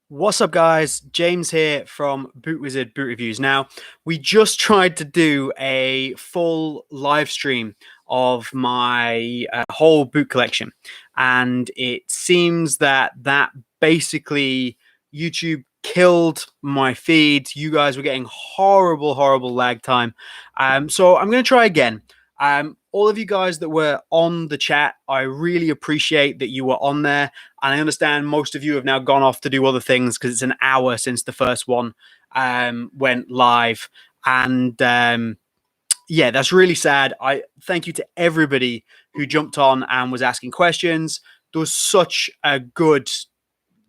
What's up, guys? James here from Boot Wizard Boot Reviews. Now, we just tried to do a full live stream of my whole boot collection, and it seems that basically YouTube killed my feed. You guys were getting horrible lag time. So I'm going to try again. All of you guys that were on the chat, I really appreciate that you were on there. And I understand most of you have now gone off to do other things because it's an hour since the first one went live. And yeah, that's really sad. I thank you to everybody who jumped on and was asking questions. There was such a good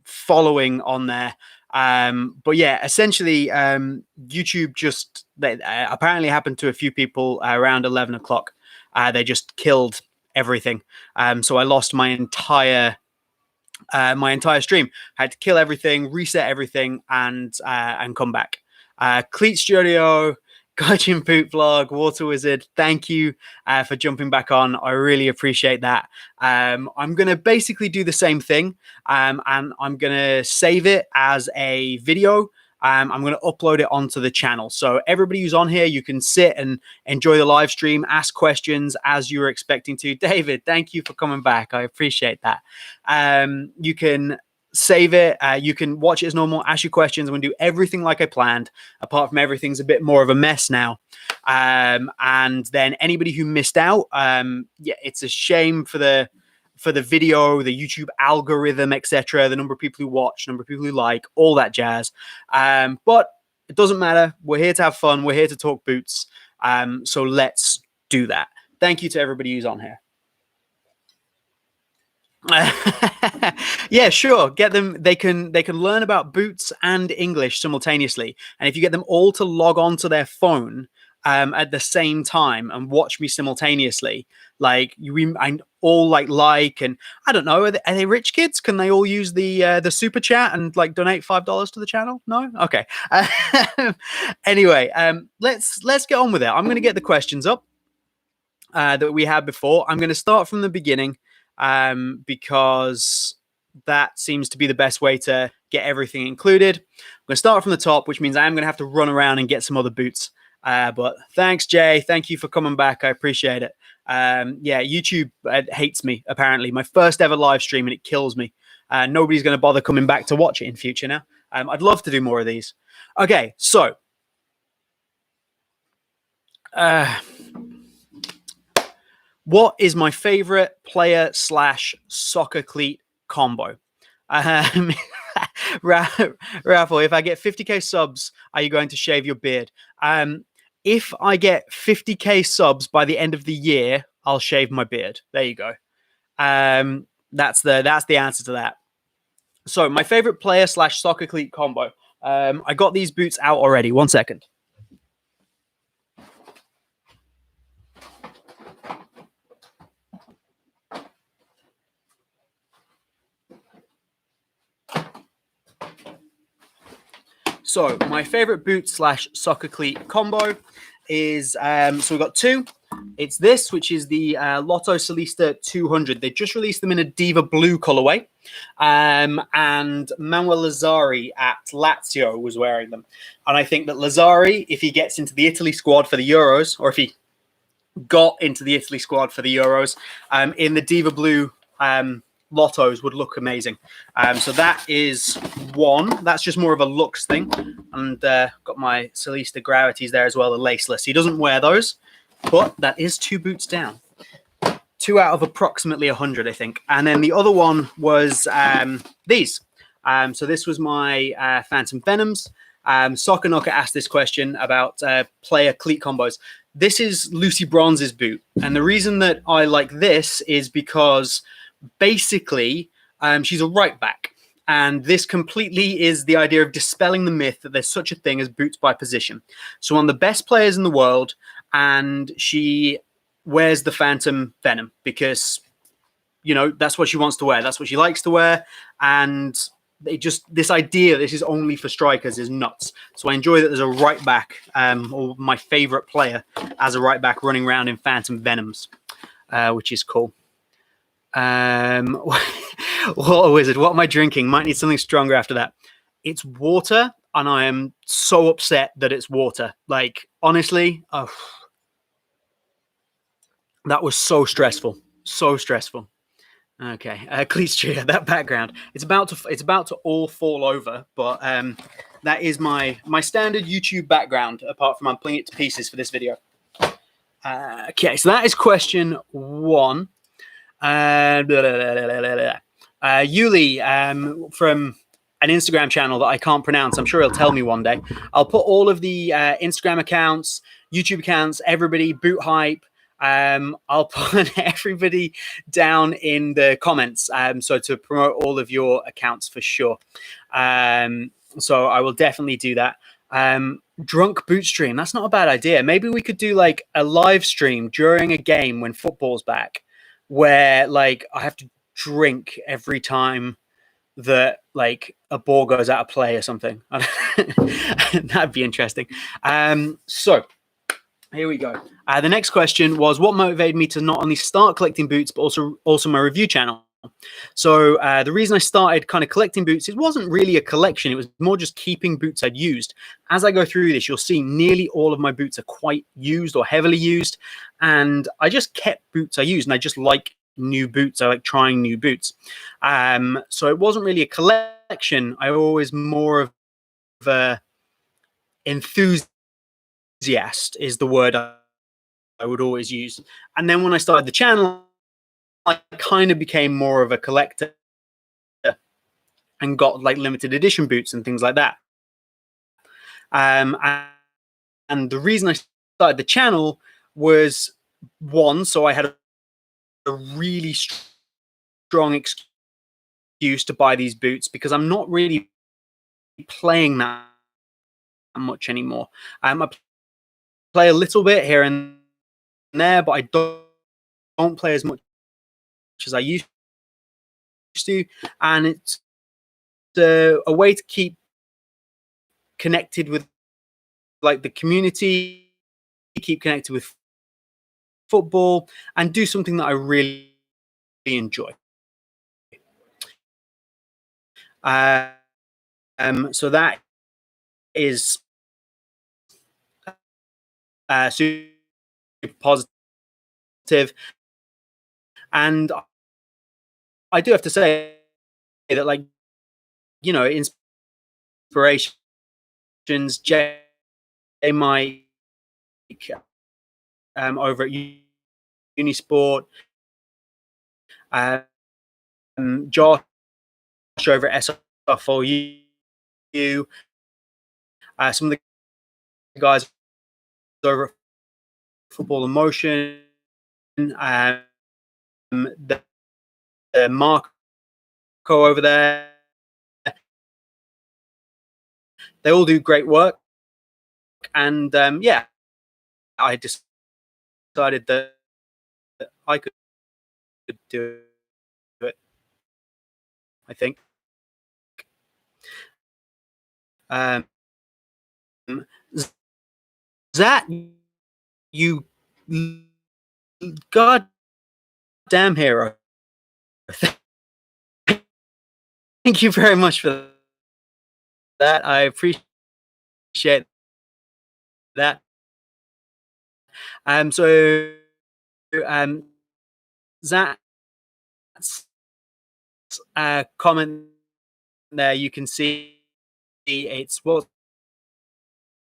following on there. But yeah, essentially, YouTube just apparently happened to a few people around 11 o'clock. They just killed everything. So I lost my entire stream. I had to kill everything, reset everything, and come back. Cleat Studio, Gaijin Boot Vlog, Water Wizard, thank you for jumping back on. I really appreciate that. I'm going to basically do the same thing, and I'm going to save it as a video. I'm going to upload it onto the channel. So everybody who's on here, you can sit and enjoy the live stream, ask questions as you were expecting to. David, thank you for coming back. I appreciate that. You can save it. You can watch it as normal, ask your questions. I'm going to do everything like I planned, apart from everything's a bit more of a mess now. And then anybody who missed out, yeah, it's a shame for the video, the YouTube algorithm, etc., the number of people who watch, number of people who like, all that jazz. But it doesn't matter. We're here to have fun. We're here to talk boots. So let's do that. Thank you to everybody who's on here. Yeah, sure. Get them. They can learn about boots and English simultaneously. And if you get them all to log on to their phone at the same time and watch me simultaneously, like I all and I don't know, are they rich kids? Can they all use the super chat and like donate $5 to the channel? No, okay. Anyway, let's get on with it. I'm going to get the questions up that we had before. I'm going to start from the beginning because that seems to be the best way to get everything included. I'm going to start from the top, which means I am going to have to run around and get some other boots. But thanks, Jay. Thank you for coming back. I appreciate it. Yeah, YouTube hates me, apparently. My first ever live stream, and it kills me. Nobody's going to bother coming back to watch it in future now. I'd love to do more of these. Okay, so what is my favorite player/soccer cleat combo? Raffle, if I get 50k subs, are you going to shave your beard? If I get 50k subs by the end of the year, I'll shave my beard. There you go. That's the answer to that. So my favorite player/soccer cleat combo. I got these boots out already. 1 second. So my favorite boot/soccer cleat combo is, so we've got two. It's this, which is the Lotto Solis 200. They just released them in a Diva Blue colorway. And Manuel Lazzari at Lazio was wearing them. And I think that Lazzari, if he gets into the Italy squad for the Euros, or if he got into the Italy squad for the Euros, in the Diva Blue Lottos would look amazing. So that is one. That's just more of a looks thing. And got my Solis Gravities there as well, the laceless. He doesn't wear those, but that is two boots down. 2 out of approximately 100, I think. And then the other one was these. So this was my Phantom Venoms. Soccer Knocker asked this question about player cleat combos. This is Lucy Bronze's boot. And the reason that I like this is because basically, she's a right back. And this completely is the idea of dispelling the myth that there's such a thing as boots by position. So one of the best players in the world, and she wears the Phantom Venom because, you know, that's what she wants to wear. That's what she likes to wear. And this idea that this is only for strikers is nuts. So I enjoy that there's a right back, or my favorite player as a right back running around in Phantom Venoms. which is cool. What a wizard. What am I drinking? Might need something stronger after that. It's water, and I am so upset that it's water. Like, honestly, that was so stressful. So stressful. Okay, please cheer that background. It's about to all fall over, but that is my standard YouTube background. Apart from I'm pulling it to pieces for this video. Okay, so that is question one. Yuli from an Instagram channel that I can't pronounce. I'm sure he'll tell me one day. I'll put all of the Instagram accounts, YouTube accounts, everybody, Boot Hype. I'll put everybody down in the comments. So to promote all of your accounts for sure. So I will definitely do that. Drunk boot stream. That's not a bad idea. Maybe we could do like a live stream during a game when football's back, where like I have to drink every time that like a ball goes out of play or something. That'd be interesting. So here we go. The next question was, what motivated me to not only start collecting boots, but also my review channel? So the reason I started kind of collecting boots, it wasn't really a collection. It was more just keeping boots I'd used. As I go through this, you'll see nearly all of my boots are quite used or heavily used. And I just kept boots I used, and I just like new boots. I like trying new boots. So it wasn't really a collection. I always more of a enthusiast is the word I would always use. And then when I started the channel, I kind of became more of a collector and got like limited edition boots and things like that. And the reason I started the channel was, one, so I had a really strong excuse to buy these boots, because I'm not really playing that much anymore. I play a little bit here and there, but I don't play as much as I used to, and it's a way to keep connected with like the community, keep connected with football, and do something that I really enjoy. So that is super positive, and I do have to say that, like, you know, inspirations, Jay Mike over at Unisport, Josh over at SFOU, some of the guys over at Football Emotion, the Marco over there. They all do great work, and yeah, I decided that I could do it, I think. Zach, you goddamn hero. Thank you very much for that. I appreciate that. So Zach's comment there, you can see it's what's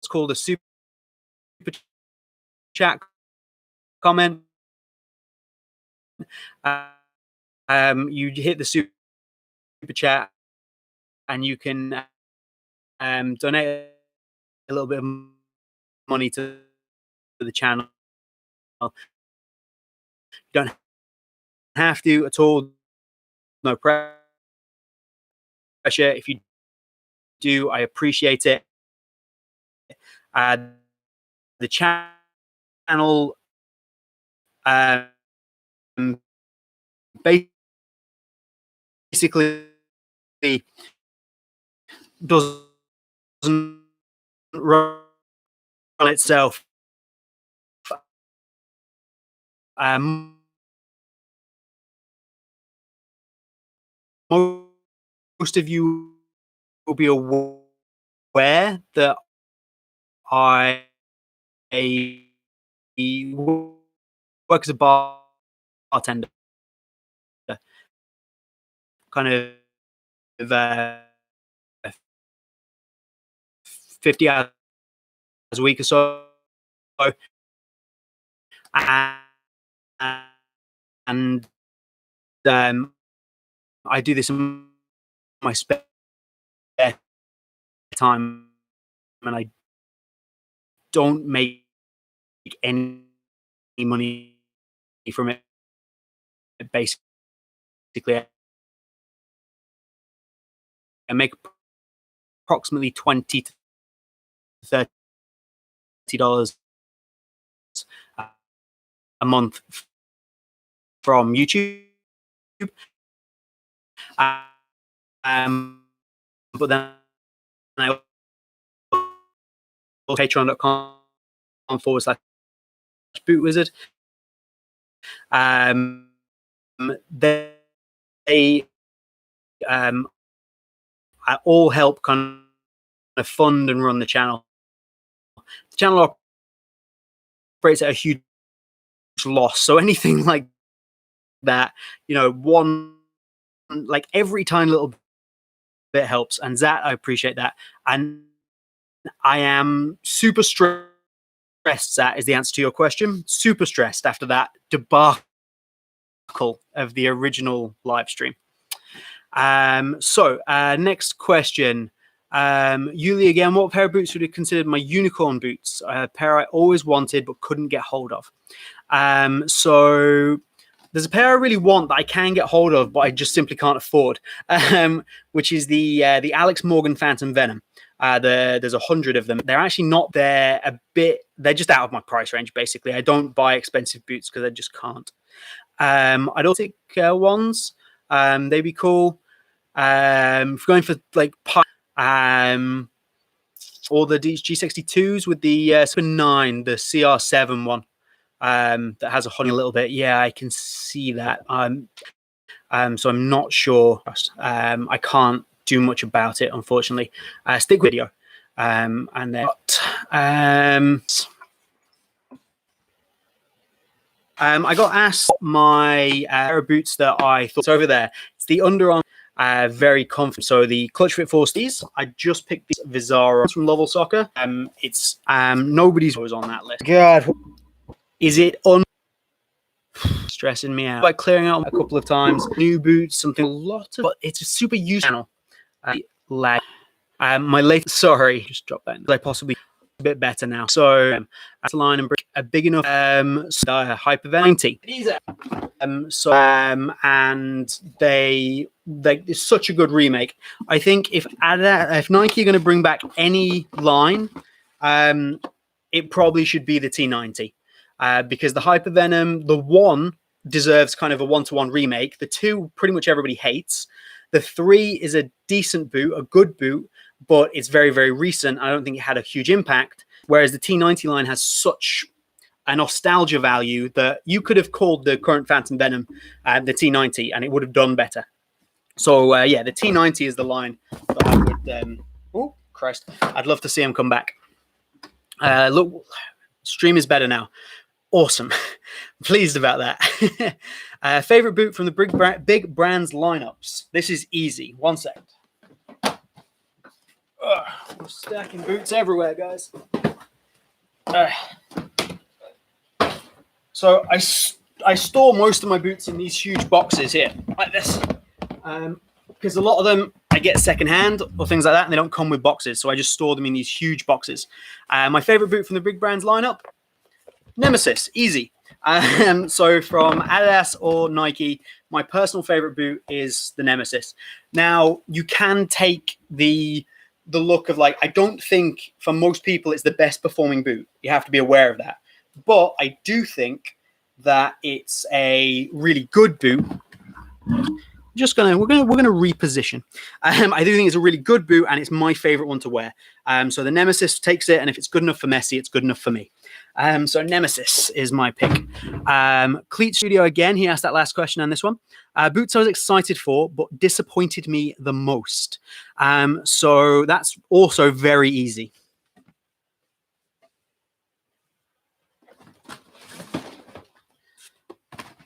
called a super chat comment. You hit the super chat, and you can donate a little bit of money to the channel. You don't have to at all. No pressure. If you do, I appreciate it. The channel basically doesn't run itself. most of you will be aware that I work as a bartender, kind of 50 hours a week or so, and I do this in my spare time, and I don't make any money from it. Basically, I make approximately $20 to $30 a month from YouTube. But then I patreon.com/bootwizard. They all help kind of fund and run the channel. The channel operates at a huge loss, so anything like that, you know, like every tiny little bit helps, and that I appreciate that. And I am super stressed. That is the answer to your question. Super stressed after that debacle of the original live stream. Next question. Yuli again, what pair of boots would you consider my unicorn boots? A pair I always wanted but couldn't get hold of. So there's a pair I really want that I can get hold of, but I just simply can't afford, which is the Alex Morgan Phantom Venom. There's 100 of them. They're actually not there a bit. They're just out of my price range, basically. I don't buy expensive boots because I just can't. Idiotic ones, they'd be cool. If you're going for like or the G62s with the 9, the CR7 one, that has a honey a little bit. Yeah, I can see that. So I'm not sure. I can't do much about it, unfortunately. Stick with video. And then I got asked my pair of boots that I thought over there. It's the Under Armour very comfortable. So the Clutch Fit 4Cs. I just picked these Vizara from Lovell Soccer. It's nobody's was on that list. God, is it stressing me out? By clearing out a couple of times. New boots, something a lot of, but it's a super useful channel. Lag. My latest, sorry, just drop that. I possibly a bit better now. So that's a line and brick a big enough Hypervenom Phantom. And it's such a good remake. I think if Nike are going to bring back any line, it probably should be the T90, because the Hypervenom, the 1 deserves kind of a 1-to-1 remake. The 2 pretty much everybody hates. The 3 is a decent boot, a good boot, but it's very, very recent. I don't think it had a huge impact. Whereas the T90 line has such a nostalgia value that you could have called the current Phantom Venom the T90 and it would have done better. So yeah, the T90 is the line that I would, oh Christ, I'd love to see him come back. Look, stream is better now. Awesome. Pleased about that. Favorite boot from the big brands lineups. This is easy. 1 second. We're stacking boots everywhere, guys. So I store most of my boots in these huge boxes here, like this, because a lot of them I get secondhand or things like that, and they don't come with boxes. So I just store them in these huge boxes. My favorite boot from the big brands lineup, Nemesis, easy. So from Adidas or Nike, my personal favorite boot is the Nemesis. Now you can take the look of, like, I don't think for most people it's the best performing boot. You have to be aware of that. But I do think that it's a really good boot. We're gonna reposition. I do think it's a really good boot, and it's my favorite one to wear. So the Nemesis takes it, and if it's good enough for Messi, it's good enough for me. So Nemesis is my pick. Cleat Studio again. He asked that last question on this one. Boots I was excited for, but disappointed me the most. So that's also very easy.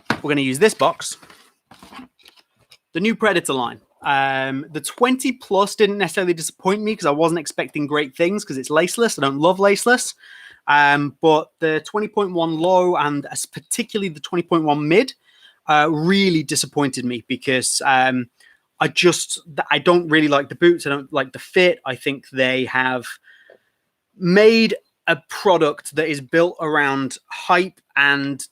We're going to use this box. The new Predator line. The 20 plus didn't necessarily disappoint me because I wasn't expecting great things because it's laceless. I don't love laceless. But the 20.1 low and particularly the 20.1 mid really disappointed me because I don't really like the boots. I don't like the fit. I think they have made a product that is built around hype and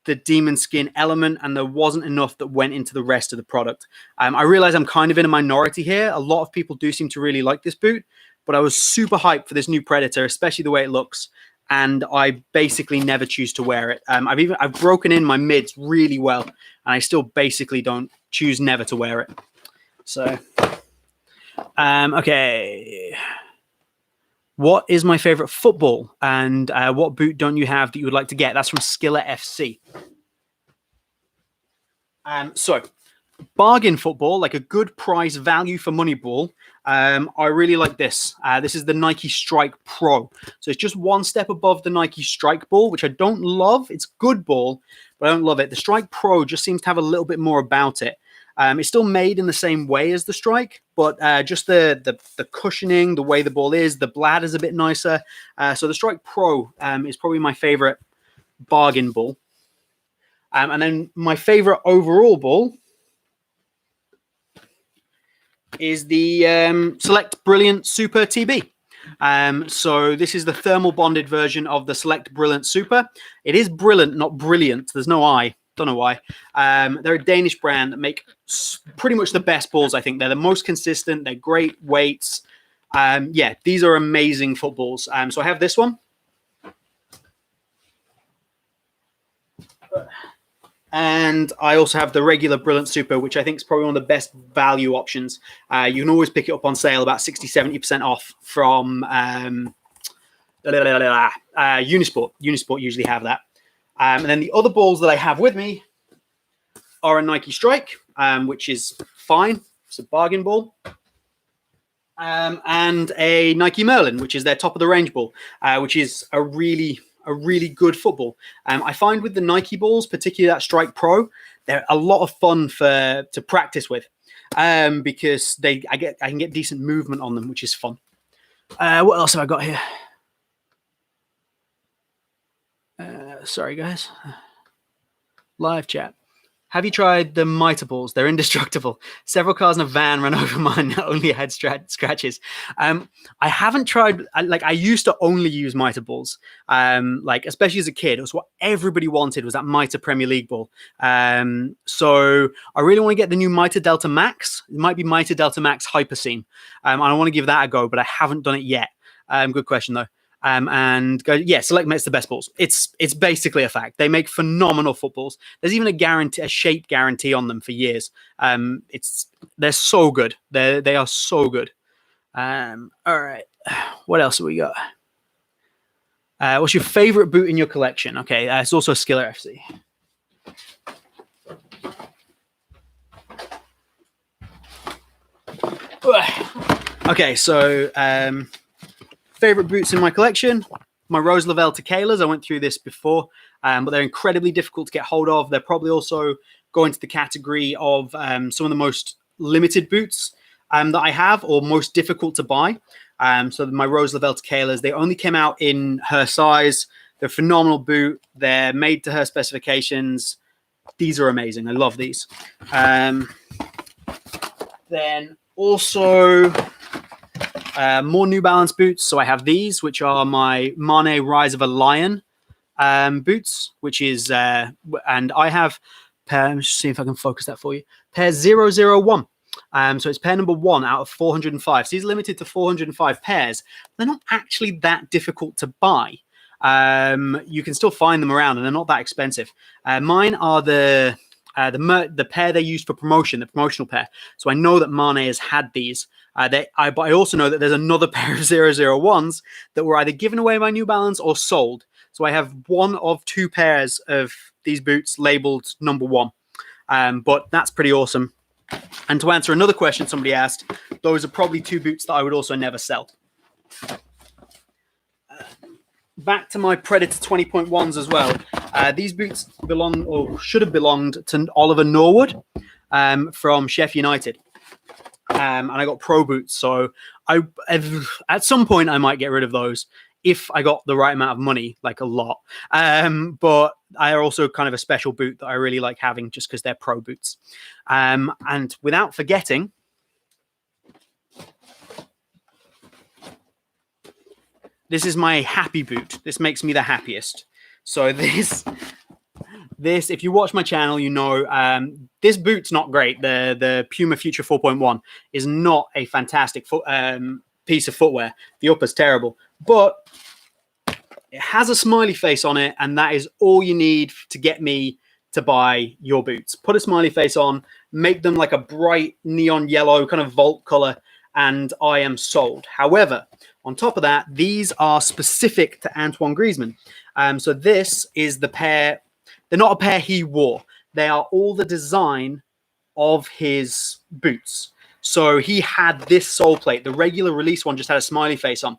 the demon skin element, and there wasn't enough that went into the rest of the product. I realize I'm kind of in a minority here. A lot of people do seem to really like this boot, but I was super hyped for this new Predator, especially the way it looks, and I basically never choose to wear it. I've broken in my mids really well, and I still basically don't choose never to wear it. So, okay. What is my favorite football, and what boot don't you have that you would like to get? That's from Skiller FC. So, bargain football, like a good price value for money ball. I really like this. This is the Nike Strike Pro. So it's just one step above the Nike Strike ball, which I don't love. It's good ball, but I don't love it. The Strike Pro just seems to have a little bit more about it. It's still made in the same way as the Strike, but just the cushioning, the way the ball is, the blad is a bit nicer. So the Strike Pro is probably my favorite bargain ball. And then my favorite overall ball is the Select Brilliant Super TB. So this is the thermal bonded version of the Select Brilliant Super. It is brilliant, not brilliant. There's no I. Don't know why. They're a Danish brand that make pretty much the best balls, I think. They're the most consistent. They're great weights. Yeah, these are amazing footballs. So I have this one. And I also have the regular Brilliant Super, which I think is probably one of the best value options. You can always pick it up on sale about 60-70% off from Unisport. Unisport usually have that. And then the other balls that I have with me are a Nike Strike, which is fine. It's a bargain ball. And a Nike Merlin, which is their top of the range ball, which is a really good football. I find with the Nike balls, particularly that Strike Pro, they're a lot of fun to practice with because I can get decent movement on them, which is fun. What else have I got here? Sorry, guys. Live chat. Have you tried the Mitre balls? They're indestructible. Several cars in a van ran over mine. Only had scratches. I haven't tried. I used to only use Mitre balls. Especially as a kid, it was what everybody wanted was that Mitre Premier League ball. So I really want to get the new Mitre Delta Max. It might be Mitre Delta Max Hyperscene. I want to give that a go, but I haven't done it yet. Good question though. And go, yeah, Select makes the best balls. It's basically a fact. They make phenomenal footballs. There's even a shape guarantee on them for years. They're so good. They are so good. All right. What else have we got? What's your favorite boot in your collection? Okay, it's also a Skiller FC. Okay, so favorite boots in my collection, my Rose Lavelle Tequilas. I went through this before, but they're incredibly difficult to get hold of. They're probably also going to the category of some of the most limited boots that I have, or most difficult to buy. So my Rose Lavelle Tequilas, they only came out in her size. They're a phenomenal boot. They're made to her specifications. These are amazing. I love these. Then also more New Balance boots. So I have these, which are my Mane Rise of a Lion boots, which is, and I have pair, let me just see if I can focus that for you, pair 001. So it's pair number 1 out of 405. So he's limited to 405 pairs. They're not actually that difficult to buy. You can still find them around, and they're not that expensive. Mine are the pair they used for promotion, the promotional pair. So I know that Mane has had these. But I also know that there's another pair of 001s that were either given away by New Balance or sold. So I have one of two pairs of these boots labeled number 1. But that's pretty awesome. And to answer another question somebody asked, those are probably 2 boots that I would also never sell. Back to my Predator 20.1s as well. These boots belong, or should have belonged, to Oliver Norwood from Sheffield United. And I got pro boots, so at some point I might get rid of those if I got the right amount of money, like a lot. But they are also kind of a special boot that I really like having just because they're pro boots. And without forgetting, this is my happy boot. This makes me the happiest. So this, if you watch my channel, you know this boot's not great. The Puma Future 4.1 is not a fantastic piece of footwear. The upper's terrible, but it has a smiley face on it, and that is all you need to get me to buy your boots. Put a smiley face on, make them like a bright neon yellow kind of Volt color, and I am sold. However, on top of that, these are specific to Antoine Griezmann. So this is the pair. They're not a pair he wore. They are all the design of his boots. So he had this sole plate. The regular release one just had a smiley face on.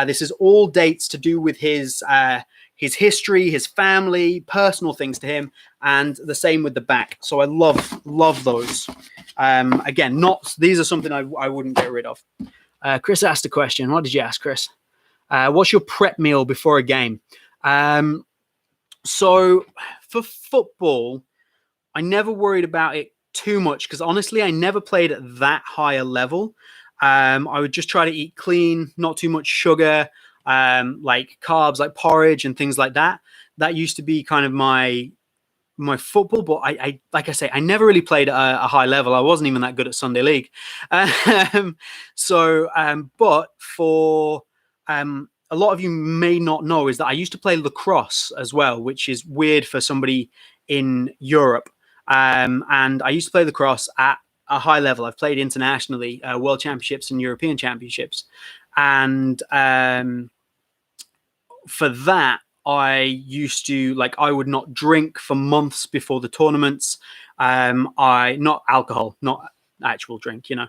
This is all dates to do with his history, his family, personal things to him, and the same with the back. So I love those. Again, these are something I wouldn't get rid of. Chris asked a question. What did you ask, Chris? What's your prep meal before a game? So for football, I never worried about it too much because honestly, I never played at that high a level. I would just try to eat clean, not too much sugar, like carbs, like porridge and things like that. That used to be kind of my football, but I like I say, I never really played at a high level. I wasn't even that good at Sunday League. But for a lot of you may not know is that I used to play lacrosse as well, which is weird for somebody in Europe. And I used to play lacrosse at a high level. I've played internationally, world championships and European championships. And for that, I used to, like, I would not drink for months before the tournaments. Not alcohol, not actual drink, you know.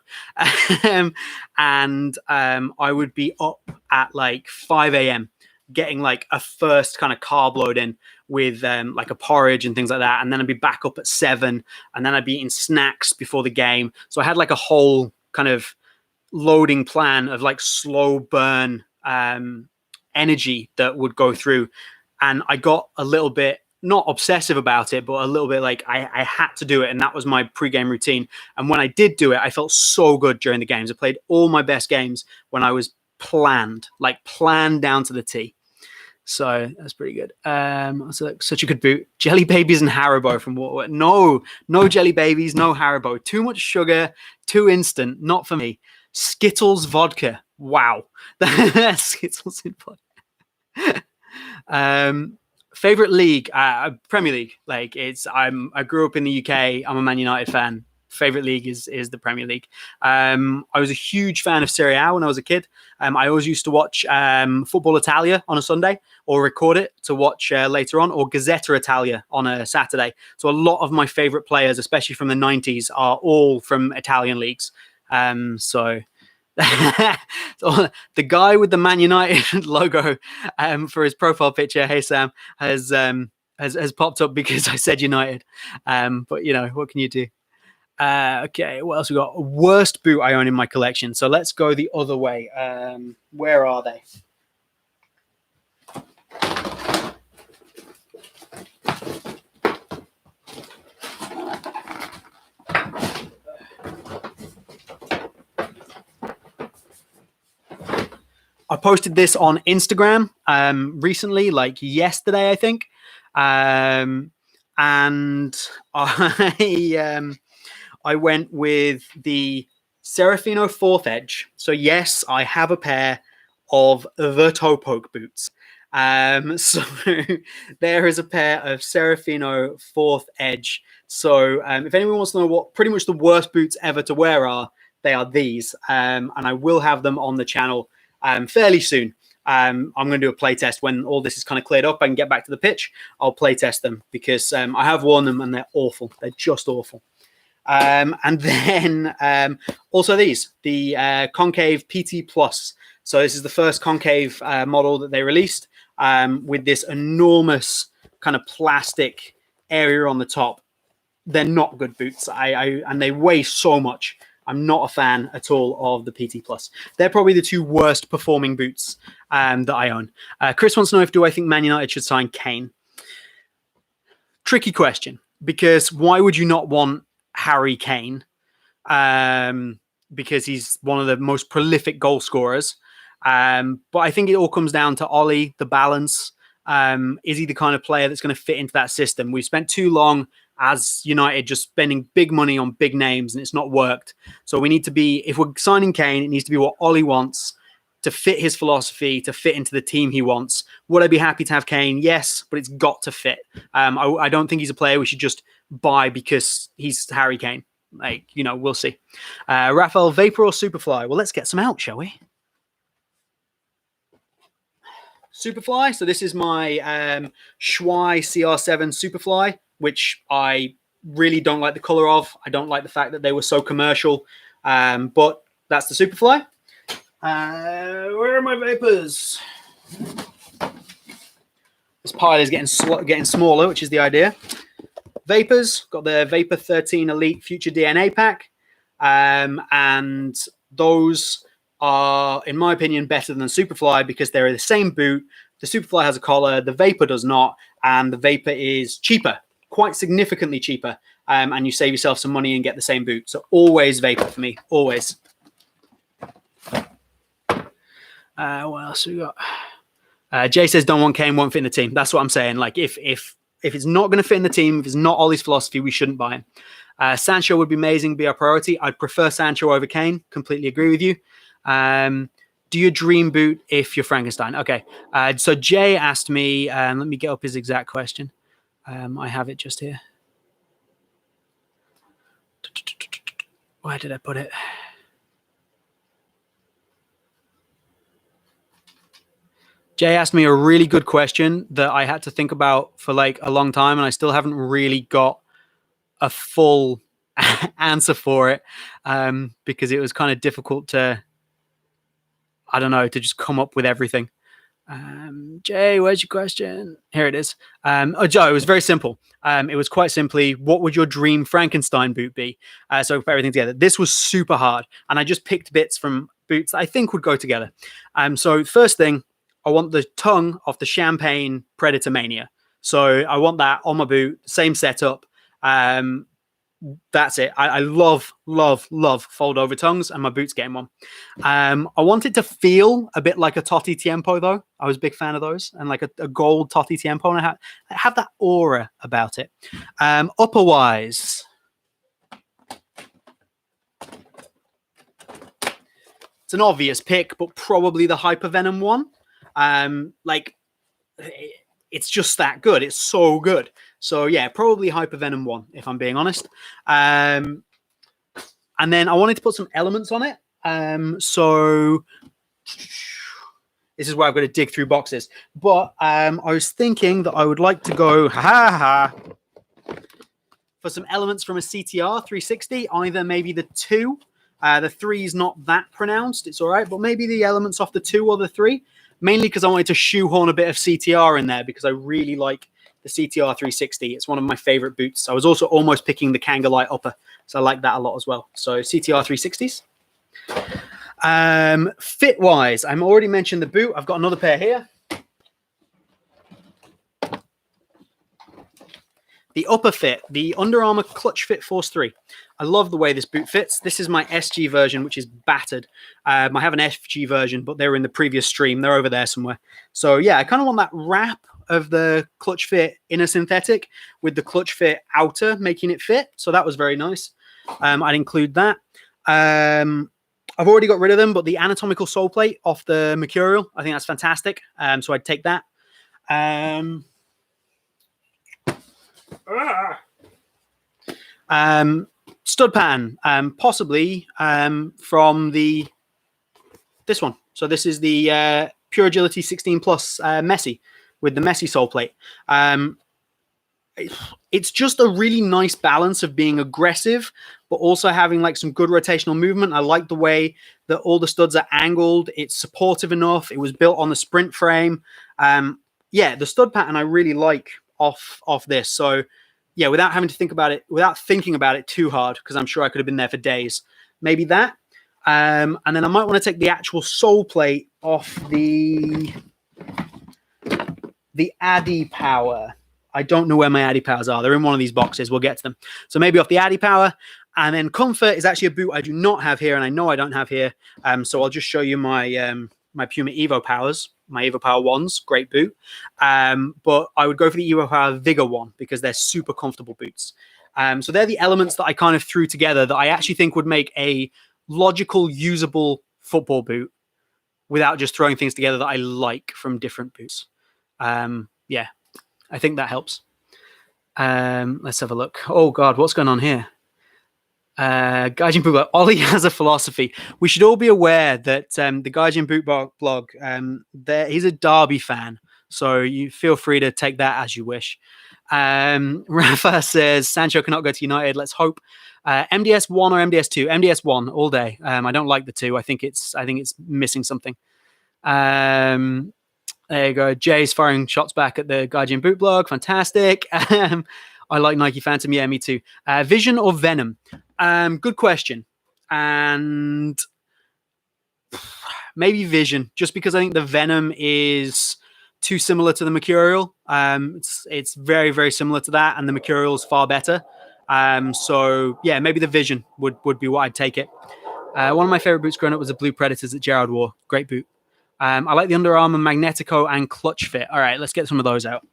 And I would be up at like 5 a.m. getting like a first kind of carb load in with like a porridge and things like that. And then I'd be back up at 7, and then I'd be eating snacks before the game. So I had like a whole kind of loading plan of like slow burn energy that would go through. And I got a little bit, not obsessive about it, but a little bit like I had to do it. And that was my pre-game routine. And when I did do it, I felt so good during the games. I played all my best games when I was planned down to the T. So that's pretty good. So such a good boot. Jelly Babies and Haribo from what? No Jelly Babies, no Haribo. Too much sugar, too instant. Not for me. Skittles vodka. Wow. Skittles in vodka. Favorite league, Premier League. Like I grew up in the UK. I'm a Man United fan. Favorite league is the Premier League. I was a huge fan of Serie A when I was a kid. I always used to watch Football Italia on a Sunday, or record it to watch later on, or Gazzetta Italia on a Saturday. So a lot of my favorite players, especially from the 90s, are all from Italian leagues. So the guy with the Man United logo for his profile picture, hey Sam, has popped up because I said United. But you know, what can you do? Okay, what else we got? Worst boot I own in my collection. So let's go the other way. Where are they? I posted this on Instagram recently, like yesterday, I think. And I went with the Serafino 4th Edge. So yes, I have a pair of the toe poke boots. So there is a pair of Serafino 4th Edge. So if anyone wants to know what pretty much the worst boots ever to wear are, they are these. And I will have them on the channel fairly soon. I'm going to do a play test when all this is kind of cleared up. I can get back to the pitch. I'll play test them because I have worn them and they're awful. They're just awful. And then also the concave PT Plus. So this is the first concave model that they released with this enormous kind of plastic area on the top. They're not good boots. And they weigh so much. I'm not a fan at all of the PT Plus. They're probably the two worst performing boots that I own. Chris wants to know do I think Man United should sign Kane? Tricky question, because why would you not want Harry Kane? Because he's one of the most prolific goal scorers. But I think it all comes down to Ollie, the balance. Is he the kind of player that's going to fit into that system? We've spent too long as United just spending big money on big names and it's not worked. So we need to be, if we're signing Kane, it needs to be what Ollie wants to fit his philosophy, to fit into the team he wants. Would I be happy to have Kane? Yes, but it's got to fit. I don't think he's a player we should just buy because he's Harry Kane. Like, you know, we'll see. Raphael, Vapor or Superfly? Well, let's get some out, shall we? Superfly. So this is my Schwai CR7 Superfly, which I really don't like the color of. I don't like the fact that they were so commercial, but that's the Superfly. Where are my Vapors? This pile is getting smaller, which is the idea. Vapors, got the Vapor 13 Elite Future DNA pack, and those are, in my opinion, better than Superfly because they're the same boot. The Superfly has a collar, the Vapor does not, and the Vapor is cheaper, quite significantly cheaper, and you save yourself some money and get the same boot. So always Vapor for me, always. What else we got? Jay says don't want Kane, won't fit in the team. That's what I'm saying. Like if it's not going to fit in the team, if it's not Ollie's philosophy, we shouldn't buy him. Sancho would be amazing, be our priority. I'd prefer Sancho over Kane. Completely agree with you. Do you dream boot if you're Frankenstein? Okay. So Jay asked me, let me get up his exact question. I have it just here. Where did I put it? Jay asked me a really good question that I had to think about for like a long time, and I still haven't really got a full answer for it because it was kind of difficult to, I don't know, to just come up with everything. Jay, where's your question? Here it is. Joe, it was very simple. It was quite simply, what would your dream Frankenstein boot be? So put everything together. This was super hard, and I just picked bits from boots that I think would go together. So first thing, I want the tongue of the Champagne Predator Mania. So I want that on my boot, same setup. That's it. I love fold over tongues, and my boot's getting one. I want it to feel a bit like a Totti Tiempo, though. I was a big fan of those, and like a gold Totti Tiempo, and I have that aura about it. Upper-wise, it's an obvious pick, but probably the Hypervenom one. Like, it's just that good. It's so good. So yeah, probably Hypervenom 1, if I'm being honest. And then I wanted to put some elements on it. So this is where I've got to dig through boxes. But I was thinking that I would like to go for some elements from a CTR 360, either maybe the 2. The 3 is not that pronounced. It's all right. But maybe the elements off the 2 or the 3. Mainly because I wanted to shoehorn a bit of CTR in there because I really like the CTR 360. It's one of my favorite boots. I was also almost picking the Kanga Light upper, so I like that a lot as well. So CTR 360s. Fit-wise, I've already mentioned the boot. I've got another pair here. The upper fit, the Under Armour Clutch Fit Force 3. I love the way this boot fits. This is my SG version, which is battered. I have an FG version, but they were in the previous stream. They're over there somewhere. So yeah, I kind of want that wrap of the Clutch Fit inner synthetic with the Clutch Fit outer, making it fit. So that was very nice. I'd include that. I've already got rid of them, but the anatomical sole plate off the Mercurial, I think that's fantastic. So I'd take that. Stud pan, possibly from this one. So this is the Pure Agility 16 Plus Messi with the Messi sole plate. It's just a really nice balance of being aggressive, but also having like some good rotational movement. I like the way that all the studs are angled. It's supportive enough. It was built on the sprint frame. Yeah, the stud pattern I really like off this. So yeah, without having to think about it, without thinking about it too hard, because I'm sure I could have been there for days. Maybe that. And then I might want to take the actual sole plate off the Adi Power. I don't know where my Adi Powers are. They're in one of these boxes. We'll get to them. So maybe off the Adi Power. And then Comfort is actually a boot I do not have here, and I know I don't have here. So I'll just show you my my Puma Evo Powers, my Evo Power 1s. Great boot. But I would go for the Evo Power Vigor one because they're super comfortable boots. So they're the elements that I kind of threw together that I actually think would make a logical, usable football boot without just throwing things together that I like from different boots. Yeah, I think that helps. Let's have a look. Oh God, what's going on here? Gaijin Boot Blog. Ollie has a philosophy. We should all be aware that the Gaijin Boot Blog, he's a Derby fan, so you feel free to take that as you wish. Rafa says Sancho cannot go to United. Let's hope. MDS 1 or MDS 2? MDS 1 all day. I don't like the 2. I think it's missing something. There you go. Jay's firing shots back at the Gaijin Boot Blog. Fantastic. I like Nike Phantom. Yeah, me too. Vision or Venom? Good question. And maybe Vision, just because I think the Venom is too similar to the Mercurial. It's very, very similar to that, and the Mercurial is far better. So yeah, maybe the Vision would be what I'd take it. One of my favorite boots growing up was the Blue Predators that Gerard wore. Great boot. I like the Under Armour Magnetico and Clutch Fit. All right, let's get some of those out.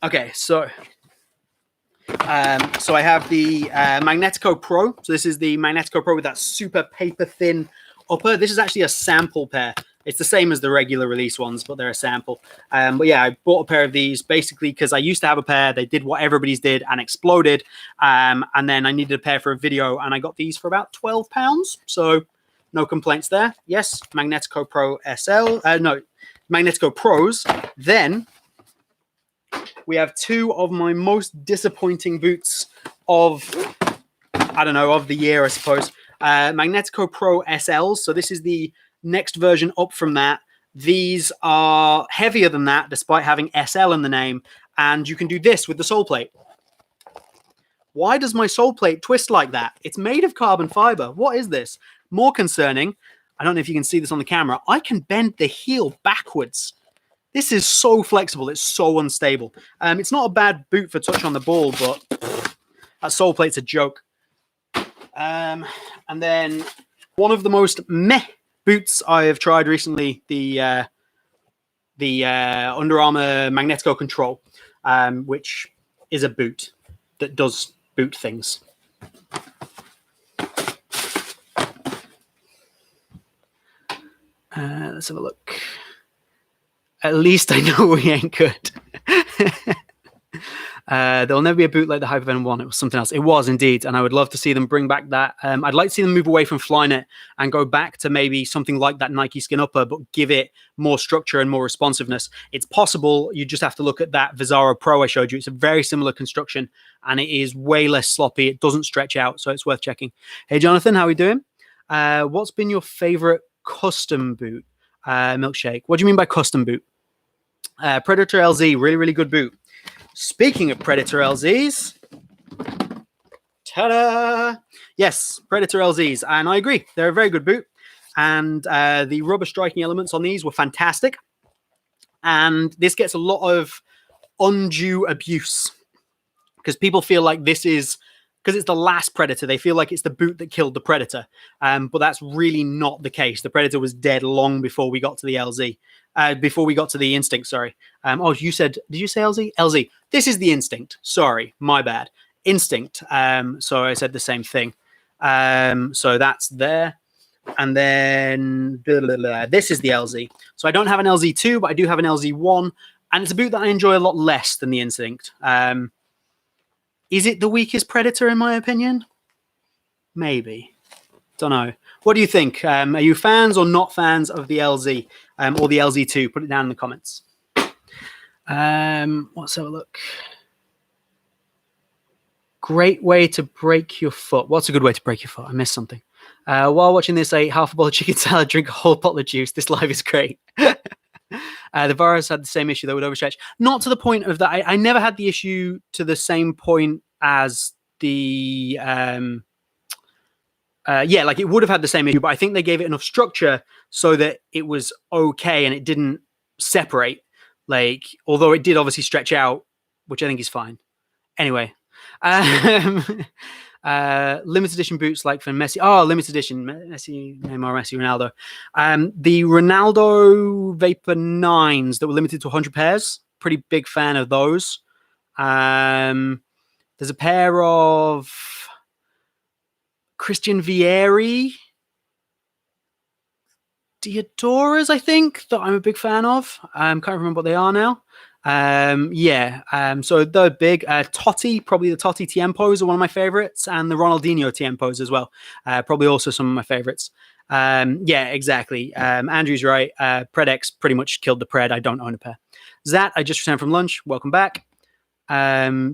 Okay, so I have the Magnetico Pro. So this is the Magnetico Pro with that super paper thin upper. This is actually a sample pair. It's the same as the regular release ones, but they're a sample. But yeah, I bought a pair of these basically because I used to have a pair. They did what everybody's did and exploded. And then I needed a pair for a video, and I got these for about £12. So no complaints there. Yes, Magnetico Pro SL. No, Magnetico Pros. Then we have two of my most disappointing boots of, I don't know, of the year, I suppose. Magnetico Pro SLs. So this is the next version up from that. These are heavier than that, despite having SL in the name. And you can do this with the sole plate. Why does my sole plate twist like that? It's made of carbon fiber. What is this? More concerning, I don't know if you can see this on the camera, I can bend the heel backwards. This is so flexible. It's so unstable. It's not a bad boot for touch on the ball, but that sole plate's a joke. And then one of the most meh boots I have tried recently, the Under Armour Magnetico Control, which is a boot that does boot things. Let's have a look. At least I know we ain't good. There'll never be a boot like the Hypervenom one. It was something else. It was indeed, and I would love to see them bring back that. I'd like to see them move away from Flyknit and go back to maybe something like that Nike Skin Upper, but give it more structure and more responsiveness. It's possible. You just have to look at that Vizaro Pro I showed you. It's a very similar construction, and it is way less sloppy. It doesn't stretch out, so it's worth checking. Hey, Jonathan, how are we doing? What's been your favorite custom boot? Milkshake. What do you mean by custom boot? Predator LZ, really, really good boot. Speaking of Predator LZs, ta-da! Yes, Predator LZs, and I agree. They're a very good boot, and the rubber striking elements on these were fantastic, and this gets a lot of undue abuse because people feel like this is, because it's the last Predator, they feel like it's the boot that killed the Predator, but that's really not the case. The Predator was dead long before we got to the LZ. Before we got to the Instinct, sorry. Oh, you said, did you say LZ? LZ. This is the Instinct. Sorry, my bad. Instinct. So I said the same thing. So that's there. And then this is the LZ. So I don't have an LZ2, but I do have an LZ1. And it's a boot that I enjoy a lot less than the Instinct. Is it the weakest Predator, in my opinion? Maybe. Don't know. What do you think? Are you fans or not fans of the LZ or the LZ2? Put it down in the comments. Let's have a look. Great way to break your foot. What's a good way to break your foot? I missed something. While watching this, I ate half a bowl of chicken salad, drink a whole bottle of juice. This live is great. The virus had the same issue, though, with overstretch. Not to the point of that. I never had the issue to the same point as the... yeah, like it would have had the same issue, but I think they gave it enough structure so that it was okay and it didn't separate. Like, although it did obviously stretch out, which I think is fine. Anyway, limited edition boots like for Messi. Oh, limited edition Messi, Neymar, Messi, Ronaldo. The Ronaldo Vapor 9s that were limited to 100 pairs. Pretty big fan of those. There's a pair of Christian Vieri Diodoras, I think, that I'm a big fan of. Can't remember what they are now. So they're big. Totti, probably the Totti Tiempos are one of my favorites, and the Ronaldinho Tiempos as well. Probably also some of my favorites. Yeah, exactly. Andrew's right. Pred-X pretty much killed the Pred. I don't own a pair. Zat, I just returned from lunch. Welcome back.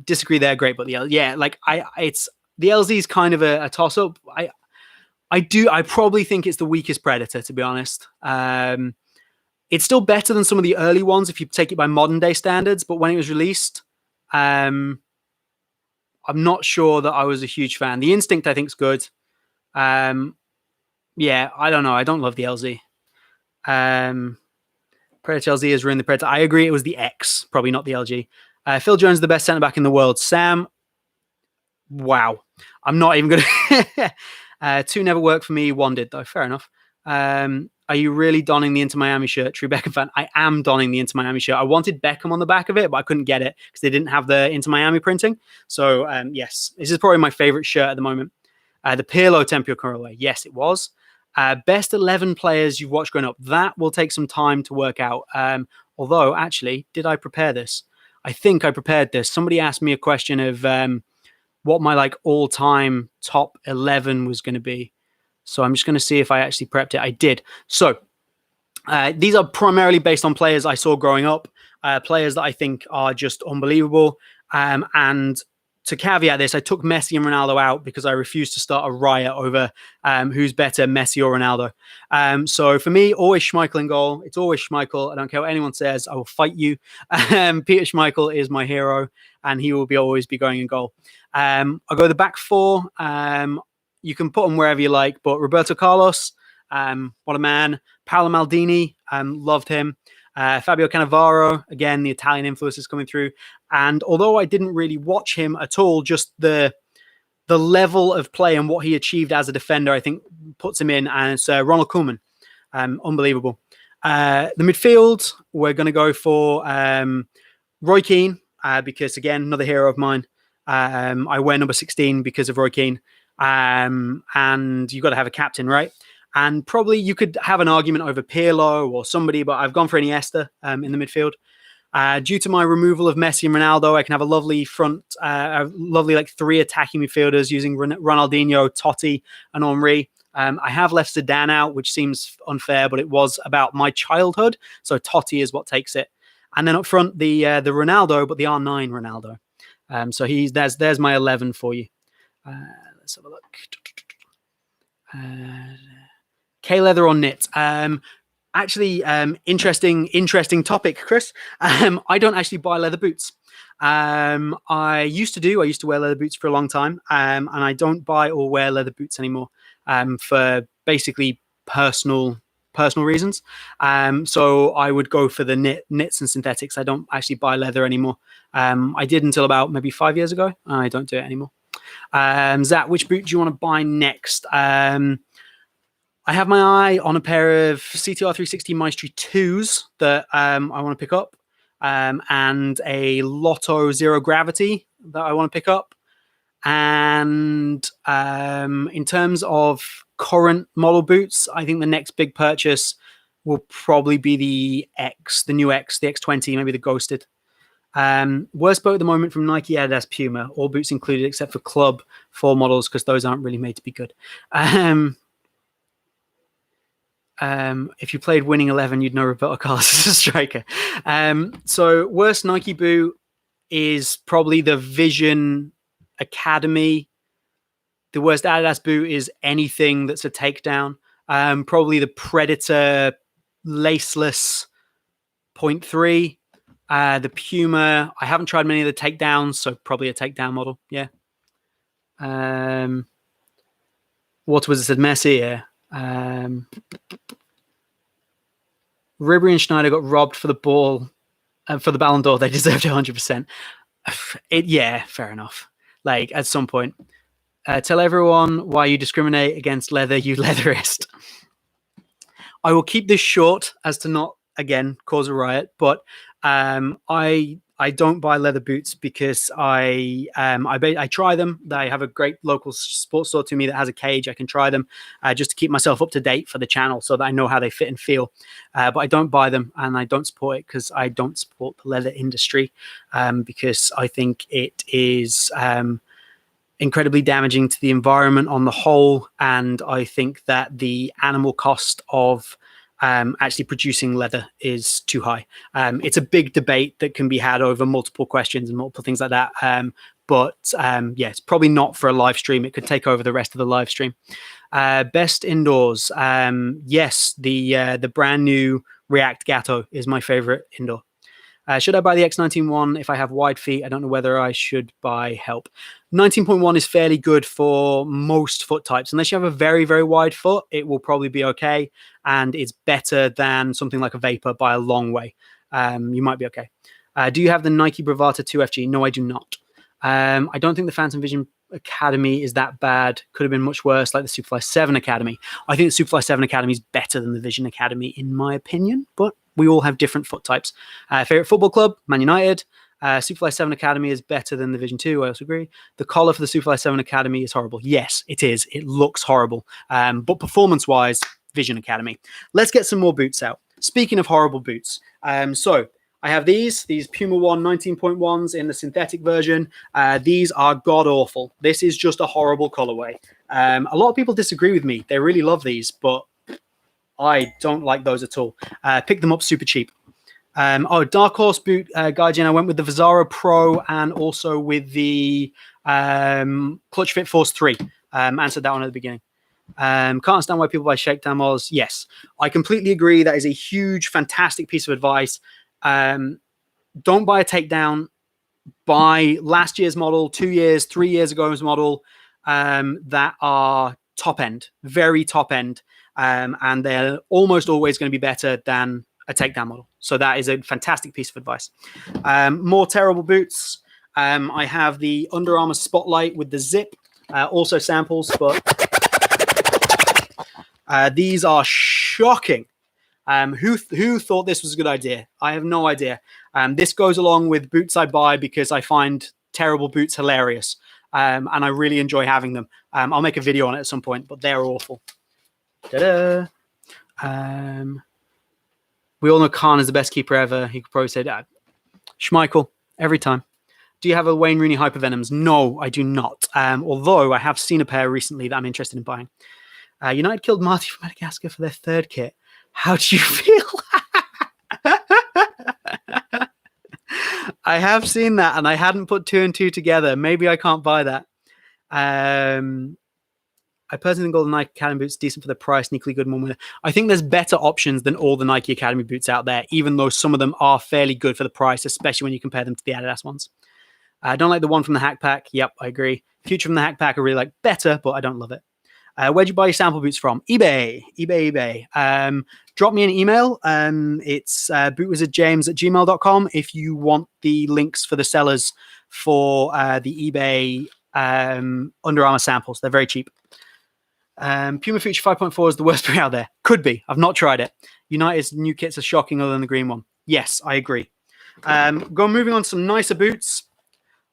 Disagree there. Great, but the LZ is kind of a toss-up. I probably think it's the weakest Predator, to be honest. It's still better than some of the early ones if you take it by modern day standards, but when it was released, I'm not sure that I was a huge fan. The Instinct, I think, is good. Yeah, I don't know. I don't love the LZ. Predator LZ has ruined the Predator. I agree. It was the X, probably not the LG. Phil Jones is the best centre back in the world. Sam, wow. I'm not even going to... two never worked for me. One did, though. Fair enough. Are you really donning the Inter Miami shirt? True Beckham fan. I am donning the Inter Miami shirt. I wanted Beckham on the back of it, but I couldn't get it because they didn't have the Inter Miami printing. So, yes, this is probably my favorite shirt at the moment. The Pirlo Tempio Corole. Yes, it was. Best 11 players you've watched growing up. That will take some time to work out. Although, actually, did I prepare this? I think I prepared this. Somebody asked me a question of what my all-time top 11 was going to be. So I'm just going to see if I actually prepped it. I did. So these are primarily based on players I saw growing up, players that I think are just unbelievable. And to caveat this, I took Messi and Ronaldo out because I refused to start a riot over who's better, Messi or Ronaldo. So for me, always Schmeichel in goal. It's always Schmeichel. I don't care what anyone says. I will fight you. Peter Schmeichel is my hero, and he will always be going in goal. I'll go the back four. You can put them wherever you like, but Roberto Carlos, what a man. Paolo Maldini, loved him. Fabio Cannavaro, again, the Italian influence is coming through. And although I didn't really watch him at all, just the level of play and what he achieved as a defender, I think puts him in. And it's Ronald Koeman. Unbelievable. The midfield, we're going to go for Roy Keane, because, again, another hero of mine. I wear number 16 because of Roy Keane. And you've got to have a captain, right? And probably you could have an argument over Pirlo or somebody, but I've gone for Iniesta in the midfield. Due to my removal of Messi and Ronaldo, I can have a lovely front, lovely three attacking midfielders using Ronaldinho, Totti, and Henry. I have left Zidane out, which seems unfair, but it was about my childhood. So Totti is what takes it. And then up front, the Ronaldo, but the R9 Ronaldo. So there's my 11 for you. Let's have a look. K-leather or knit? Actually, interesting topic, Chris. I don't actually buy leather boots. I used to wear leather boots for a long time, and I don't buy or wear leather boots anymore for basically personal reasons. So I would go for the knits and synthetics. I don't actually buy leather anymore. I did until about maybe 5 years ago. I don't do it anymore. Zach, which boot do you want to buy next? I have my eye on a pair of CTR 360 Maestro 2s that I want to pick up, and a Lotto Zero Gravity that I want to pick up, and And in terms of current model boots, I think the next big purchase will probably be the new X, the X20, maybe the Ghosted. Worst boat at the moment from Nike, Adidas, Puma, all boots included except for Club 4 models because those aren't really made to be good. If you played Winning 11, you'd know Roberto Carlos is a striker. So worst Nike boot is probably the Vision Academy. The worst Adidas boot is anything that's a takedown. Probably the Predator laceless 0.3. The Puma, I haven't tried many of the takedowns, so probably a takedown model. Yeah. What was it? Said Messi. Yeah. Ribery and Schneider got robbed for the ball, for the Ballon d'Or. They deserved 100%. Yeah, fair enough. Like at some point, tell everyone why you discriminate against leather, you leatherist. I will keep this short as to not again cause a riot, but I don't buy leather boots because I try them. I have a great local sports store to me that has a cage. I can try them just to keep myself up to date for the channel so that I know how they fit and feel. But I don't buy them and I don't support it because I don't support the leather industry because I think it is incredibly damaging to the environment on the whole. And I think that the animal cost of actually producing leather is too high. It's a big debate that can be had over multiple questions and multiple things like that. But yeah, it's probably not for a live stream. It could take over the rest of the live stream. Best indoors. Yes, the brand new React Gatto is my favorite indoor. Should I buy the X99 if I have wide feet? I don't know whether I should buy Help. 19.1 is fairly good for most foot types. Unless you have a very, very wide foot, it will probably be okay. And it's better than something like a Vapor by a long way. You might be okay. Do you have the Nike Bravata 2 FG? No, I do not. I don't think the Phantom Vision Academy is that bad. Could have been much worse, like the Superfly 7 Academy. I think the Superfly 7 Academy is better than the Vision Academy, in my opinion, but we all have different foot types. Favorite football club? Man United. Superfly 7 Academy is better than the Vision 2. I also agree. The collar for the Superfly 7 Academy is horrible. Yes, it is. It looks horrible. But performance-wise, Vision Academy. Let's get some more boots out. Speaking of horrible boots, so I have these Puma 1 19.1s in the synthetic version. These are god-awful. This is just a horrible colorway. A lot of people disagree with me. They really love these, but I don't like those at all. Pick them up super cheap. Dark Horse boot, Gaijin. I went with the Vizaro Pro and also with the Clutch Fit Force 3. Answered that one at the beginning. Can't understand why people buy shakedown models. Yes, I completely agree. That is a huge, fantastic piece of advice. Don't buy a takedown. Buy last year's model, 2 years, 3 years ago's model that are top end, very top end. And they're almost always going to be better than a takedown model. So that is a fantastic piece of advice. More terrible boots. I have the Under Armour Spotlight with the zip. Also samples, but these are shocking. Who thought this was a good idea? I have no idea. This goes along with boots I buy because I find terrible boots hilarious. And I really enjoy having them. I'll make a video on it at some point, but they're awful. Ta-da! We all know Khan is the best keeper ever. He could probably say that. Schmeichel, every time. Do you have a Wayne Rooney Hypervenoms? No, I do not. Although I have seen a pair recently that I'm interested in buying. United killed Marty from Madagascar for their third kit. How do you feel? I have seen that, and I hadn't put 2 and 2 together. Maybe I can't buy that. I personally think all the Nike Academy boots decent for the price, sneakily good one winner. I think there's better options than all the Nike Academy boots out there, even though some of them are fairly good for the price, especially when you compare them to the Adidas ones. I don't like the one from the Hack Pack. Yep, I agree. Future from the Hack Pack I really like better, but I don't love it. Where'd you buy your sample boots from? eBay. Drop me an email. It's bootwizardjames@gmail.com if you want the links for the sellers for the eBay Under Armour samples. They're very cheap. Puma Future 5.4 is the worst pair out there. Could be. I've not tried it. United's new kits are shocking other than the green one. Yes, I agree. Moving on to some nicer boots.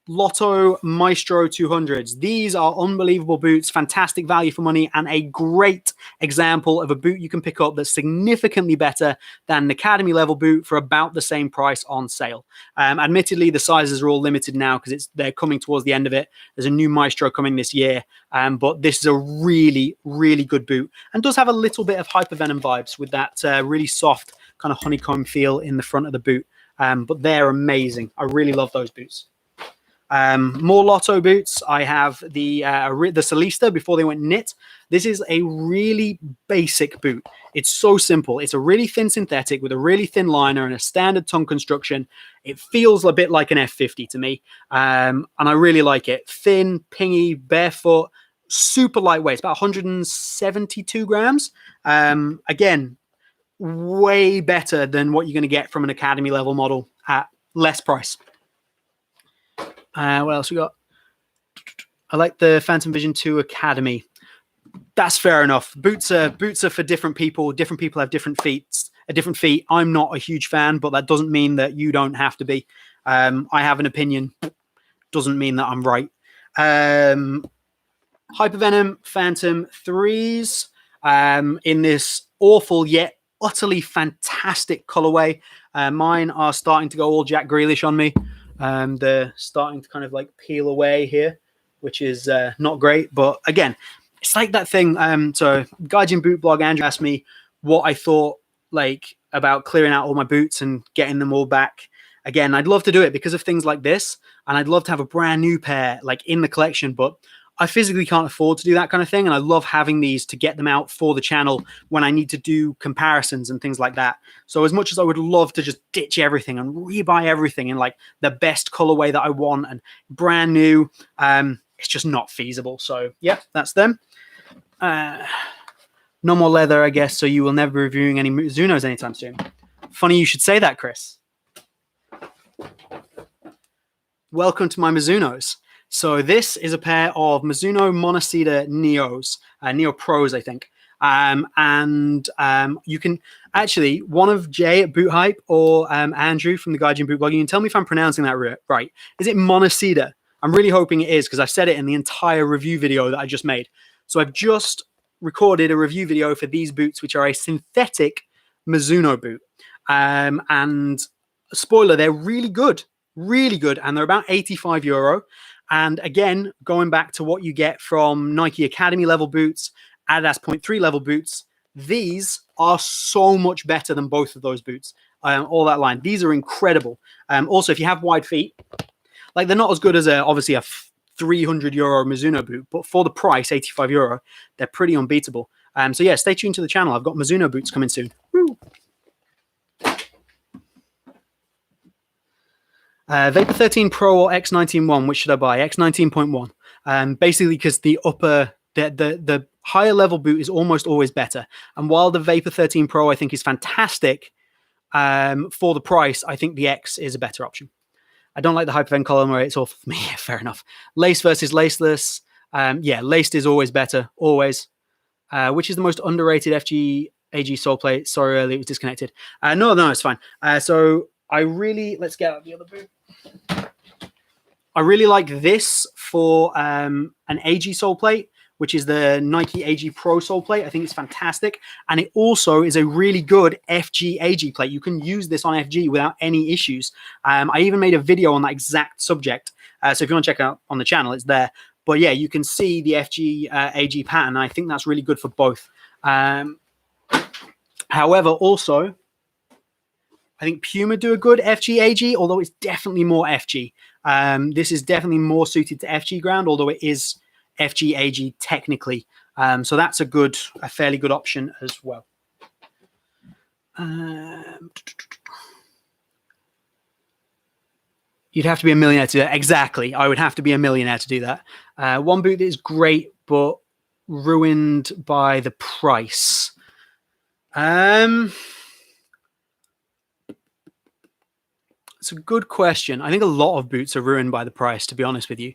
Lotto Maestro 200s. These are unbelievable boots, fantastic value for money, and a great example of a boot you can pick up that's significantly better than an academy level boot for about the same price on sale. Admittedly, the sizes are all limited now because they're coming towards the end of it. There's a new Maestro coming this year, but this is a really, really good boot and does have a little bit of Hypervenom vibes with that really soft kind of honeycomb feel in the front of the boot. But they're amazing. I really love those boots. More Lotto boots. I have the Solista before they went knit. This is a really basic boot. It's so simple. It's a really thin synthetic with a really thin liner and a standard tongue construction. It feels a bit like an F50 to me, and I really like it. Thin, pingy, barefoot, super lightweight. It's about 172 grams. Again, way better than what you're going to get from an academy level model at less price. What else we got? I like the Phantom Vision 2 Academy. That's fair enough. Boots are for different people. Different people have different feet. I'm not a huge fan, but that doesn't mean that you don't have to be. I have an opinion. Doesn't mean that I'm right. Hypervenom Phantom 3s in this awful yet utterly fantastic colorway. Mine are starting to go all Jack Grealish on me. They're starting to kind of like peel away here, which is not great. But again, it's like that thing. So Gaijin Boot Blog, Andrew asked me what I thought like about clearing out all my boots and getting them all back. Again, I'd love to do it because of things like this, and I'd love to have a brand new pair like in the collection, but I physically can't afford to do that kind of thing. And I love having these to get them out for the channel when I need to do comparisons and things like that. So as much as I would love to just ditch everything and rebuy everything in like the best colorway that I want and brand new, it's just not feasible. So yeah, that's them. No more leather, I guess. So you will never be reviewing any Mizunos anytime soon. Funny you should say that, Chris. Welcome to my Mizunos. So this is a pair of Mizuno Monocedar Neos, Neo Pros, I think. You can actually, one of Jay at Boot Hype or Andrew from the Gaijin Boot Blog, you can tell me if I'm pronouncing that right. Is it Monocedar? I'm really hoping it is because I said it in the entire review video that I just made. So I've just recorded a review video for these boots, which are a synthetic Mizuno boot. And spoiler, they're really good, and they're about €85. And again, going back to what you get from Nike Academy level boots, Adidas 0.3 level boots, these are so much better than both of those boots. All that line. These are incredible. Also, if you have wide feet, like they're not as good as obviously a €300 Mizuno boot, but for the price, €85, they're pretty unbeatable. So yeah, stay tuned to the channel. I've got Mizuno boots coming soon. Woo. Vapor 13 Pro or X99, which should I buy? X19.1. Basically because the higher level boot is almost always better. And while the Vapor 13 Pro I think is fantastic, for the price, I think the X is a better option. I don't like the Hypervenom color, it's awful for me. Yeah, fair enough. Lace versus laceless. Yeah, laced is always better, always. Which is the most underrated FG AG sole plate? Sorry, earlier it was disconnected. No, it's fine. So let's get out the other boot. I really like this for an AG sole plate, which is the Nike AG Pro sole plate. I think it's fantastic. And it also is a really good FG AG plate. You can use this on FG without any issues. I even made a video on that exact subject. So if you want to check out on the channel, it's there. But yeah, you can see the FG AG pattern. I think that's really good for both. However, also, I think Puma do a good FG AG, although it's definitely more FG. This is definitely more suited to FG ground, although it is FG AG technically. So that's a fairly good option as well. You'd have to be a millionaire to do that. Exactly. I would have to be a millionaire to do that. One boot that is great, but ruined by the price. It's a good question. I think a lot of boots are ruined by the price, to be honest with you,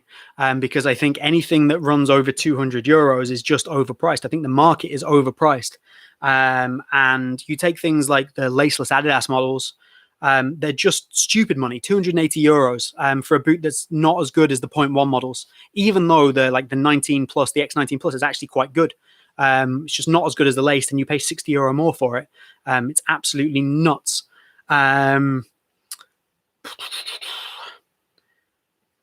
because I think anything that runs over €200 is just overpriced. I think the market is overpriced. And you take things like the laceless Adidas models, They're just stupid money, 280 euros for a boot that's not as good as the 0.1 models, even though the 19 plus, the X19 plus is actually quite good. It's just not as good as the laced, and you pay 60 euro more for it. It's absolutely nuts. Don't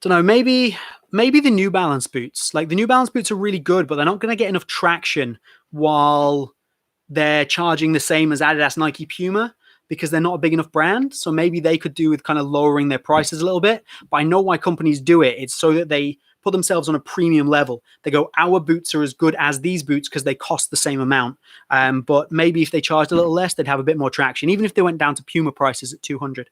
know, maybe the New Balance boots. Like, the New Balance boots are really good, but they're not going to get enough traction while they're charging the same as Adidas, Nike, Puma, because they're not a big enough brand. So maybe they could do with kind of lowering their prices a little bit. But I know why companies do it. It's so that they put themselves on a premium level. They go, our boots are as good as these boots because they cost the same amount. But maybe if they charged a little less, they'd have a bit more traction, even if they went down to Puma prices at 200.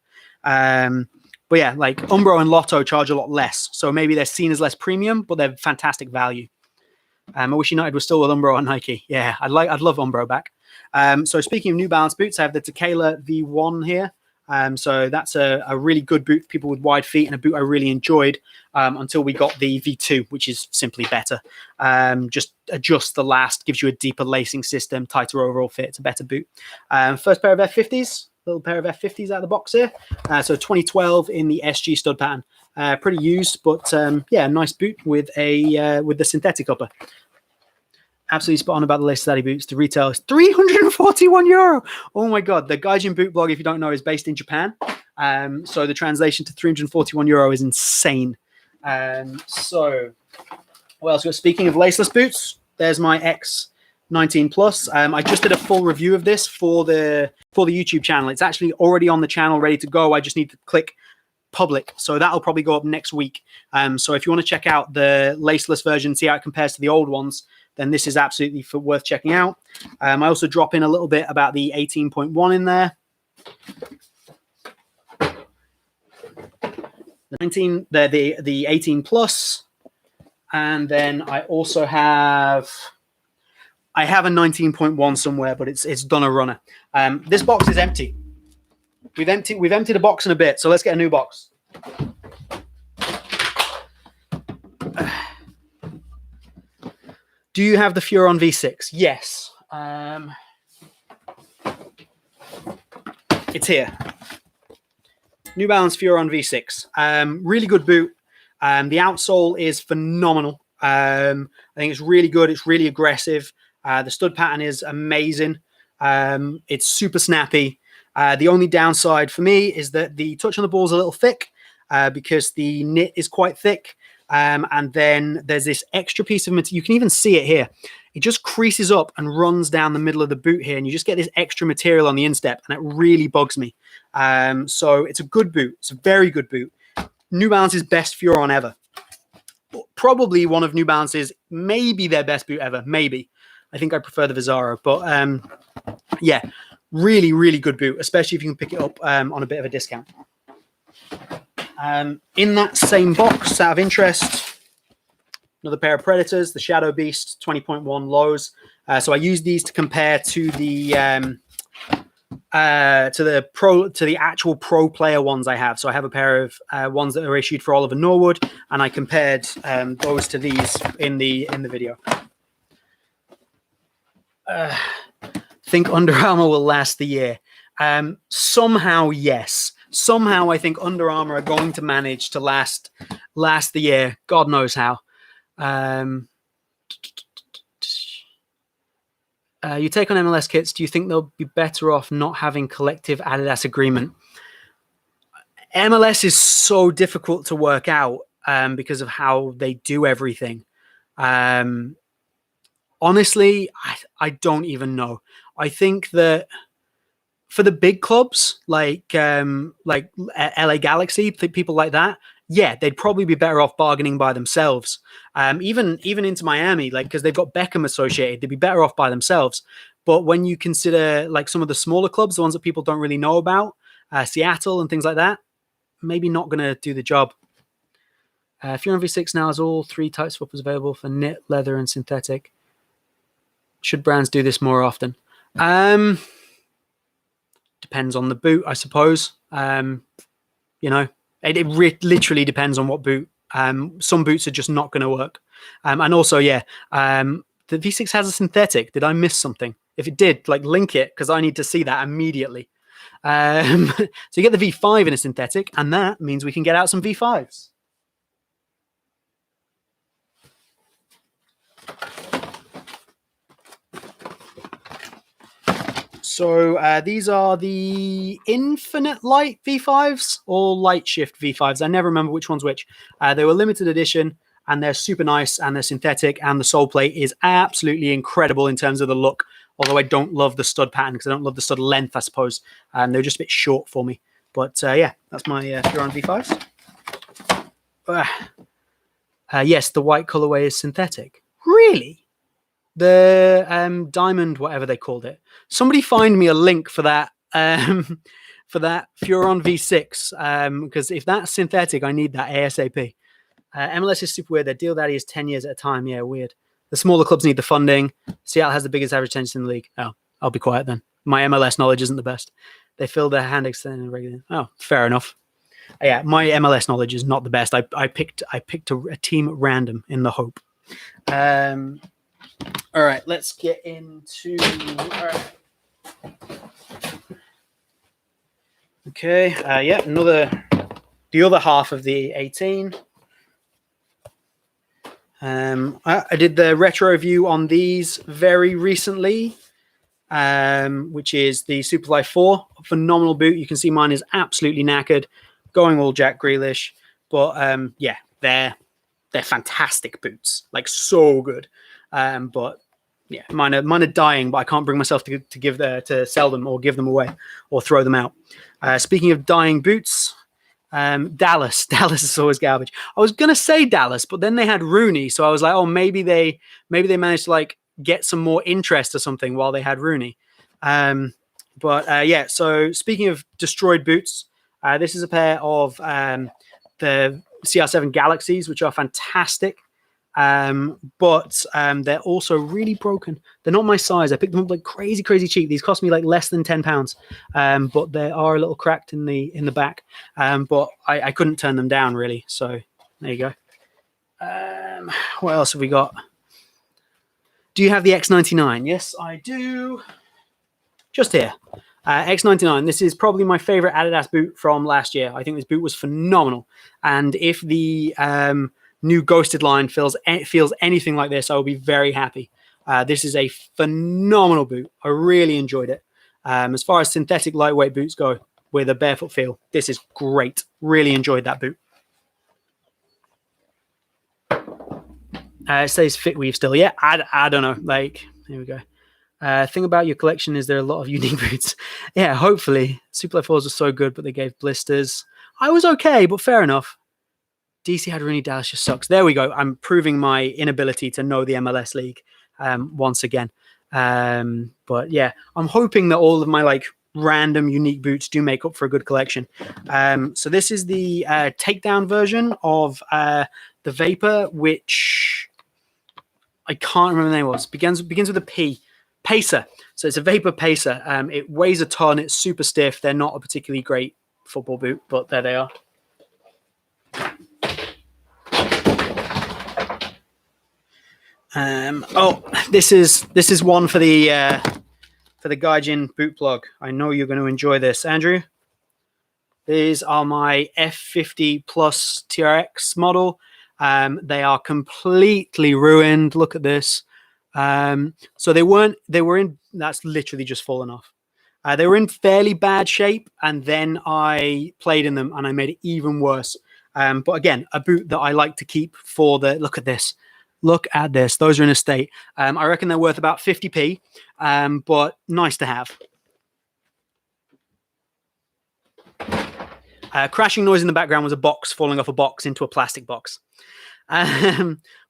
But yeah, like Umbro and Lotto charge a lot less. So maybe they're seen as less premium, but they're fantastic value. I wish United was still with Umbro and Nike. Yeah, I'd love Umbro back. So speaking of New Balance boots, I have the Tequila V1 here. So that's a really good boot for people with wide feet, and a boot I really enjoyed until we got the V2, which is simply better. Just adjusts the last, gives you a deeper lacing system, tighter overall fit. It's a better boot. First pair of F50s. Little pair of F50s out of the box here. So 2012 in the SG stud pattern. Pretty used, but yeah, nice boot with the synthetic upper. Absolutely spot on about the latest Adi boots. The retail is 341 euro. Oh my god! The Gaijin Boot blog, if you don't know, is based in Japan. So the translation to 341 euro is insane. So what else? Speaking of laceless boots, there's my X19 plus. I just did a full review of this for the YouTube channel. It's actually already on the channel, ready to go. I just need to click public, so that'll probably go up next week. So if you want to check out the laceless version, see how it compares to the old ones, then this is absolutely worth checking out. I also drop in a little bit about the 18.1 in there. The 18 plus, and then I also have a 19.1 somewhere, but it's done a runner. This box is empty. We've emptied a box in a bit, so let's get a new box. Do you have the Fuhrer V6? Yes. It's here. New Balance Fuhrer V6. Really good boot. The outsole is phenomenal. I think it's really good. It's really aggressive. The stud pattern is amazing. It's super snappy. The only downside for me is that the touch on the ball is a little thick because the knit is quite thick. And then there's this extra piece of material. You can even see it here. It just creases up and runs down the middle of the boot here, and you just get this extra material on the instep, and it really bugs me. So it's a good boot. It's a very good boot. New Balance's best Fuhrer ever. Probably one of New Balance's, maybe their best boot ever. Maybe. I think I prefer the Vizaro, but yeah, really, really good boot, especially if you can pick it up on a bit of a discount. In that same box, out of interest, another pair of Predators, the Shadow Beast 20.1 lows. So I use these to compare to the actual pro player ones I have. So I have a pair of ones that are issued for Oliver Norwood, and I compared those to these in the video. Think Under Armour will last the year. Somehow, yes. Somehow, I think Under Armour are going to manage to last the year. God knows how. You take on MLS kits. Do you think they'll be better off not having collective Adidas agreement? MLS is so difficult to work out because of how they do everything. Honestly, I don't even know. I think that for the big clubs like LA Galaxy, people like that, yeah, they'd probably be better off bargaining by themselves. Even into Miami, like, because they've got Beckham associated, they'd be better off by themselves. But when you consider like some of the smaller clubs, the ones that people don't really know about, Seattle and things like that, maybe not going to do the job. Fuhrer V6 now has all three type swappers available for knit, leather, and synthetic. Should brands do this more often? Depends on the boot, I suppose. You know, it literally depends on what boot. Some boots are just not going to work. And also, yeah, the V6 has a synthetic. Did I miss something? If it did, like, link it, because I need to see that immediately. So you get the V5 in a synthetic, and that means we can get out some V5s. So these are the Infinite Light V5s or Light Shift V5s. I never remember which one's which. They were limited edition, and they're super nice, and they're synthetic, and the sole plate is absolutely incredible in terms of the look. Although I don't love the stud pattern because I don't love the stud length, I suppose. They're just a bit short for me. But yeah, that's my Fuhrer V5s. Yes, the white colorway is synthetic. Really? The diamond, whatever they called it. Somebody find me a link for that Fuhrer V6 because if that's synthetic, I need that ASAP. MLS is super weird. Their deal daddy is 10 years at a time. Yeah, weird. The smaller clubs need the funding. Seattle has the biggest average attendance in the league. Oh, I'll be quiet then. My MLS knowledge isn't the best. They fill their hand extended regularly. Oh, fair enough. Yeah, my MLS knowledge is not the best. I picked a team at random in the hope. All right, let's get into. All right. Okay. Yeah, the other half of the 18. I did the retro review on these very recently, which is the Superfly 4. Phenomenal boot. You can see mine is absolutely knackered, going all Jack Grealish. But yeah, they're fantastic boots, like so good. But yeah, mine are dying, but I can't bring myself to sell them or give them away or throw them out. Speaking of dying boots. Dallas is always garbage. I was gonna say Dallas, but then they had Rooney, so I was like, oh, maybe they managed to like get some more interest or something while they had Rooney. But yeah. So speaking of destroyed boots, this is a pair of the CR7 Galaxies, which are fantastic. But they're also really broken. They're not my size. I picked them up like crazy cheap. These cost me like less than £10. But they are a little cracked in the back. But I couldn't turn them down really. So there you go. What else have we got? Do you have the X99? Yes, I do. Just here. X99. This is probably my favorite Adidas boot from last year. I think this boot was phenomenal. And if the new Ghosted line feels anything like this, I will be very happy. This is a phenomenal boot. I really enjoyed it. As far as synthetic lightweight boots go with a barefoot feel, this is great. Really enjoyed that boot. It says fit weave still. Yeah, I don't know. Like, here we go. Thing about your collection is there are a lot of unique boots. Yeah, hopefully. Superfly 4s are so good, but they gave blisters. I was okay, but fair enough. DC had Rooney, Dallas just sucks. There we go. I'm proving my inability to know the MLS league once again. But yeah, I'm hoping that all of my like random unique boots do make up for a good collection. So this is the takedown version of the Vapor, which I can't remember the name was. Begins with a P. Pacer. So it's a Vapor Pacer. It weighs a ton. It's super stiff. They're not a particularly great football boot, but there they are. Oh, this is one for the Gaijin boot plug. I know you're going to enjoy this, Andrew. These are my F50 Plus TRX model. They are completely ruined. Look at this. So they were in. That's literally just fallen off. They were in fairly bad shape, and then I played in them, and I made it even worse. But again, a boot that I like to keep for the. Look at this. Look at this. Those are in a state. I reckon they're worth about 50p, but nice to have. Crashing noise in the background was a box falling off a box into a plastic box.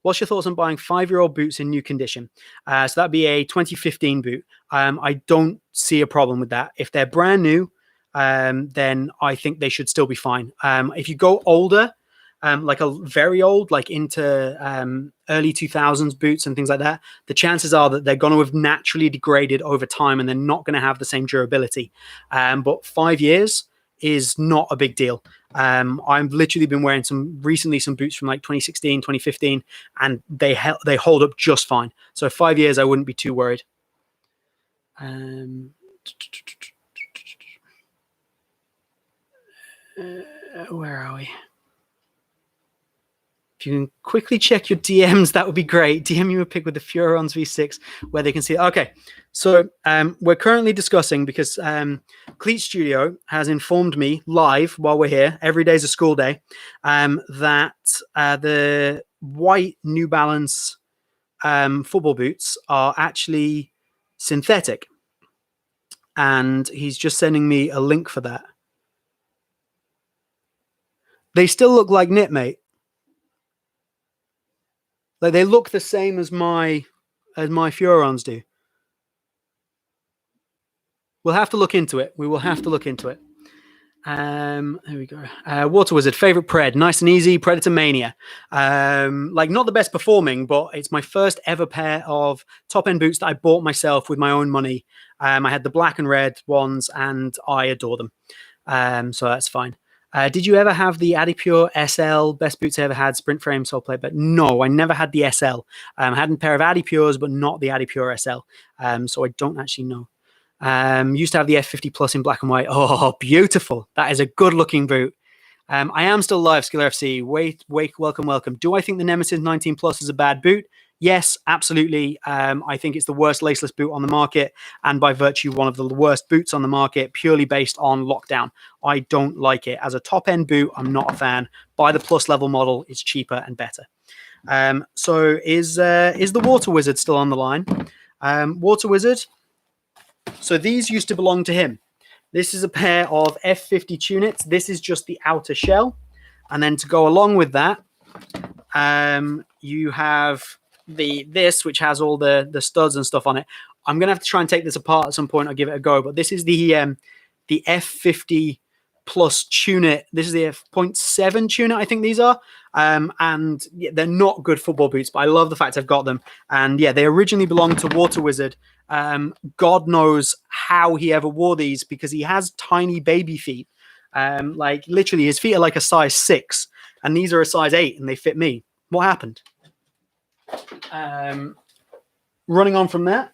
What's your thoughts on buying 5-year-old boots in new condition? So that'd be a 2015 boot. I don't see a problem with that. If they're brand new, then I think they should still be fine. If you go older, like a very old, like into early 2000s boots and things like that, the chances are that they're going to have naturally degraded over time and they're not going to have the same durability. But 5 years is not a big deal. I've literally been wearing some boots from like 2016, 2015, and they hold up just fine. So 5 years, I wouldn't be too worried. Where are we? If you can quickly check your DMs, that would be great. DM you a pic with the Fuhrer V6 where they can see. Okay, so we're currently discussing because Cleat Studio has informed me live while we're here. Every day is a school day. That the white New Balance football boots are actually synthetic, and he's just sending me a link for that. They still look like knit, mate. Like they look the same as my Furons do. We'll have to look into it. We will have to look into it. There we go. Water Wizard, favorite pred, nice and easy. Predator Mania, like not the best performing, but it's my first ever pair of top end boots that I bought myself with my own money. I had the black and red ones, and I adore them. So that's fine. Did you ever have the Adipure SL? Best boots I ever had, sprint frame, sole plate. But no, I never had the SL. I had a pair of Adipures, but not the Adipure SL. So I don't actually know. Used to have the F50 Plus in black and white. Oh, beautiful. That is a good looking boot. I am still live, Skiller FC. Wait, welcome. Do I think the Nemesis 19 Plus is a bad boot? Yes, absolutely. I think it's the worst laceless boot on the market, and by virtue, one of the worst boots on the market, purely based on lockdown. I don't like it. As a top-end boot, I'm not a fan. Buy the Plus level model. It's cheaper and better. So is the Water Wizard still on the line? Water Wizard. So these used to belong to him. This is a pair of F50 Tunics. This is just the outer shell. And then to go along with that, you have this, which has all the studs and stuff on it. I'm going to have to try and take this apart at some point. I'll give it a go. But this is the F50 Plus tunic. This is the F.7 tunic, I think these are. And yeah, they're not good football boots, but I love the fact I've got them. And yeah, they originally belonged to Water Wizard. God knows how he ever wore these, because he has tiny baby feet. Like literally his feet are like a size 6 and these are a size 8 and they fit me. What happened? Running on from that.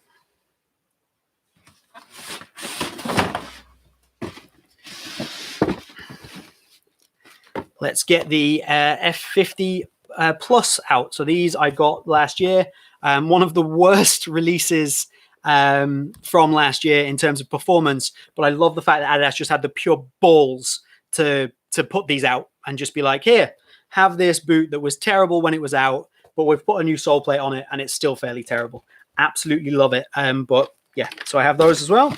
Let's get the F50 Plus out. So these I got last year. One of the worst releases from last year in terms of performance, but I love the fact that Adidas just had the pure balls to put these out and just be like, here, have this boot that was terrible when it was out, but we've put a new sole plate on it and it's still fairly terrible. Absolutely love it. But yeah, so I have those as well.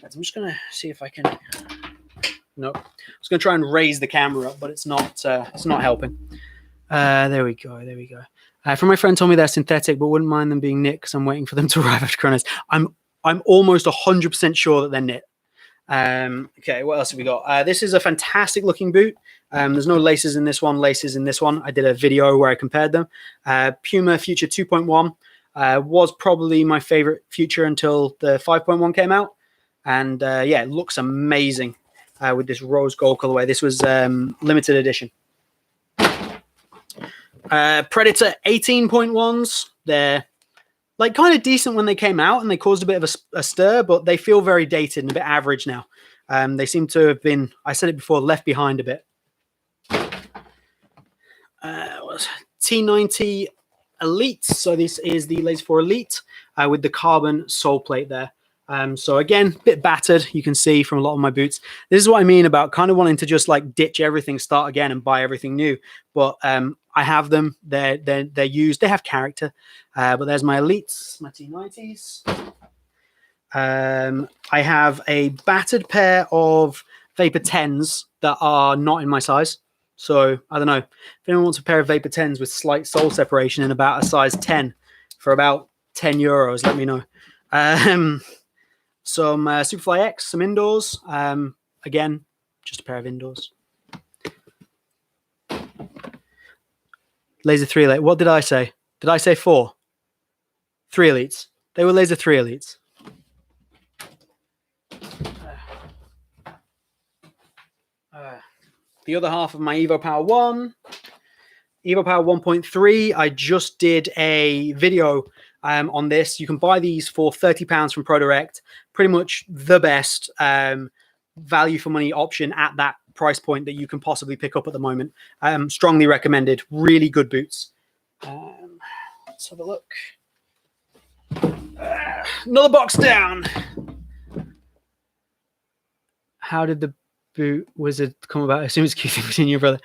I'm just gonna see if I can. No, I was gonna try and raise the camera up, but it's not helping. There we go. From my friend told me they're synthetic, but wouldn't mind them being knit because I'm waiting for them to arrive after Coronas. I'm almost 100% sure that they're knit. Okay, what else have we got? This is a fantastic looking boot. There's no laces in this one, laces in this one. I did a video where I compared them. Puma Future 2.1 was probably my favorite Future until the 5.1 came out. And yeah, it looks amazing with this rose gold colorway. This was limited edition. Predator 18.1s. They're like kind of decent when they came out and they caused a bit of a stir, but they feel very dated and a bit average now. They seem to have been, I said it before, left behind a bit. T90 Elite. So this is the Laser 4 Elite with the carbon sole plate there. So again, a bit battered, you can see from a lot of my boots. This is what I mean about kind of wanting to just like ditch everything, start again and buy everything new. But I have them, they're used, they have character. But there's my Elites, my T90s. I have a battered pair of Vapor 10s that are not in my size. So I don't know, if anyone wants a pair of Vapor 10s with slight sole separation in about a size 10 for about €10, let me know. Some Superfly X, some indoors. Again, just a pair of indoors. Laser 3 Elite. What did I say? Did I say 4? 3 Elites. They were Laser 3 Elites. The other half of my Evo Power 1. Evo Power 1.3. I just did a video on this. You can buy these for £30 from ProDirect. Pretty much the best. value for money option at that price point that you can possibly pick up at the moment. Strongly recommended. Really good boots. Let's have a look. Another box down. How did the boot wizard come about? I assume it's keeping between you, brother.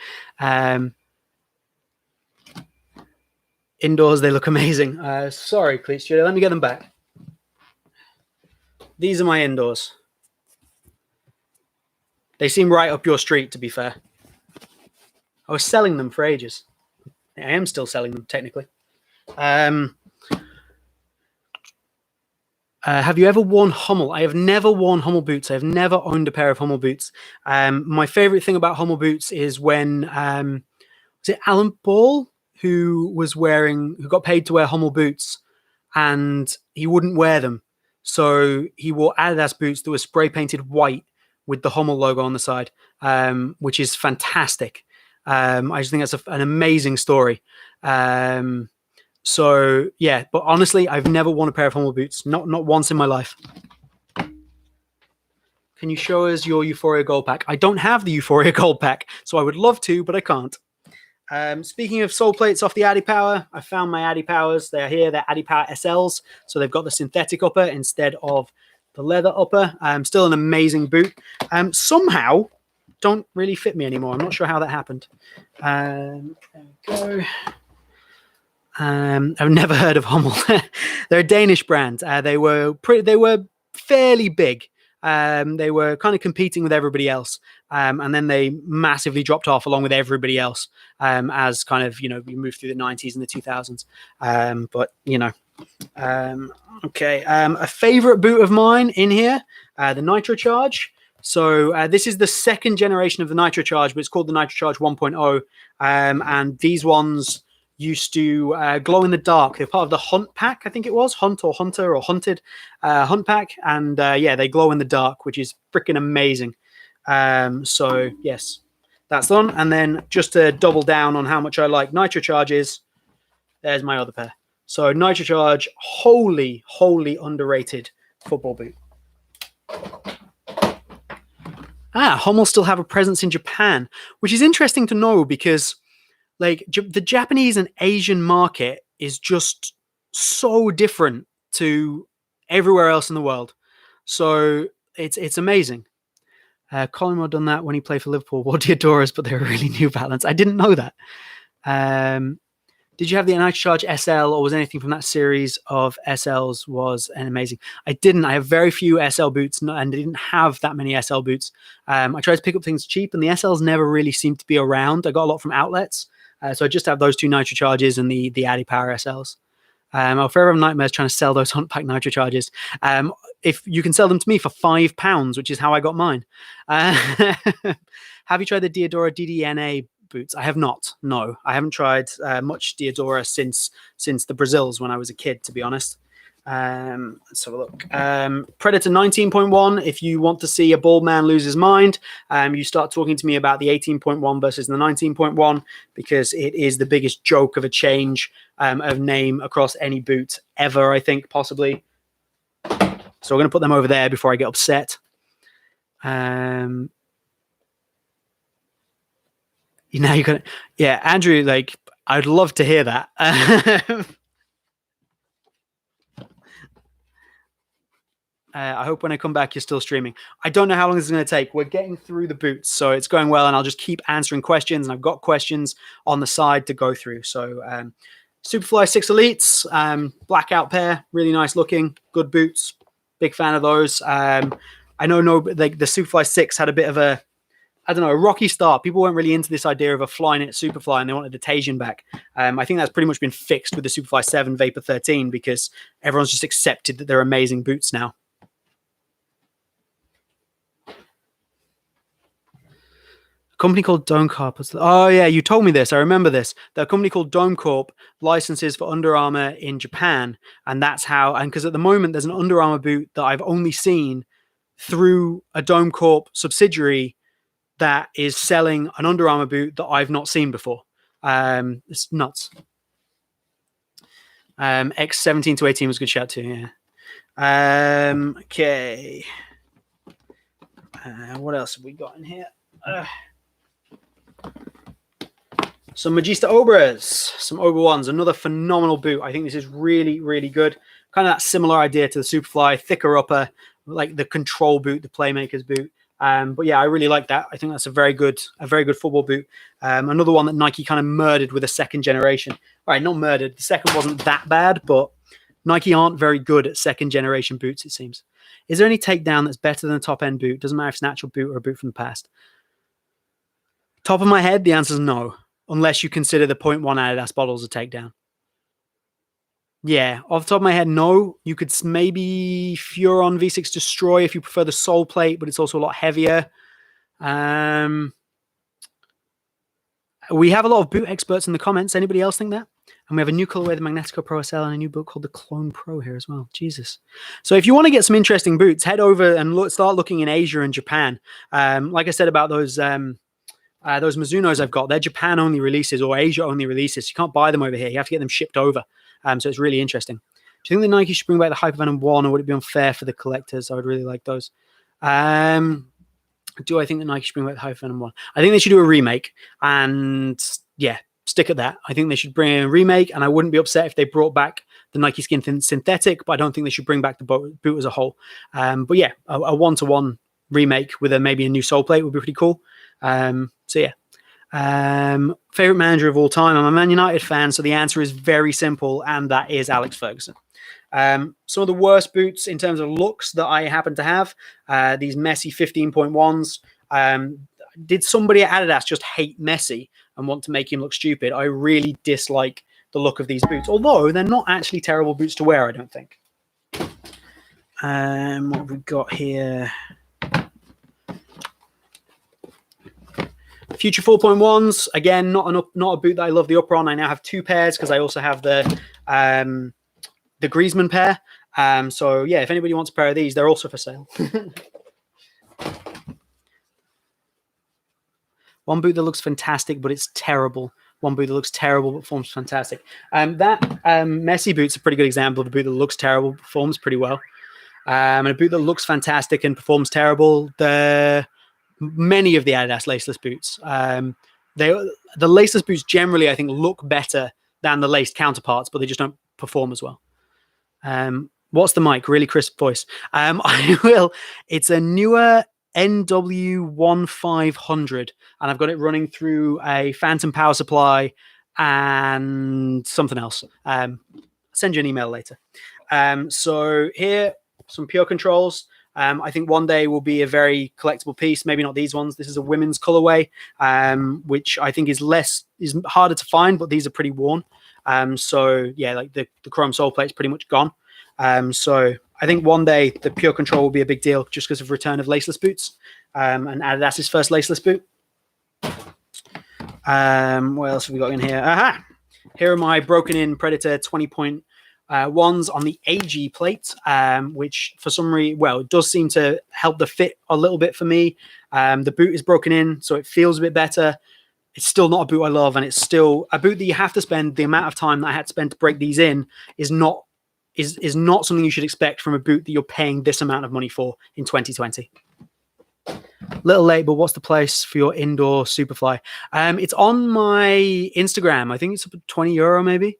Indoors, they look amazing. Sorry, Cleat Studio. Let me get them back. These are my indoors. They seem right up your street, to be fair. I was selling them for ages. I am still selling them, technically. Have you ever worn Hummel? I have never worn Hummel boots. I have never owned a pair of Hummel boots. My favorite thing about Hummel boots is when, was it Alan Ball who got paid to wear Hummel boots and he wouldn't wear them. So he wore Adidas boots that were spray painted white with the Hummel logo on the side, which is fantastic. I just think that's an amazing story. So yeah, but honestly, I've never worn a pair of Hummel boots, not once in my life. Can you show us your Euphoria Gold Pack? I don't have the Euphoria Gold Pack, so I would love to, but I can't. Speaking of sole plates off the Adi Power, I found my Adi Powers. They're here. They're Adi Power SLs, so they've got the synthetic upper instead of the leather upper. Still an amazing boot. Somehow don't really fit me anymore. I'm not sure how that happened. There we go. I've never heard of Hummel. They're a Danish brand. They were fairly big. They were kind of competing with everybody else. And then they massively dropped off along with everybody else as kind of, we moved through the 90s and the 2000s. But, okay. A favorite boot of mine in here, the Nitro Charge. So this is the second generation of the Nitro Charge, but it's called the Nitro Charge 1.0. And these ones used to glow in the dark. They're part of the Hunt pack, I think it was. Hunt or Hunter or Hunted Hunt pack. And yeah, they glow in the dark, which is freaking amazing. So yes, that's the one. And then just to double down on how much I like Nitro Charges, there's my other pair. So Nitro Charge, wholly underrated football boot. Hummel still have a presence in Japan, which is interesting to know because like the Japanese and Asian market is just so different to everywhere else in the world. So it's amazing. Collingwood done that when he played for Liverpool. Wore Diodoras, but they were really New Balance. I didn't know that. Did you have the Nitro Charge SL or was anything from that series of SLs was amazing? I didn't. I have very few SL boots and didn't have that many SL boots. I tried to pick up things cheap and the SLs never really seemed to be around. I got a lot from outlets. So I just have those two Nitro Charges and the Adi Power SLs. I'll forever have nightmares trying to sell those Hunt Pack Nitro Charges. If you can sell them to me for £5, which is how I got mine. Have you tried the Diodora DDNA boots? I have not. No, I haven't tried much Diodora since the Brazils when I was a kid, to be honest. Let's have a look. Predator 19.1. If you want to see a bald man lose his mind, you start talking to me about the 18.1 versus the 19.1 because it is the biggest joke of a change of name across any boot ever, I think, possibly. So we're going to put them over there before I get upset. Now you're gonna, yeah, Andrew. Like, I'd love to hear that. I hope when I come back, you're still streaming. I don't know how long this is going to take. We're getting through the boots, so it's going well, and I'll just keep answering questions. And I've got questions on the side to go through. So, Superfly 6 Elites, blackout pair, really nice looking, good boots. Big fan of those. I know like the Superfly 6 had a bit of a rocky start. People weren't really into this idea of a Flyknit Superfly and they wanted the Tajin back. I think that's pretty much been fixed with the Superfly 7 Vapor 13 because everyone's just accepted that they're amazing boots now. A company called Dome Corp. Oh yeah, you told me this. I remember this. The company called Dome Corp licenses for Under Armour in Japan. And that's how, and because at the moment there's an Under Armour boot that I've only seen through a Dome Corp subsidiary that is selling an Under Armour boot that I've not seen before. It's nuts. X17 to 18 was a good shout too, yeah. Okay. What else have we got in here? Some Magista Obras, some Oba ones, another phenomenal boot. I think this is really, really good. Kind of that similar idea to the Superfly, thicker upper, like the control boot, the Playmaker's boot. But yeah, I really like that. I think that's a very good football boot. Another one that Nike kind of murdered with a second generation. All right, not murdered. The second wasn't that bad, but Nike aren't very good at second generation boots, it seems. Is there any takedown that's better than a top end boot? Doesn't matter if it's an actual boot or a boot from the past. Top of my head, the answer is no. Unless you consider the 0.1 Adidas bottles a takedown. Yeah, off the top of my head, no. You could maybe Fuhrer V6 Destroy if you prefer the sole plate, but it's also a lot heavier. We have a lot of boot experts in the comments. Anybody else think that? And we have a new colorway, the Magnetico Pro SL, and a new boot called the Clone Pro here as well. Jesus. So if you want to get some interesting boots, head over and start looking in Asia and Japan. Like I said about those Mizunos I've got, they're Japan-only releases or Asia-only releases. You can't buy them over here. You have to get them shipped over. So it's really interesting. Do you think the Nike should bring back the Hypervenom 1, or would it be unfair for the collectors? I would really like those. Do I think the Nike should bring back the Hypervenom 1? I think they should do a remake. And yeah, stick at that. I think they should bring in a remake, and I wouldn't be upset if they brought back the Nike Skin Synthetic, but I don't think they should bring back the boot as a whole. But yeah, a one-to-one remake with maybe a new sole plate would be pretty cool. So yeah. Favorite manager of all time? I'm a Man United fan, so the answer is very simple, and that is Alex Ferguson. Some of the worst boots in terms of looks that I happen to have, these messy 15.1s. Did somebody at Adidas just hate Messi and want to make him look stupid? I really dislike the look of these boots, although they're not actually terrible boots to wear, I don't think. What have we got here? Future 4.1s, again, not a boot that I love the upper on. I now have two pairs because I also have the Griezmann pair. So yeah, if anybody wants a pair of these, they're also for sale. One boot that looks fantastic, but it's terrible. One boot that looks terrible but performs fantastic. That Messi boot's a pretty good example of a boot that looks terrible, but performs pretty well. And a boot that looks fantastic and performs terrible. Many of the Adidas laceless boots. The laceless boots generally, I think, look better than the laced counterparts, but they just don't perform as well. What's the mic? Really crisp voice. I will. It's a newer NW1500, and I've got it running through a Phantom power supply and something else. I'll send you an email later. So here, some pure controls. I think one day will be a very collectible piece. Maybe not these ones. This is a women's colorway, which I think is harder to find, but these are pretty worn. So yeah, like the chrome sole plate's pretty much gone. So I think one day the pure control will be a big deal just because of return of laceless boots, and Adidas's first laceless boot. What else have we got in here? Aha! Here are my broken in Predator 20.1s on the AG plate, which for some reason, well, it does seem to help the fit a little bit for me. The boot is broken in, so it feels a bit better. It's still not a boot I love, and it's still a boot that you have to spend the amount of time that I had to spend to break these in is not something you should expect from a boot that you're paying this amount of money for in 2020. Little late, but what's the place for your indoor Superfly? It's on my Instagram. I think it's €20 maybe.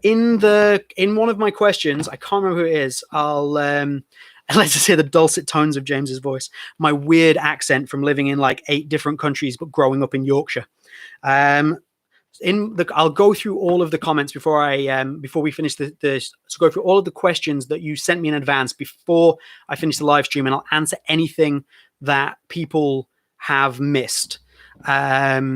In one of my questions, I can't remember who it is. Let's just hear the dulcet tones of James's voice. My weird accent from living in like 8 different countries, but growing up in Yorkshire. I'll go through all of the comments before we finish so go through all of the questions that you sent me in advance before I finish the live stream, and I'll answer anything that people have missed. But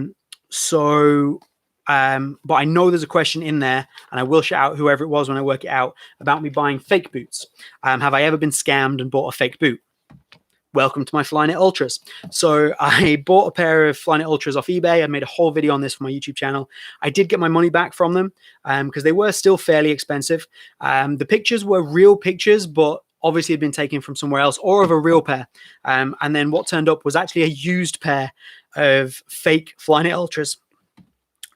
I know there's a question in there, and I will shout out whoever it was when I work it out, about me buying fake boots. Have I ever been scammed and bought a fake boot? Welcome to my Flyknit Ultras. So I bought a pair of Flyknit Ultras off eBay. I made a whole video on this for my YouTube channel. I did get my money back from them because they were still fairly expensive. The pictures were real pictures, but obviously had been taken from somewhere else or of a real pair. And then what turned up was actually a used pair of fake Flyknit Ultras.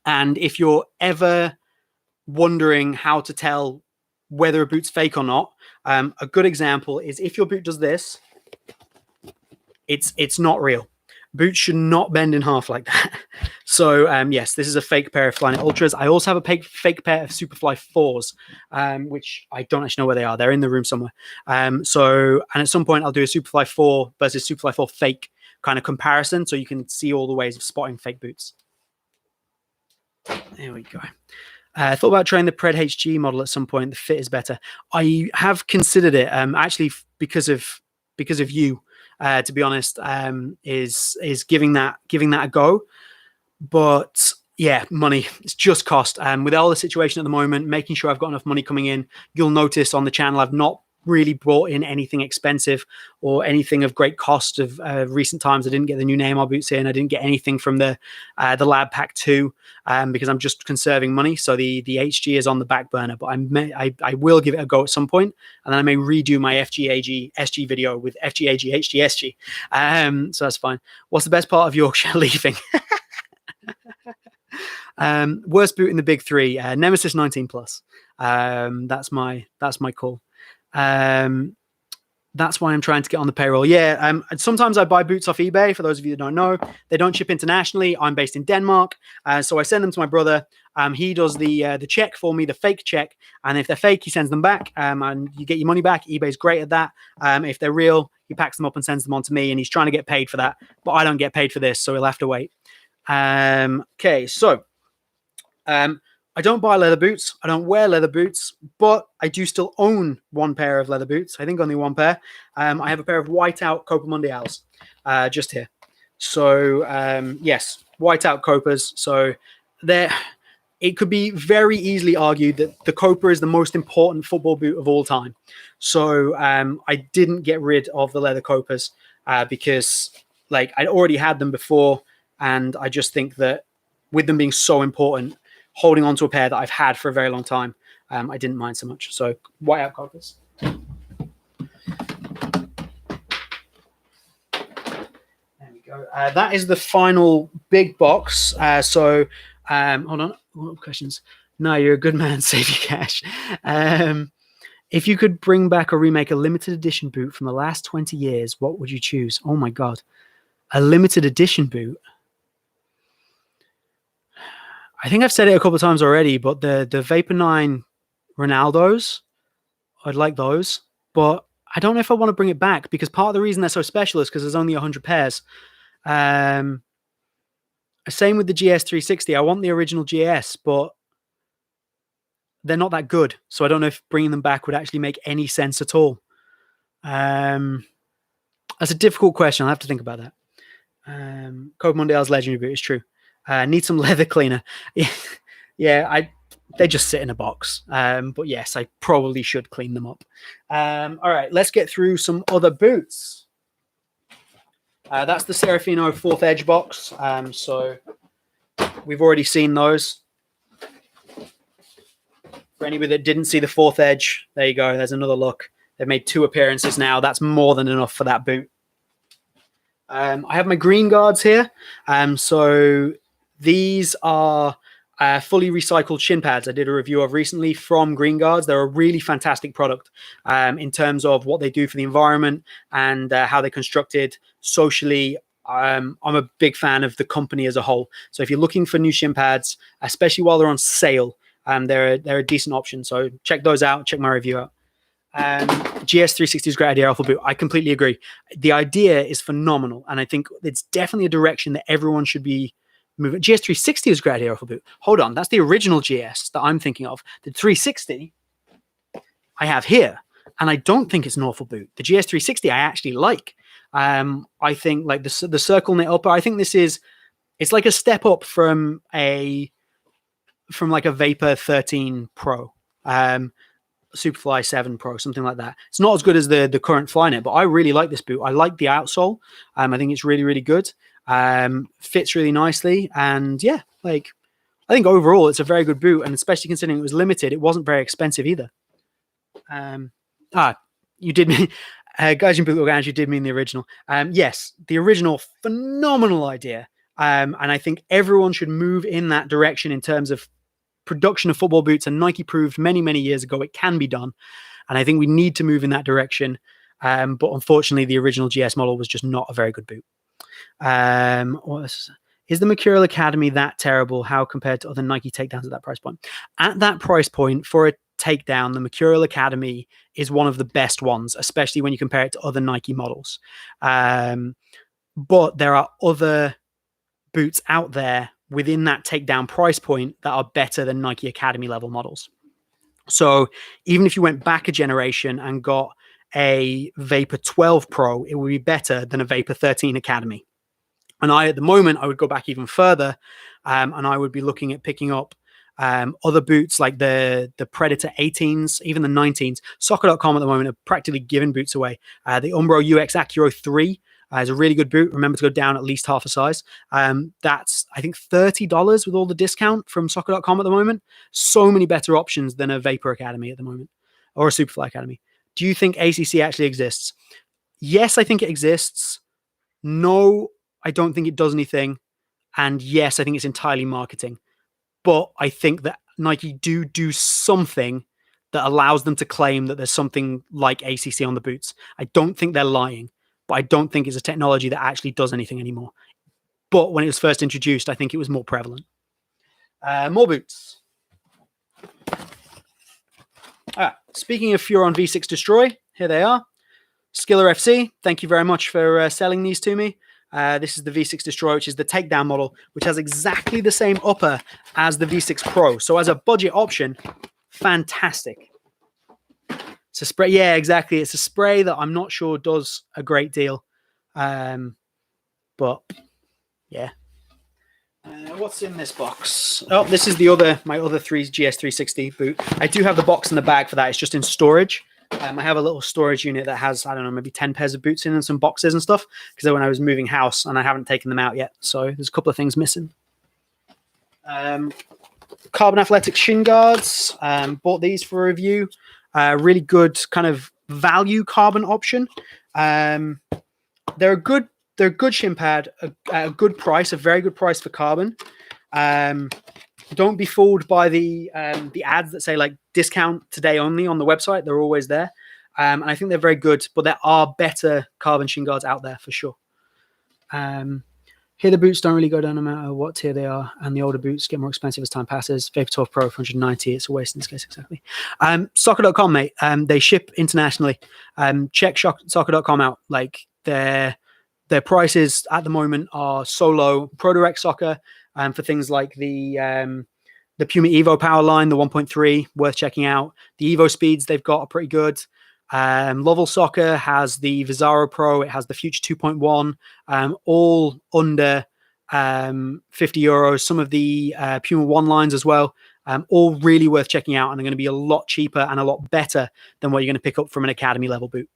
And if you're ever wondering how to tell whether a boot's fake or not. A good example is if your boot does this, it's not real. Boots should not bend in half like that. So yes, this is a fake pair of Flyknit Ultras. I also have a fake pair of Superfly 4s, which I don't actually know where they are. They're in the room somewhere. And at some point I'll do a Superfly 4 versus Superfly 4 fake kind of comparison, so you can see all the ways of spotting fake boots. There we go. I thought about trying the Pred HG model at some point. The fit is better. I have considered it, actually, because of you. To be honest, is giving that a go. But yeah, money. It's just cost. With all the situation at the moment, making sure I've got enough money coming in. You'll notice on the channel I've not really brought in anything expensive or anything of great cost of recent times. I didn't get the new Neymar boots in. I didn't get anything from the Lab Pack 2 because I'm just conserving money. So the HG is on the back burner, but I will give it a go at some point, and then I may redo my FGAG SG video with FGAG HG SG. So that's fine. What's the best part of Yorkshire leaving? Worst boot in the big three, Nemesis 19 Plus. That's my call. That's why I'm trying to get on the payroll. Yeah. Sometimes I buy boots off eBay. For those of you that don't know, they don't ship internationally. I'm based in Denmark. So I send them to my brother. He does the check for me, the fake check. And if they're fake, he sends them back. And you get your money back. eBay's great at that. If they're real, he packs them up and sends them on to me. And he's trying to get paid for that. But I don't get paid for this. So he'll have to wait. Okay. So, I don't buy leather boots. I don't wear leather boots, but I do still own one pair of leather boots. I think only one pair. I have a pair of whiteout Copa Mundials just here. So yes, whiteout Copas. So it could be very easily argued that the Copa is the most important football boot of all time. So I didn't get rid of the leather Copas because like I'd already had them before, and I just think that with them being so important, holding on to a pair that I've had for a very long time, I didn't mind so much. So whiteout Copas. There we go. That is the final big box. Hold on. What questions? No, you're a good man. Save your cash. If you could bring back or remake a limited edition boot from the last 20 years, what would you choose? Oh my God. A limited edition boot. I think I've said it a couple of times already, but the Vapor 9 Ronaldos, I'd like those. But I don't know if I want to bring it back, because part of the reason they're so special is because there's only 100 pairs. Same with the GS360. I want the original GS, but they're not that good. So I don't know if bringing them back would actually make any sense at all. That's a difficult question. I'll have to think about that. Copa Mundial's legendary boot is true. Need some leather cleaner. Yeah, they just sit in a box. But yes, I probably should clean them up. All right, let's get through some other boots. That's the Serafino 4th Edge box. So we've already seen those. For anybody that didn't see the 4th Edge, there you go. There's another look. They've made 2 appearances now. That's more than enough for that boot. I have my green guards here. So these are fully recycled shin pads I did a review of recently from Green Guards. They're a really fantastic product in terms of what they do for the environment and how they're constructed socially. I'm a big fan of the company as a whole. So if you're looking for new shin pads, especially while they're on sale, they're a decent option. So check those out. Check my review out. GS360 is a great idea, Alpha Boot. I completely agree. The idea is phenomenal, and I think it's definitely a direction that everyone should be moving. GS360 is a great idea, Alpha Boot. Hold on, that's the original GS that I'm thinking of. The 360 I have here, and I don't think it's an awful boot. The GS360 I actually like. I think like the circle knit upper. I think it's like a step up from like a Vapor 13 Pro. Superfly 7 Pro, something like that. It's not as good as the current Flyknit, but I really like this boot. I like the outsole. I think it's really, really good. Fits really nicely. And yeah, like I think overall it's a very good boot. And especially considering it was limited, it wasn't very expensive either. You did mean, Gaijin Boot Organs, you did mean the original. Yes, the original, phenomenal idea. And I think everyone should move in that direction in terms of production of football boots, and Nike proved many, many years ago it can be done. And I think we need to move in that direction. But unfortunately, the original GS model was just not a very good boot. Is the Mercurial Academy that terrible? How compared to other Nike takedowns at that price point? At that price point, for a takedown, the Mercurial Academy is one of the best ones, especially when you compare it to other Nike models. But there are other boots out there within that takedown price point that are better than Nike Academy level models. So even if you went back a generation and got a Vapor 12 Pro, it would be better than a Vapor 13 Academy. And at the moment, I would go back even further, and I would be looking at picking up other boots like the Predator 18s, even the 19s. Soccer.com at the moment are practically giving boots away. The Umbro UX Acuro 3 is a really good boot. Remember to go down at least half a size. That's, I think, $30 with all the discount from Soccer.com at the moment. So many better options than a Vapor Academy at the moment, or a Superfly Academy. Do you think ACC actually exists? Yes, I think it exists. No, I don't think it does anything. And yes, I think it's entirely marketing. But I think that Nike do something that allows them to claim that there's something like ACC on the boots. I don't think they're lying, but I don't think it's a technology that actually does anything anymore. But when it was first introduced, I think it was more prevalent. More boots. Speaking of Fuhrer V6 Destroy, here they are. Skiller FC, thank you very much for selling these to me. This is the V6 Destroy, which is the takedown model, which has exactly the same upper as the V6 Pro. So as a budget option, fantastic. It's a spray. Yeah, exactly. It's a spray that I'm not sure does a great deal. But yeah. What's in this box? Oh, this is my other GS360 boot. I do have the box in the bag for that. It's just in storage. I have a little storage unit that has, I don't know, maybe 10 pairs of boots in and some boxes and stuff, because when I was moving house and I haven't taken them out yet. So there's a couple of things missing. Carbon Athletics shin guards. Bought these for a review. Really good kind of value carbon option. They're a good shin pad, a good price, a very good price for carbon. Don't be fooled by the ads that say like discount today only on the website. They're always there. And I think they're very good, but there are better carbon shin guards out there for sure. Here the boots don't really go down no matter what tier they are, and the older boots get more expensive as time passes. Vapor 12 Pro for 190, it's a waste in this case, exactly. Soccer.com, mate. They ship internationally. Check Soccer.com out. Like their prices at the moment are so low. Pro Direct Soccer, for things like the Puma Evo power line, the 1.3, worth checking out. The Evo speeds they've got are pretty good. Lovell Soccer has the Vizaro Pro. It has the Future 2.1, all under 50 euros. Some of the Puma One lines as well, all really worth checking out, and they're going to be a lot cheaper and a lot better than what you're going to pick up from an Academy level boot.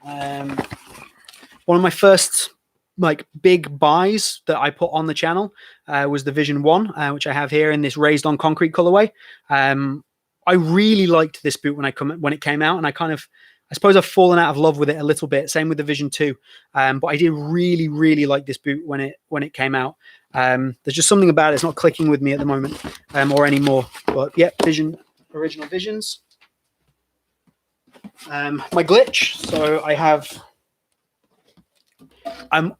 One of my first like big buys that I put on the channel was the Vision 1, which I have here in this raised on concrete colorway. I really liked this boot when it came out, and I suppose I've fallen out of love with it a little bit. Same with the Vision 2, but I did really, really like this boot when it came out. There's just something about it. It's not clicking with me at the moment or anymore. But yeah, original Visions. My glitch. So I have.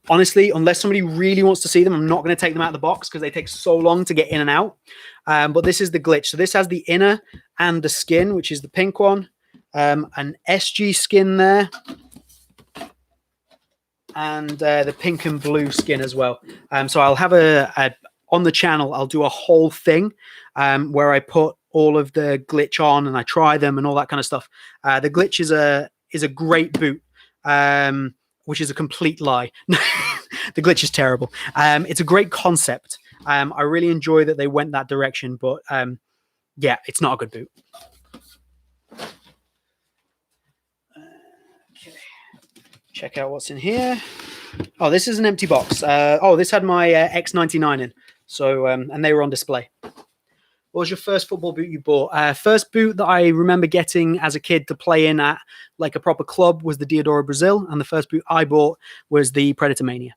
Honestly, unless somebody really wants to see them, I'm not going to take them out of the box because they take so long to get in and out. But this is the glitch. So this has the inner and the skin, which is the pink one, an SG skin there, and the pink and blue skin as well. So I'll have on the channel, I'll do a whole thing where I put all of the glitch on and I try them and all that kind of stuff. The glitch is a great boot. Which is a complete lie. The glitch is terrible. It's a great concept. I really enjoy that they went that direction, but yeah, it's not a good boot. Okay. Check out what's in here. Oh, this is an empty box. This had my X99 in, so and they were on display. What was your first football boot you bought? First boot that I remember getting as a kid to play in at like a proper club was the Diadora Brazil, and the first boot I bought was the Predator Mania.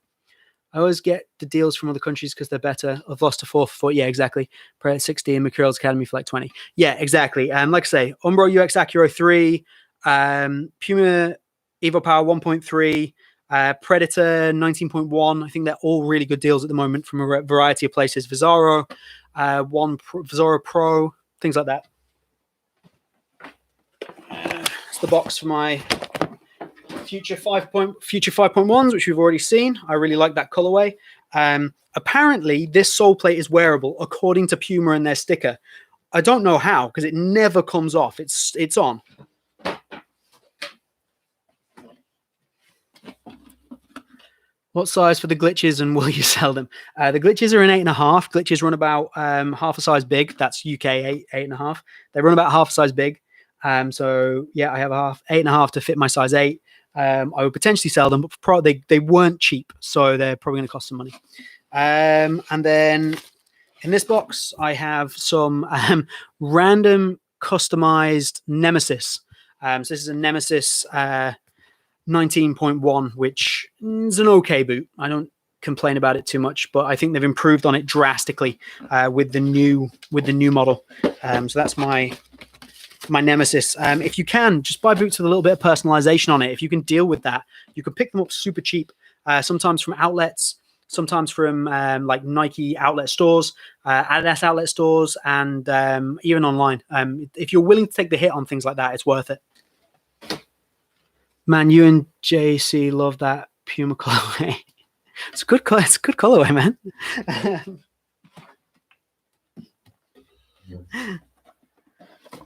I always get the deals from other countries because they're better. I've lost to 4 for 4. Yeah, exactly. Predator 60 and Mercurial's Academy for like 20. Yeah, exactly. Like I say, Umbro UX Acuro 3, Puma Evo Power 1.3, Predator 19.1. I think they're all really good deals at the moment from a variety of places. Vizaro, Vizaro Pro, things like that. It's the box for my Future 5.1s, which we've already seen. I really like that colorway. Apparently, this sole plate is wearable according to Puma and their sticker. I don't know how because it never comes off. It's on. What size for the glitches and will you sell them? The glitches are an 8.5. Glitches run about half a size big. That's UK 8.5. They run about half a size big. So yeah, I have a 8.5 to fit my size 8. I would potentially sell them, but they weren't cheap, so they're probably going to cost some money. And then in this box, I have some random customized Nemesis. So this is a Nemesis 19.1, which is an okay boot. I don't complain about it too much, but I think they've improved on it drastically with the new model. So that's my Nemesis. If you can, just buy boots with a little bit of personalization on it. If you can deal with that, you can pick them up super cheap, sometimes from outlets, sometimes from like Nike outlet stores, Adidas outlet stores, and even online. If you're willing to take the hit on things like that, it's worth it. Man, you and JC love that Puma colorway. It's a good colorway, man.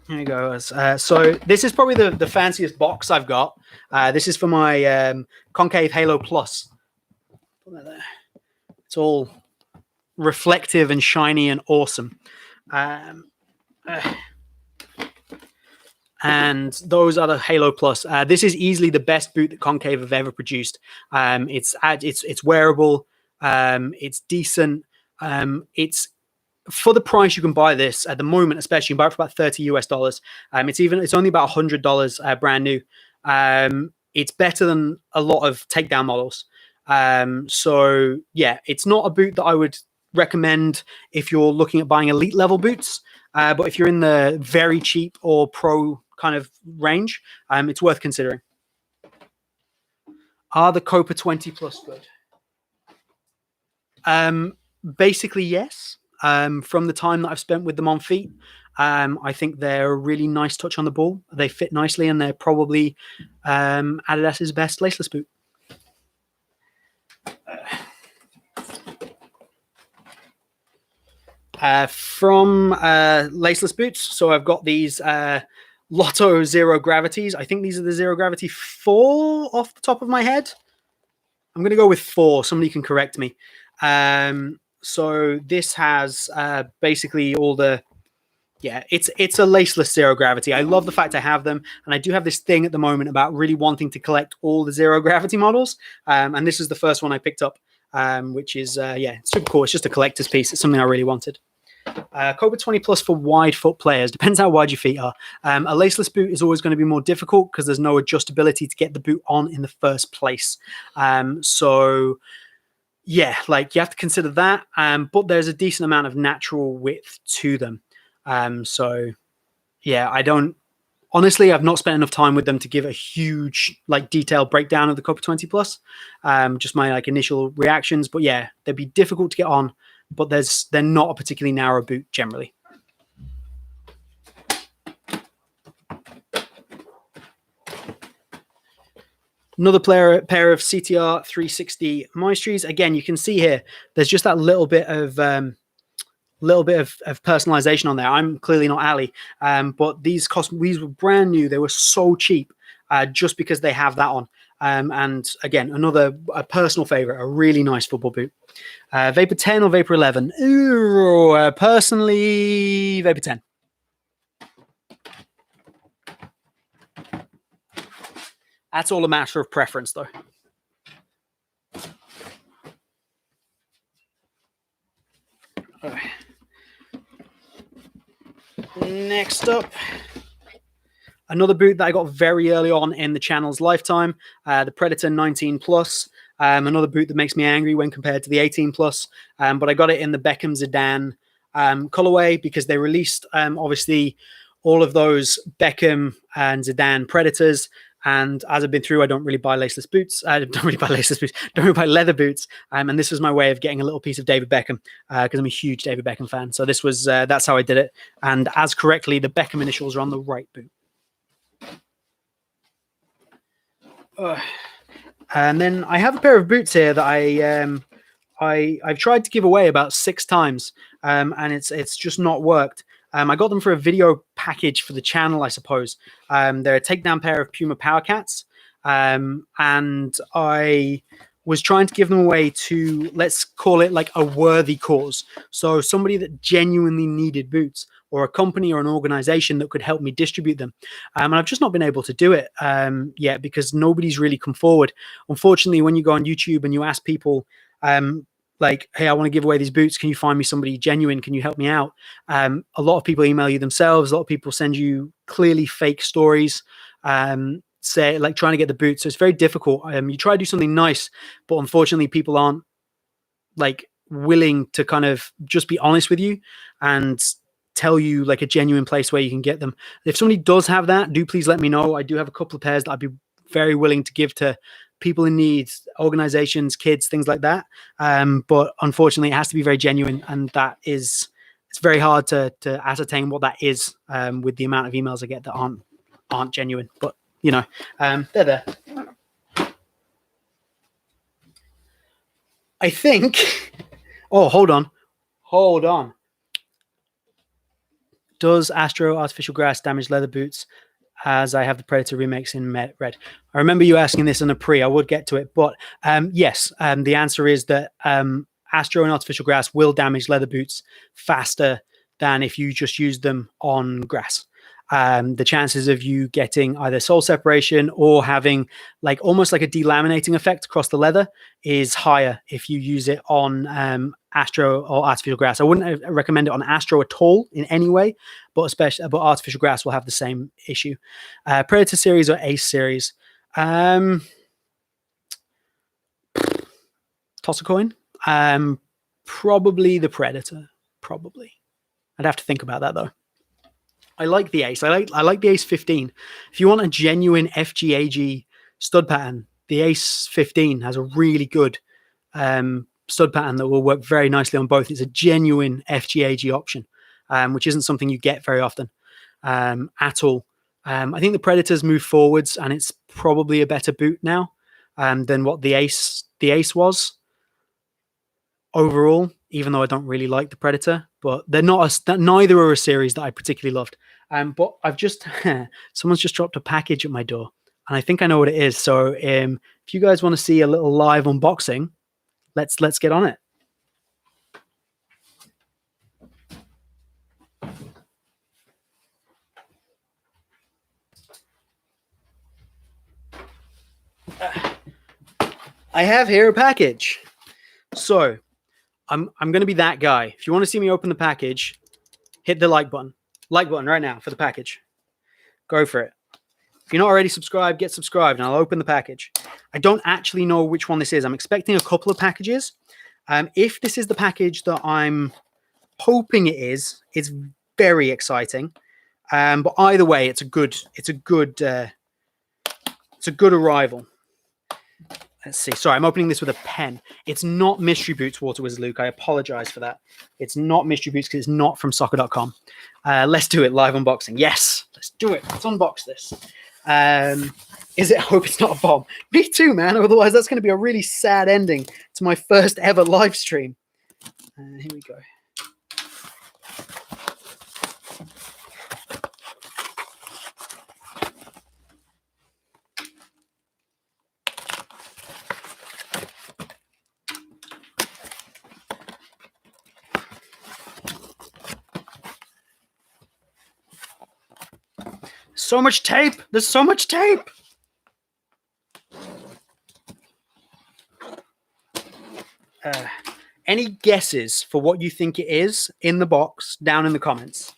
Here you go. So this is probably the fanciest box I've got. This is for my Concave Halo Plus. It's all reflective and shiny and awesome. And those are the Halo Plus. This is easily the best boot that Concave have ever produced. It's wearable. It's decent. It's for the price you can buy this at the moment, especially you can buy it for about $30 US. It's only about $100 brand new. It's better than a lot of takedown models. So yeah, it's not a boot that I would recommend if you're looking at buying elite level boots. But if you're in the very cheap or pro kind of range, it's worth considering. Are the Copa 20 Plus good? Basically, yes. From the time that I've spent with them on feet, I think they're a really nice touch on the ball. They fit nicely, and they're probably Adidas's best laceless boot. From laceless boots, so I've got these Lotto Zero Gravities. I think these are the Zero Gravity 4 off the top of my head. I'm going to go with 4. Somebody can correct me. So this has basically all the, yeah, it's a laceless Zero Gravity. I love the fact I have them, and I do have this thing at the moment about really wanting to collect all the Zero Gravity models, and this is the first one I picked up, which is, yeah, super cool. It's just a collector's piece. It's something I really wanted. Copa 20 Plus for wide foot players. Depends how wide your feet are. A laceless boot is always going to be more difficult because there's no adjustability to get the boot on in the first place. So yeah, like you have to consider that. But there's a decent amount of natural width to them. So yeah, honestly, I've not spent enough time with them to give a huge, like, detailed breakdown of the Copa 20 Plus. Just my like initial reactions. But yeah, they'd be difficult to get on, but they're not a particularly narrow boot generally. Another pair of CTR 360 Maestros. Again, you can see here, there's just that little bit of personalization on there. I'm clearly not Ali, but these were brand new. They were so cheap just because they have that on. And again, a personal favorite, a really nice football boot. Vapor 10 or Vapor 11? Ooh, personally, Vapor 10. That's all a matter of preference, though. Next up, another boot that I got very early on in the channel's lifetime, the Predator 19 Plus. Another boot that makes me angry when compared to the 18 plus. But I got it in the Beckham Zidane colorway because they released obviously all of those Beckham and Zidane Predators. And as I've been through, I don't really buy laceless boots. I don't really buy laceless boots. Don't really buy leather boots. And this was my way of getting a little piece of David Beckham because I'm a huge David Beckham fan. So this was that's how I did it. And as correctly, the Beckham initials are on the right boot. And then I have a pair of boots here that I've tried to give away about 6 times, and it's just not worked. I got them for a video package for the channel, I suppose. They're a takedown pair of Puma Power Cats, and I was trying to give them away to, let's call it like a worthy cause. So somebody that genuinely needed boots, or a company or an organization that could help me distribute them. And I've just not been able to do it yet because nobody's really come forward. Unfortunately, when you go on YouTube and you ask people, like, hey, I want to give away these boots. Can you find me somebody genuine? Can you help me out? A lot of people email you themselves. A lot of people send you clearly fake stories, say like trying to get the boots. So it's very difficult. You try to do something nice, but unfortunately people aren't like willing to kind of just be honest with you and tell you like a genuine place where you can get them. If somebody does have that, do please let me know. I do have a couple of pairs that I'd be very willing to give to people in need, organizations, kids, things like that. But unfortunately, it has to be very genuine, and that is, it's very hard to ascertain what that is with the amount of emails I get that aren't genuine. But you know, they're there. I think. Oh, hold on. Does Astro Artificial Grass damage leather boots? As I have the Predator remakes in red. I remember you asking this in a pre. I would get to it, but yes, the answer is that Astro and Artificial Grass will damage leather boots faster than if you just use them on grass. The chances of you getting either sole separation or having like almost like a delaminating effect across the leather is higher if you use it on Astro or Artificial Grass. I wouldn't recommend it on Astro at all in any way, but Artificial Grass will have the same issue. Predator series or Ace series? Toss a coin. Probably the Predator. Probably. I'd have to think about that though. I like the Ace. I like the Ace 15. If you want a genuine FGAG stud pattern, the Ace 15 has a really good stud pattern that will work very nicely on both. It's a genuine FGAG option, which isn't something you get very often at all. I think the Predators move forwards, and it's probably a better boot now than what the Ace was overall. Even though I don't really like the Predator, but they're not neither are a series that I particularly loved. But I've just someone's just dropped a package at my door, and I think I know what it is. So if you guys want to see a little live unboxing, let's get on it. I have here a package. So I'm going to be that guy. If you want to see me open the package, hit the like button. Like button right now for the package. Go for it. If you're not already subscribed, get subscribed, and I'll open the package. I don't actually know which one this is. I'm expecting a couple of packages. If this is the package that I'm hoping it is, it's very exciting. But either way, it's a good arrival. Let's see. Sorry, I'm opening this with a pen. It's not Mystery Boots, Water Wizard Luke. I apologize for that. It's not Mystery Boots because it's not from soccer.com. Let's do it. Live unboxing. Yes, let's do it. Let's unbox this. Is it? I hope it's not a bomb. Me too, man. Otherwise, that's going to be a really sad ending to my first ever live stream. Here we go. So much tape. There's so much tape. Any guesses for what you think it is in the box down in the comments?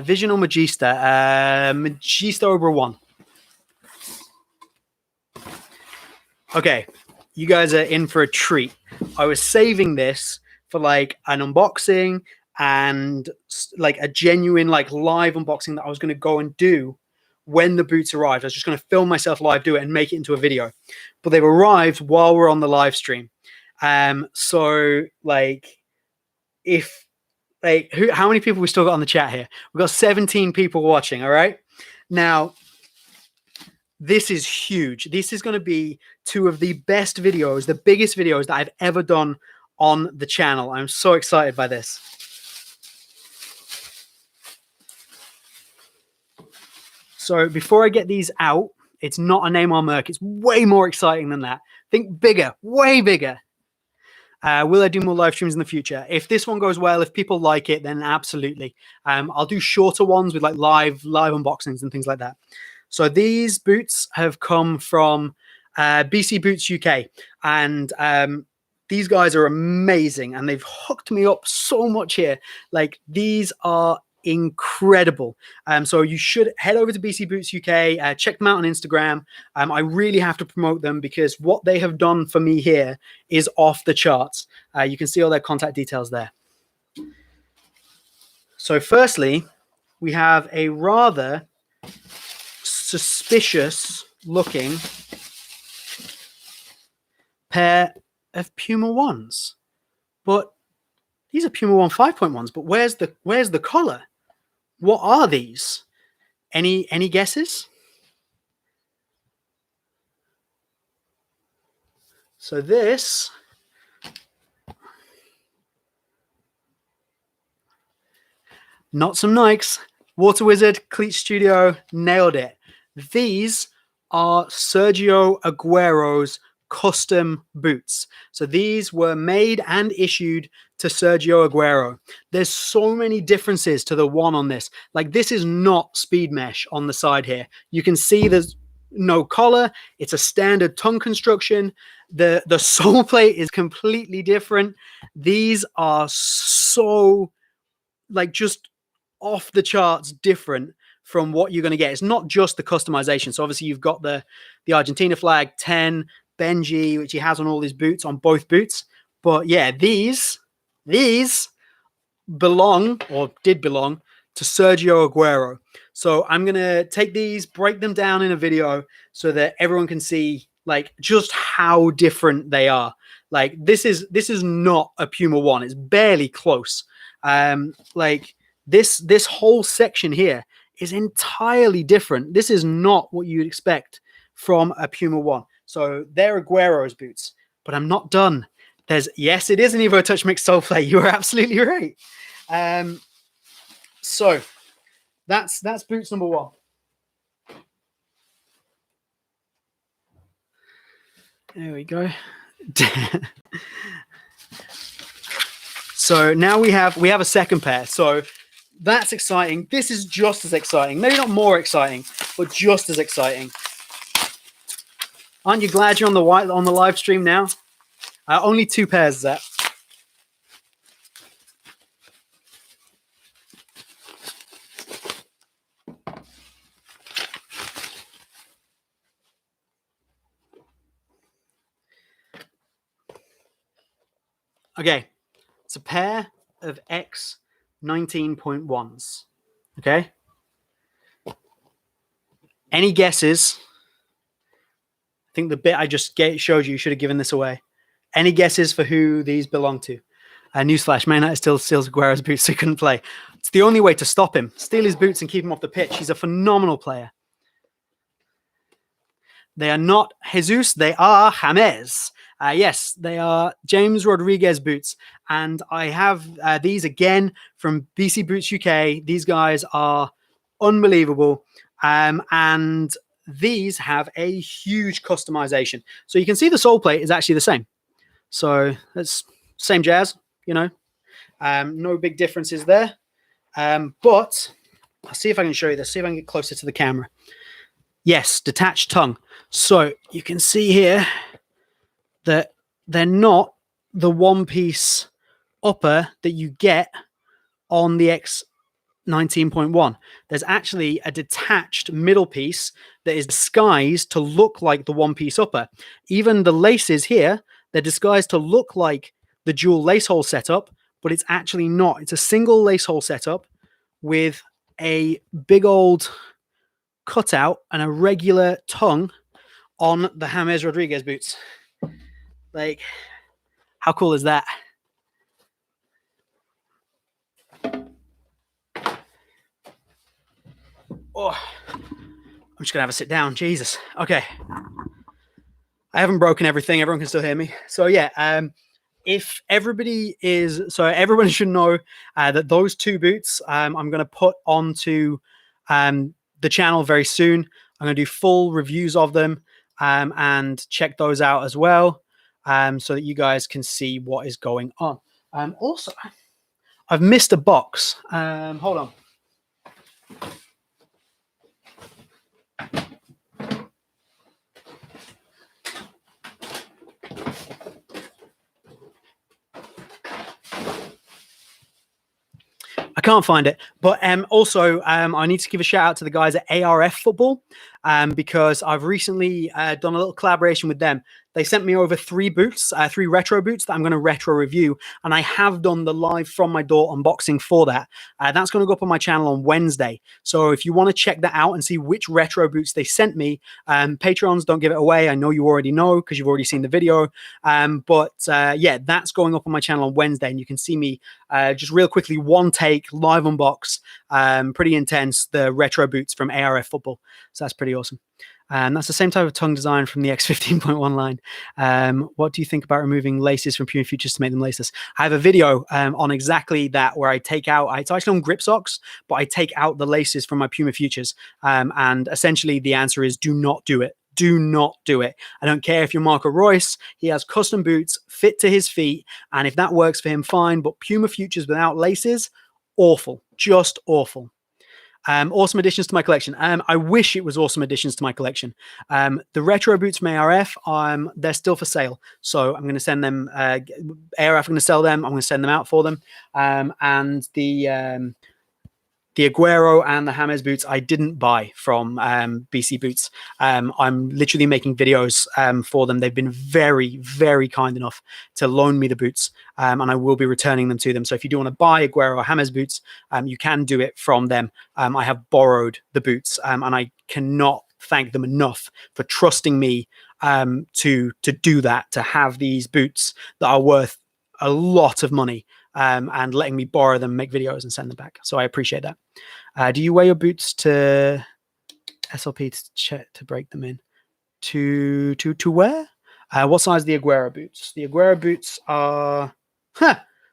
Vision or Magista? Magista Obra 1. Okay, you guys are in for a treat. I was saving this for like an unboxing and like a genuine like live unboxing that I was going to go and do when the boots arrived. I was just going to film myself live, do it, and make it into a video. But they've arrived while we're on the live stream. So like, if like, how many people we still got on the chat here? We've got 17 people watching. All right, now. This is huge. This is going to be two of the best videos, the biggest videos that I've ever done on the channel. I'm so excited by this. So before I get these out, it's not a Neymar Merc. It's way more exciting than that. Think bigger, way bigger. Will I do more live streams in the future? If this one goes well, if people like it, then absolutely. I'll do shorter ones with like live unboxings and things like that. So these boots have come from BC Boots UK, and these guys are amazing, and they've hooked me up so much here. Like, these are incredible. So you should head over to BC Boots UK, check them out on Instagram. I really have to promote them because what they have done for me here is off the charts. You can see all their contact details there. So firstly, we have a rather suspicious looking pair of Puma 1s, but these are Puma 1 5.1s. But where's the collar? What are these? Any guesses? So this not some Nikes. Water Wizard, Cleat Studio, nailed it. These are Sergio Aguero's custom boots. So these were made and issued to Sergio Aguero. There's so many differences to the one on this. Like, this is not speed mesh on the side here. You can see there's no collar. It's a standard tongue construction. The sole plate is completely different. These are so like just off the charts different from what you're going to get. It's not just the customization. So obviously you've got the Argentina flag, 10, Benji, which he has on all his boots, on both boots. But yeah, these belong, or did belong, to Sergio Aguero. So I'm going to take these, break them down in a video so that everyone can see like just how different they are. Like, this is not a Puma 1. It's barely close. Like, this whole section here is entirely different. This is not what you'd expect from a Puma 1. So they're Aguero's boots, but I'm not done. Yes, it is an Evo Touch Mix sole plate. You are absolutely right. So that's boots number 1. There we go. So now we have a second pair. So that's exciting. This is just as exciting. Maybe not more exciting, but just as exciting. Aren't you glad you're on the live stream now? Only 2 pairs, Zach. Okay, it's a pair of X19.1s. Okay. Any guesses? I think the bit I just showed you should have given this away. Any guesses for who these belong to? Newsflash, Man United still steals Aguero's boots, so he couldn't play. It's the only way to stop him. Steal his boots and keep him off the pitch. He's a phenomenal player. They are not Jesus, they are James. Yes, they are James Rodriguez boots. And I have these again from BC Boots UK. These guys are unbelievable. And these have a huge customization. So you can see the sole plate is actually the same. So it's same jazz, you know. No big differences there. But I'll see if I can show you this. See if I can get closer to the camera. Yes, detached tongue. So you can see here that they're not the one-piece upper that you get on the 19.1. There's actually a detached middle piece that is disguised to look like the one-piece upper. Even the laces here, they're disguised to look like the dual lace hole setup, but it's actually not. It's a single lace hole setup with a big old cutout and a regular tongue on the James Rodriguez boots. Like, how cool is that? Oh, I'm just gonna have a sit down. Jesus. Okay. I haven't broken everything. Everyone can still hear me. So yeah, if everybody is, so everyone should know that those two boots I'm going to put onto the channel very soon. I'm going to do full reviews of them and check those out as well, so that you guys can see what is going on. Also, I've missed a box. Hold on. I can't find it, but also I need to give a shout out to the guys at ARF Football, because I've recently done a little collaboration with them. They sent me over 3 boots, 3 retro boots that I'm going to retro review, and I have done the live from my door unboxing for that. That's going to go up on my channel on Wednesday. So if you want to check that out and see which retro boots they sent me, Patreons, don't give it away. I know you already know because you've already seen the video. But yeah, that's going up on my channel on Wednesday, and you can see me just real quickly, one take, live unbox, pretty intense, the retro boots from ARF Football. So that's pretty awesome. And that's the same type of tongue design from the X15.1 line. What do you think about removing laces from Puma Futures to make them laceless? I have a video on exactly that, where I take out, it's actually on grip socks, but I take out the laces from my Puma Futures. And essentially the answer is do not do it. Do not do it. I don't care if you're Marco Reus. He has custom boots fit to his feet, and if that works for him, fine. But Puma Futures without laces, awful. Just awful. Awesome additions to my collection. I wish it was awesome additions to my collection. The retro boots from ARF, they're still for sale. So I'm going to send them, ARF are going to sell them. I'm going to send them out for them. And the Aguero and the James boots I didn't buy from BC Boots. I'm literally making videos for them. They've been very, very kind enough to loan me the boots, and I will be returning them to them. So if you do want to buy Aguero or James boots, you can do it from them. I have borrowed the boots, and I cannot thank them enough for trusting me to do that, to have these boots that are worth a lot of money, and letting me borrow them, make videos, and send them back. So I appreciate that. Do you wear your boots to SLP to break them in? To where? What size are the Aguero boots? The Aguero boots are,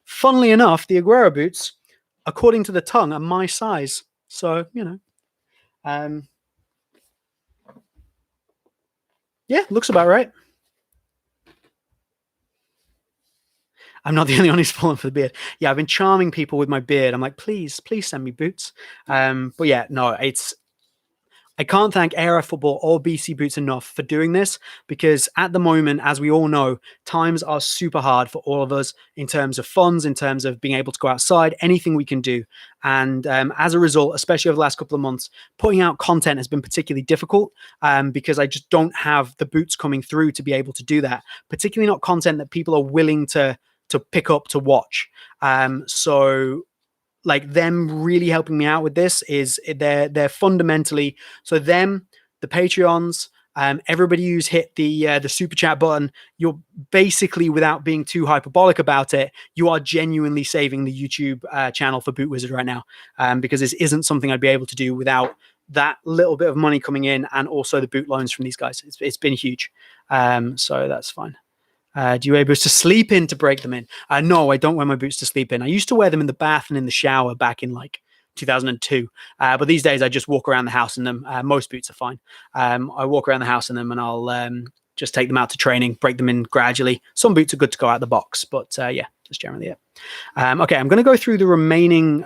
funnily enough, the Aguero boots, according to the tongue, are my size. So, you know, yeah, looks about right. I'm not the only one who's fallen for the beard. Yeah, I've been charming people with my beard. I'm like, please send me boots. But yeah, no, I can't thank ARF Football or BC Boots enough for doing this, because at the moment, as we all know, times are super hard for all of us in terms of funds, in terms of being able to go outside, anything we can do. And as a result, especially over the last couple of months, putting out content has been particularly difficult, because I just don't have the boots coming through to be able to do that, particularly not content that people are willing to pick up to watch. So like, them really helping me out with this is they're fundamentally, so them, the Patreons, everybody who's hit the super chat button, you're basically, without being too hyperbolic about it, you are genuinely saving the YouTube channel for Boot Wizard right now, because this isn't something I'd be able to do without that little bit of money coming in, and also the boot loans from these guys. It's been huge. So that's fine. Do you wear boots to sleep in to break them in? No, I don't wear my boots to sleep in. I used to wear them in the bath and in the shower back in like 2002. But these days I just walk around the house in them. Most boots are fine. I walk around the house in them, and I'll just take them out to training, break them in gradually. Some boots are good to go out the box, but yeah, that's generally it. Okay, I'm going to go through the remaining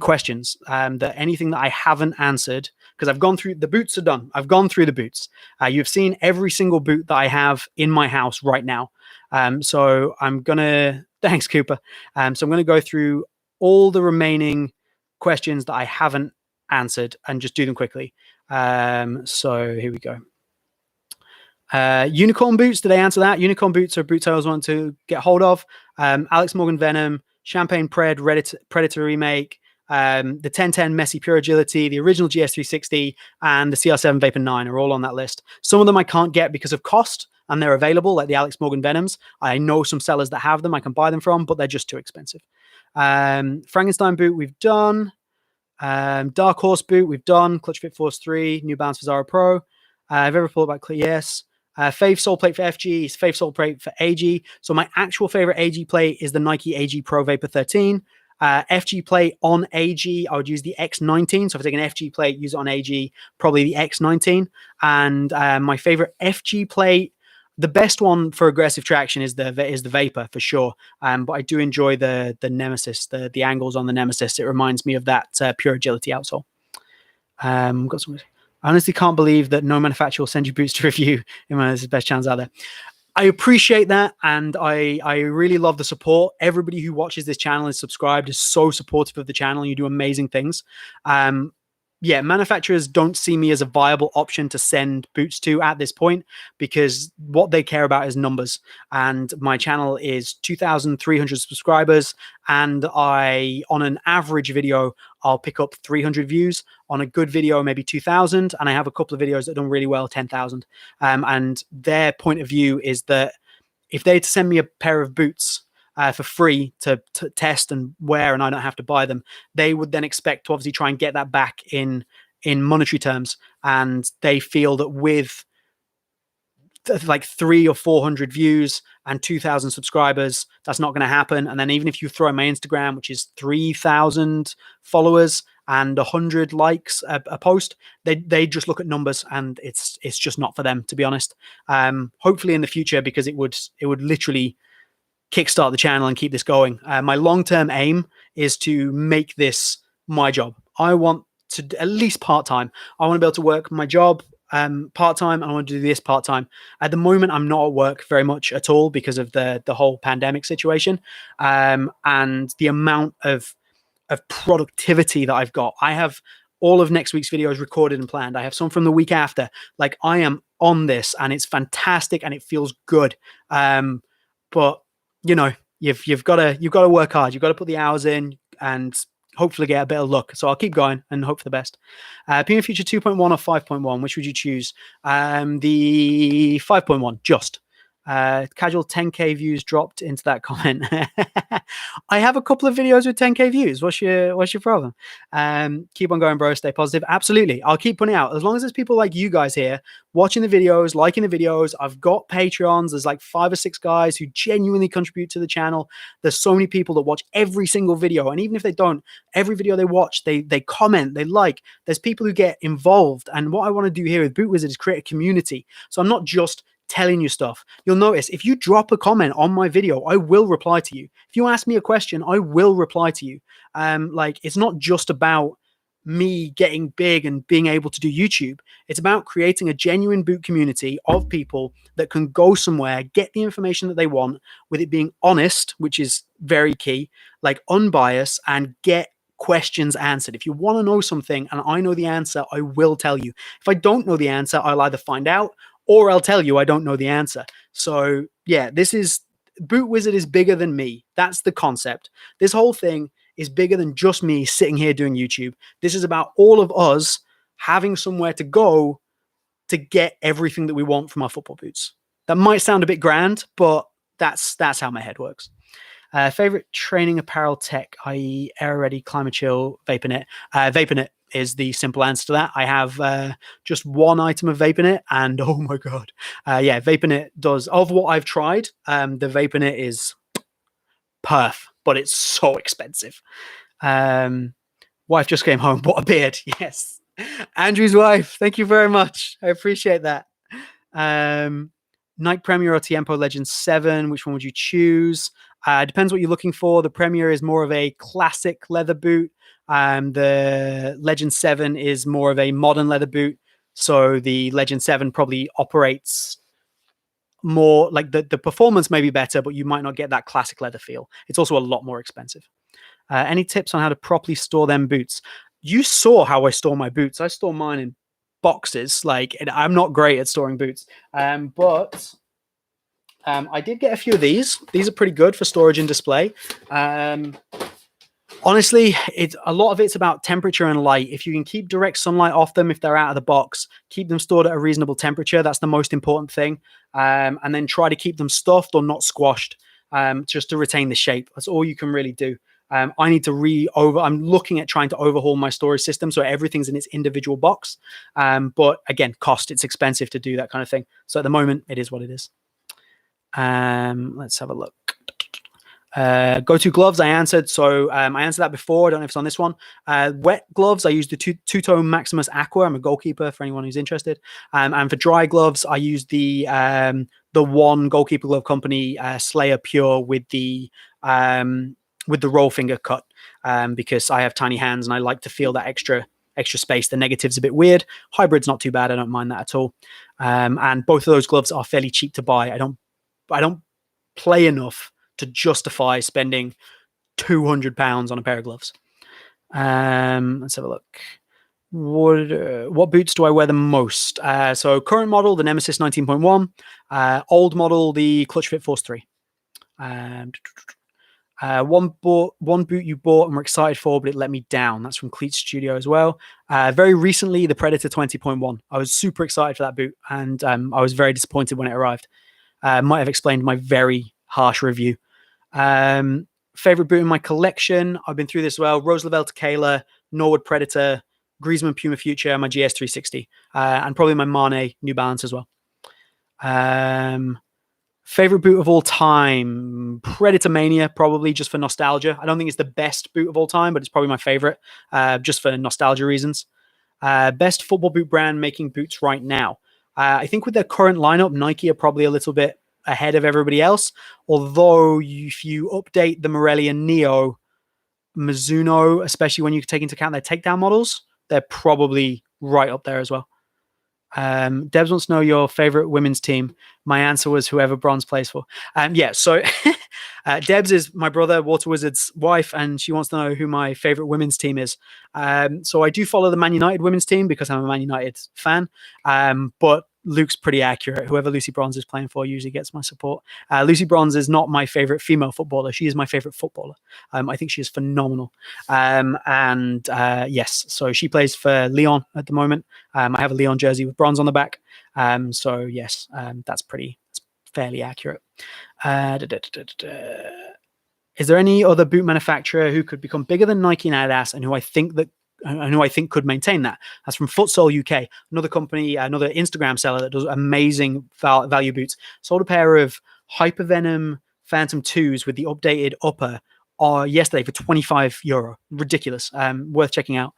questions, that anything that I haven't answered, because I've gone through, the boots are done. I've gone through the boots. You've seen every single boot that I have in my house right now. So I'm going to, thanks Cooper. So I'm going to go through all the remaining questions that I haven't answered and just do them quickly. So here we go. Unicorn boots, did I answer that? Unicorn boots are boots I always want to get hold of. Alex Morgan Venom, Champagne Predator remake, the 1010 Messy Pure Agility, the original GS360, and the CR7 Vapor 9 are all on that list. Some of them I can't get because of cost, and they're available, like the Alex Morgan Venoms. I know some sellers that have them I can buy them from, but they're just too expensive. Frankenstein boot we've done. Dark Horse boot we've done. Clutch Fit Force 3, New Balance Zara Pro. I've ever pulled back clear, yes. Fave sole plate for FG, fave sole plate for AG. So my actual favorite AG plate is the Nike AG Pro Vapor 13. FG plate on AG, I would use the X19. So if I take an FG plate, use it on AG, probably the X19. And my favorite FG plate, the best one for aggressive traction is the Vapor for sure. But I do enjoy the Nemesis, the angles on the Nemesis. It reminds me of that Pure Agility outsole. Got some. I honestly can't believe that no manufacturer will send you boots to review. This is the best channels out there. I appreciate that, and I really love the support. Everybody who watches this channel and is subscribed is so supportive of the channel. You do amazing things. Yeah, manufacturers don't see me as a viable option to send boots to at this point because what they care about is numbers. And my channel is 2,300 subscribers, and on an average video, I'll pick up 300 views. On a good video, maybe 2,000, and I have a couple of videos that done really well, 10,000. And their point of view is that if they send me a pair of boots for free to test and wear, and I don't have to buy them, they would then expect to obviously try and get that back in monetary terms. And they feel that with like 300 or 400 views and 2,000 subscribers, that's not going to happen. And then even if you throw in my Instagram, which is 3,000 followers and 100 likes a post, they just look at numbers, and it's just not for them, to be honest. Hopefully in the future, because it would literally kickstart the channel and keep this going. My long-term aim is to make this my job. I want to, at least part-time, I want to be able to work my job part-time, and I want to do this part-time. At the moment, I'm not at work very much at all because of the whole pandemic situation, and the amount of productivity that I've got. I have all of next week's videos recorded and planned. I have some from the week after. Like, I am on this, and it's fantastic, and it feels good. But you know, you've got to work hard. You've got to put the hours in and hopefully get a bit of luck. So I'll keep going and hope for the best. Puma Future 2.1 or 5.1, which would you choose? The 5.1, just. Casual 10K views dropped into that comment. I have a couple of videos with 10K views. What's your problem? Keep on going, bro. Stay positive. Absolutely. I'll keep putting out. As long as there's people like you guys here watching the videos, liking the videos. I've got Patreons. There's like 5 or 6 guys who genuinely contribute to the channel. There's so many people that watch every single video. And even if they don't, every video they watch, they comment, they like. There's people who get involved. And what I want to do here with Boot Wizard is create a community. So I'm not just telling you stuff. You'll notice if you drop a comment on my video, I will reply to you. If you ask me a question, I will reply to you. Like, it's not just about me getting big and being able to do YouTube. It's about creating a genuine boot community of people that can go somewhere, get the information that they want, with it being honest, which is very key, like unbiased, and get questions answered. If you want to know something and I know the answer, I will tell you. If I don't know the answer, I'll either find out or I'll tell you I don't know the answer. So yeah, Boot Wizard is bigger than me. That's the concept. This whole thing is bigger than just me sitting here doing YouTube. This is about all of us having somewhere to go to get everything that we want from our football boots. That might sound a bit grand, but that's how my head works. Favorite training apparel tech, i.e. Air Ready, Climate Chill, VaporKnit. VaporKnit is the simple answer to that. I have just one item of VaporKnit, and oh my god, yeah, VaporKnit does. Of what I've tried, the VaporKnit is perf, but it's so expensive. Wife just came home. What a beard! Yes, Andrew's wife. Thank you very much. I appreciate that. Nike Premier or Tiempo Legend 7, which one would you choose? Depends what you're looking for. The Premier is more of a classic leather boot. The Legend 7 is more of a modern leather boot. So the Legend 7 probably operates more like the performance may be better, but you might not get that classic leather feel. It's also a lot more expensive. Any tips on how to properly store them boots? You saw how I store my boots. I store mine in boxes. Like, I'm not great at storing boots, but I did get a few of these. These are pretty good for storage and display. Honestly, a lot of it's about temperature and light. If you can keep direct sunlight off them, if they're out of the box, keep them stored at a reasonable temperature. That's the most important thing. And then try to keep them stuffed or not squashed, just to retain the shape. That's all you can really do. I need to I'm looking at trying to overhaul my storage system so everything's in its individual box. But again, cost, it's expensive to do that kind of thing. So at the moment, it is what it is. Let's have a look. Go-to gloves, I answered. So I answered that before. I don't know if it's on this one. Wet gloves, I use the two-tone Maximus Aqua. I'm a goalkeeper for anyone who's interested. And for dry gloves, I use the one goalkeeper glove company, Slayer Pure, with the roll finger cut, because I have tiny hands and I like to feel that extra space. The negative's a bit weird. Hybrid's not too bad. I don't mind that at all. And both of those gloves are fairly cheap to buy. I don't play enough to justify spending £200 on a pair of gloves. Let's have a look. What boots do I wear the most? So current model, the Nemesis 19.1. Old model, the Clutch Fit Force 3. One boot you bought and were excited for, but it let me down. That's from Cleat Studio as well. Very recently, the Predator 20.1. I was super excited for that boot, and I was very disappointed when it arrived. Might have explained my very harsh review. Favorite boot in my collection, I've been through this as well. Rose Lavelle Tequila, Norwood Predator, Griezmann Puma Future, my GS 360, and probably my Mane New Balance as well. Favorite boot of all time, Predator Mania, probably just for nostalgia. I don't think it's the best boot of all time, but it's probably my favorite, just for nostalgia reasons. Best football boot brand making boots right now. I think with their current lineup, Nike are probably a little bit ahead of everybody else. Although if you update the Morelli and Neo, Mizuno, especially when you take into account their takedown models, they're probably right up there as well. Debs wants to know your favorite women's team. My answer was whoever Bronze plays for. So Debs is my brother, Water Wizard's wife, and she wants to know who my favorite women's team is. So I do follow the Man United women's team because I'm a Man United fan. But Luke's pretty accurate. Whoever Lucy Bronze is playing for usually gets my support. Lucy Bronze is not my favorite female footballer. She is my favorite footballer. I think she is phenomenal. Yes, so she plays for Lyon at the moment. I have a Lyon jersey with bronze on the back. So yes, that's fairly accurate. Is there any other boot manufacturer who could become bigger than Nike and Adidas and who I think could maintain that? That's from Futsal UK, another company, another Instagram seller that does amazing value boots. Sold a pair of Hypervenom Phantom 2s with the updated upper yesterday for €25. Ridiculous. Worth checking out.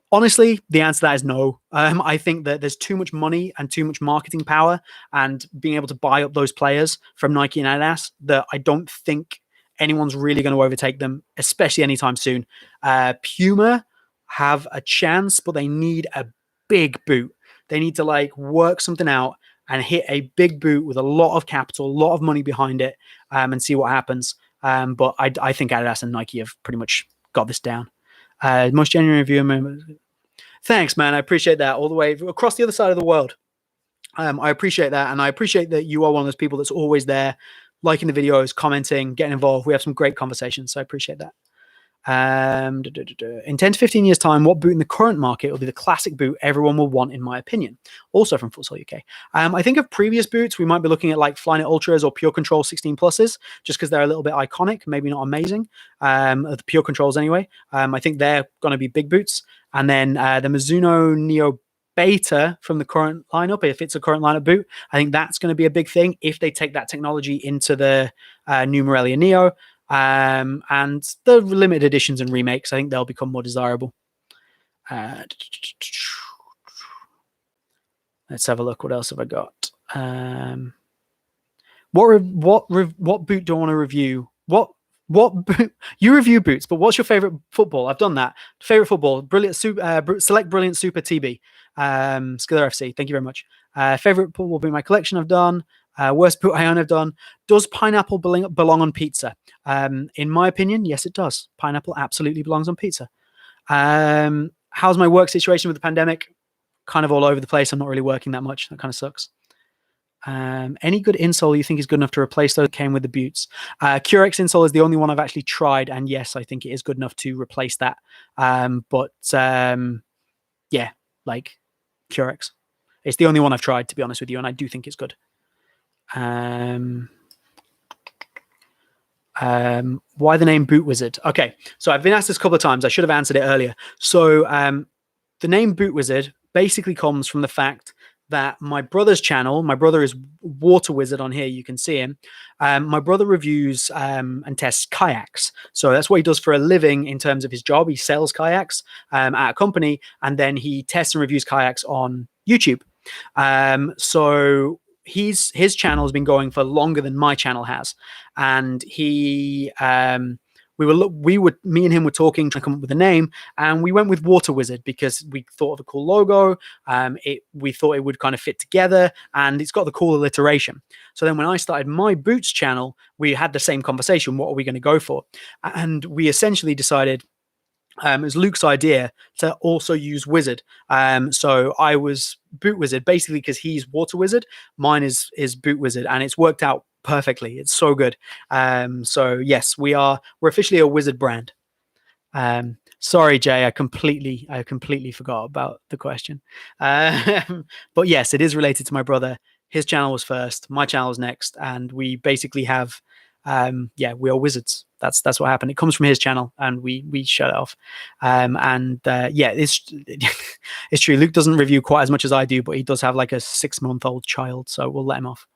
Honestly, the answer to that is no. I think that there's too much money and too much marketing power and being able to buy up those players from Nike and Adidas that I don't think anyone's really going to overtake them, especially anytime soon. Puma have a chance, but they need a big boot. They need to work something out and hit a big boot with a lot of capital, a lot of money behind it, and see what happens. But I think Adidas and Nike have pretty much got this down. Most genuine review. Thanks, man. I appreciate that all the way across the other side of the world. I appreciate that, and I appreciate that you are one of those people that's always there, liking the videos, commenting, getting involved. We have some great conversations, so I appreciate that. In 10 to 15 years' time, what boot in the current market will be the classic boot everyone will want, in my opinion? Also from Futsal UK. I think of previous boots, we might be looking at Flyknit Ultras or Pure Control 16 Pluses, just because they're a little bit iconic, maybe not amazing. The Pure Controls anyway. I think they're going to be big boots. And then the Mizuno Neo Beta from the current lineup, if it's a current lineup boot, I think that's going to be a big thing if they take that technology into the new Morelli and Neo. And the limited editions and remakes, I think they'll become more desirable. Let's have a look. What else have I got? What boot do I want to review? What boot? You review boots, but what's your favorite football? I've done that. Favorite football, brilliant. Select Brilliant Super TB. Cedar FC. Thank you very much. Favorite football boot in my collection. I've done. Worst boot I own I've done. Does pineapple belong on pizza? In my opinion, yes, it does. Pineapple absolutely belongs on pizza. How's my work situation with the pandemic? Kind of all over the place. I'm not really working that much. That kind of sucks. Any good insole you think is good enough to replace those that came with the boots? CR7 insole is the only one I've actually tried, and yes, I think it is good enough to replace that. Yeah, like CR7. It's the only one I've tried, to be honest with you, and I do think it's good. Why the name Boot Wizard? Okay, so I've been asked this a couple of times. I should have answered it earlier. So the name Boot Wizard basically comes from the fact that my brother's channel, my brother is Water Wizard on here, you can see him. My brother reviews and tests kayaks. So that's what he does for a living in terms of his job. He sells kayaks at a company, and then he tests and reviews kayaks on YouTube. So his channel has been going for longer than my channel has, and me and him were talking, trying to come up with a name, and we went with Water Wizard because we thought of a cool logo. We thought it would kind of fit together, and it's got the cool alliteration. So then when I started my boots channel, we had the same conversation. What are we going to go for? And we essentially decided, it was Luke's idea to also use Wizard. So I was Boot Wizard basically because he's Water Wizard. Mine is Boot Wizard, and it's worked out perfectly. It's so good. So yes, we're officially a Wizard brand. Sorry, Jay, I completely forgot about the question. But yes, it is related to my brother. His channel was first, my channel was next, and we basically have we are wizards. That's what happened. It comes from his channel, and we shut it off. It's it's true. Luke doesn't review quite as much as I do, but he does have like a 6-month-old child, so we'll let him off.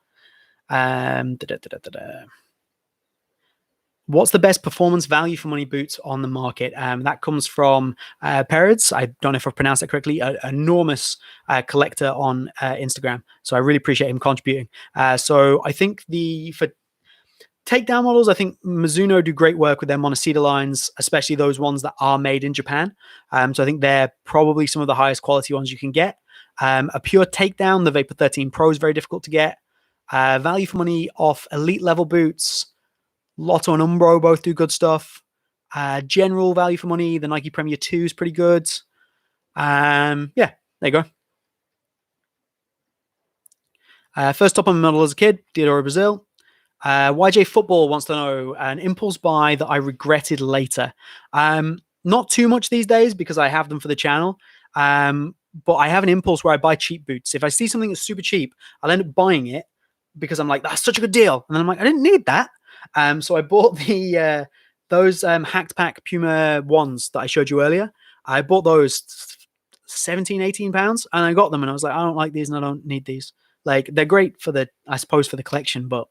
What's the best performance value for money boots on the market? That comes from Peretz. I don't know if I've pronounced that correctly. An enormous collector on Instagram. So I really appreciate him contributing. So I think for takedown models, I think Mizuno do great work with their monocedar lines, especially those ones that are made in Japan. So I think they're probably some of the highest quality ones you can get. A pure takedown, the Vapor 13 Pro is very difficult to get. Value for money off elite level boots, Lotto and Umbro both do good stuff. General value for money, the Nike Premier 2 is pretty good. There you go. First top on my model as a kid, Diodoro Brazil. YJ Football wants to know an impulse buy that I regretted later. Not too much these days because I have them for the channel. But I have an impulse where I buy cheap boots. If I see something that's super cheap, I'll end up buying it because I'm like, that's such a good deal. And then I'm like, I didn't need that. So I bought those Hacked Pack Puma ones that I showed you earlier. I bought those 17, 18 pounds, and I got them, and I was like, I don't like these and I don't need these. Like, they're great for the collection, but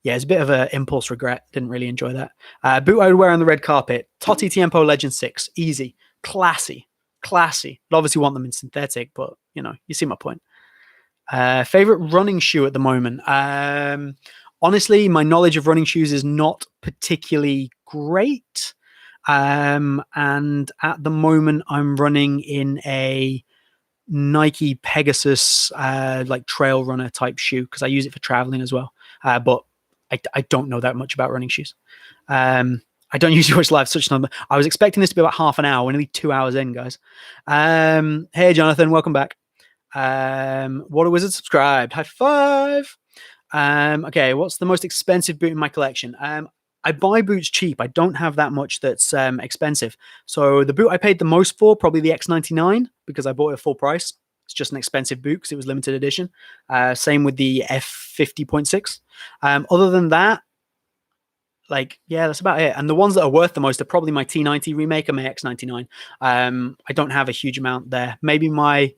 yeah, it's a bit of an impulse regret. Didn't really enjoy that. Boot I would wear on the red carpet. Totti Tiempo Legend 6. Easy. Classy. I'd obviously want them in synthetic, but, you see my point. Favorite running shoe at the moment? Honestly, my knowledge of running shoes is not particularly great. And at the moment, I'm running in a Nike Pegasus, like trail runner type shoe, because I use it for traveling as well. But I don't know that much about running shoes. I don't usually watch live such number. I was expecting this to be about half an hour. We're nearly 2 hours in, guys. Hey, Jonathan, welcome back. Water Wizard subscribed. High five. Okay, what's the most expensive boot in my collection? I buy boots cheap. I don't have that much that's expensive. So the boot I paid the most for, probably the X99, because I bought it at full price. It's just an expensive boot because it was limited edition. Same with the F50.6. Other than that, that's about it. And the ones that are worth the most are probably my T90 remake and my X99. I don't have a huge amount there. Maybe my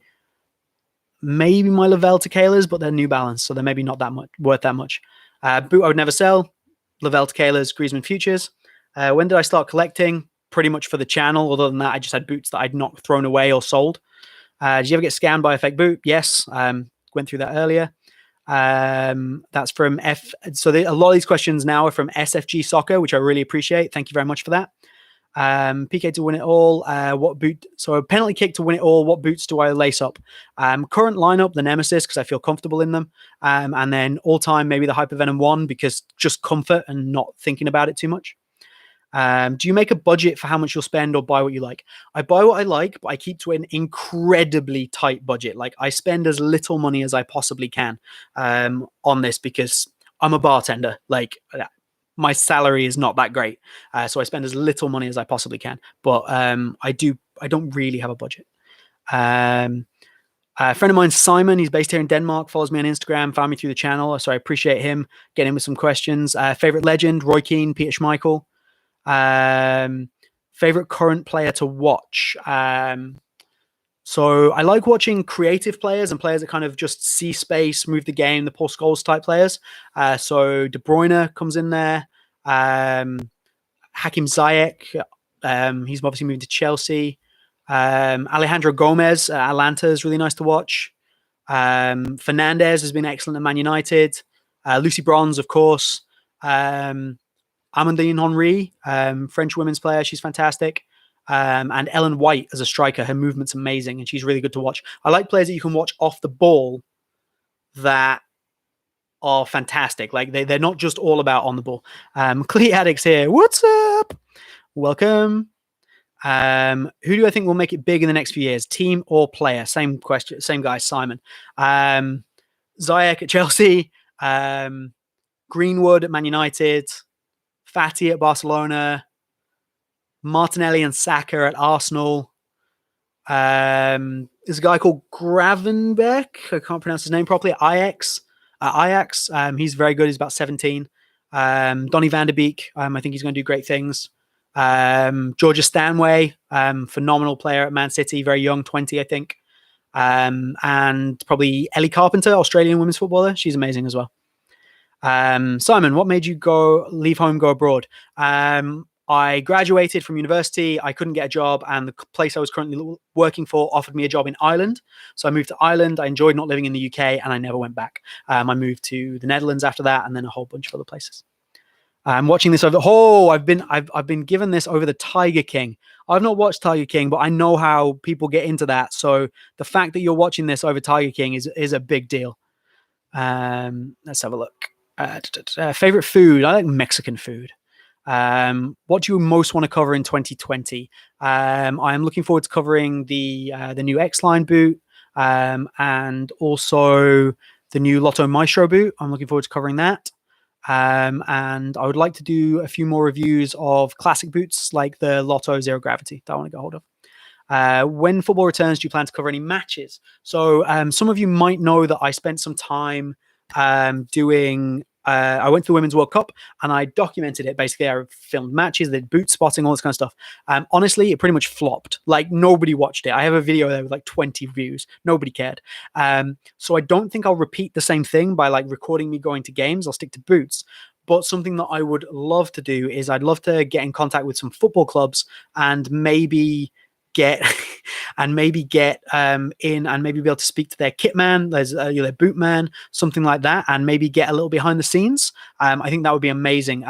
Lavelle Tequilers, but they're New Balance, so they're maybe not that much worth that much. Boot I would never sell. Lavelle Tequilers, Griezmann Futures. When did I start collecting? Pretty much for the channel. Other than that, I just had boots that I'd not thrown away or sold. Did you ever get scammed by a fake boot? Yes. Went through that earlier. That's from a lot of these questions now are from SFG Soccer, which I really appreciate. Thank you very much for that. PK to win it all. What boot? So a penalty kick to win it all. What boots do I lace up? Current lineup, the Nemesis, because I feel comfortable in them. And then all time, maybe the Hypervenom 1, because just comfort and not thinking about it too much. Do you make a budget for how much you'll spend or buy what you like? I buy what I like, but I keep to an incredibly tight budget. Like I spend as little money as I possibly can on this because I'm a bartender. Like my salary is not that great. So I spend as little money as I possibly can. But I don't really have a budget. A friend of mine, Simon, he's based here in Denmark, follows me on Instagram, found me through the channel. So I appreciate him getting in with some questions. Favorite legend, Roy Keane, Peter Schmeichel. Favorite current player to watch. So I like watching creative players and players that kind of just see space, move the game, the Paul Scholes type players. So De Bruyne comes in there. Hakim Ziyech, he's obviously moving to Chelsea. Alejandro Gomez at Atlanta is really nice to watch. Fernandez has been excellent at Man United. Lucy Bronze, of course. Amandine Henry, French women's player. She's fantastic. And Ellen White as a striker, her movement's amazing and she's really good to watch. I like players that you can watch off the ball that are fantastic. Like they're not just all about on the ball. Clee Addicts here. What's up? Welcome. Who do I think will make it big in the next few years? Team or player? Same question. Same guy, Simon. Ziyech at Chelsea. Greenwood at Man United. Fati at Barcelona. Martinelli and Saka at Arsenal. There's a guy called Gravenbeck. I can't pronounce his name properly. Ajax. He's very good. He's about 17. Donny van de Beek. I think he's going to do great things. Georgia Stanway. Phenomenal player at Man City. Very young, 20, I think. And probably Ellie Carpenter, Australian women's footballer. She's amazing as well. Simon, what made you leave home, go abroad? I graduated from university. I couldn't get a job, and the place I was currently working for offered me a job in Ireland. So I moved to Ireland. I enjoyed not living in the UK, and I never went back. I moved to the Netherlands after that, and then a whole bunch of other places. I'm watching this over. Oh, I've been given this over the Tiger King. I've not watched Tiger King, but I know how people get into that. So the fact that you're watching this over Tiger King is a big deal. Let's have a look. Favorite food? I like Mexican food. What do you most want to cover in 2020? I am looking forward to covering the new X-Line boot, and also the new Lotto Maestro boot. I'm looking forward to covering that. And I would like to do a few more reviews of classic boots like the Lotto Zero Gravity that I want to get hold of. When football returns, do you plan to cover any matches? So some of you might know that I spent some time doing I went to the Women's World Cup and I documented it. Basically, I filmed matches, did boot spotting, all this kind of stuff. Honestly, it pretty much flopped. Like nobody watched it. I have a video there with like 20 views. Nobody cared. So I don't think I'll repeat the same thing by like recording me going to games. I'll stick to boots. But something that I would love to do is I'd love to get in contact with some football clubs and maybe get in and maybe be able to speak to their kit man, their boot man, something like that, and maybe get a little behind the scenes. I think that would be amazing.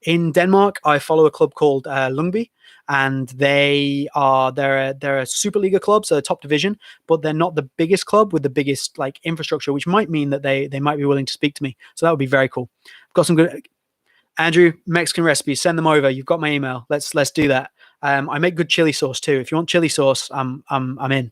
In Denmark, I follow a club called Lyngby, and they're a Superliga club, so top division, but they're not the biggest club with the biggest like infrastructure, which might mean that they might be willing to speak to me. So that would be very cool. I've got some good Andrew, Mexican recipes, send them over. You've got my email. Let's do that. I make good chili sauce too. If you want chili sauce, I'm in.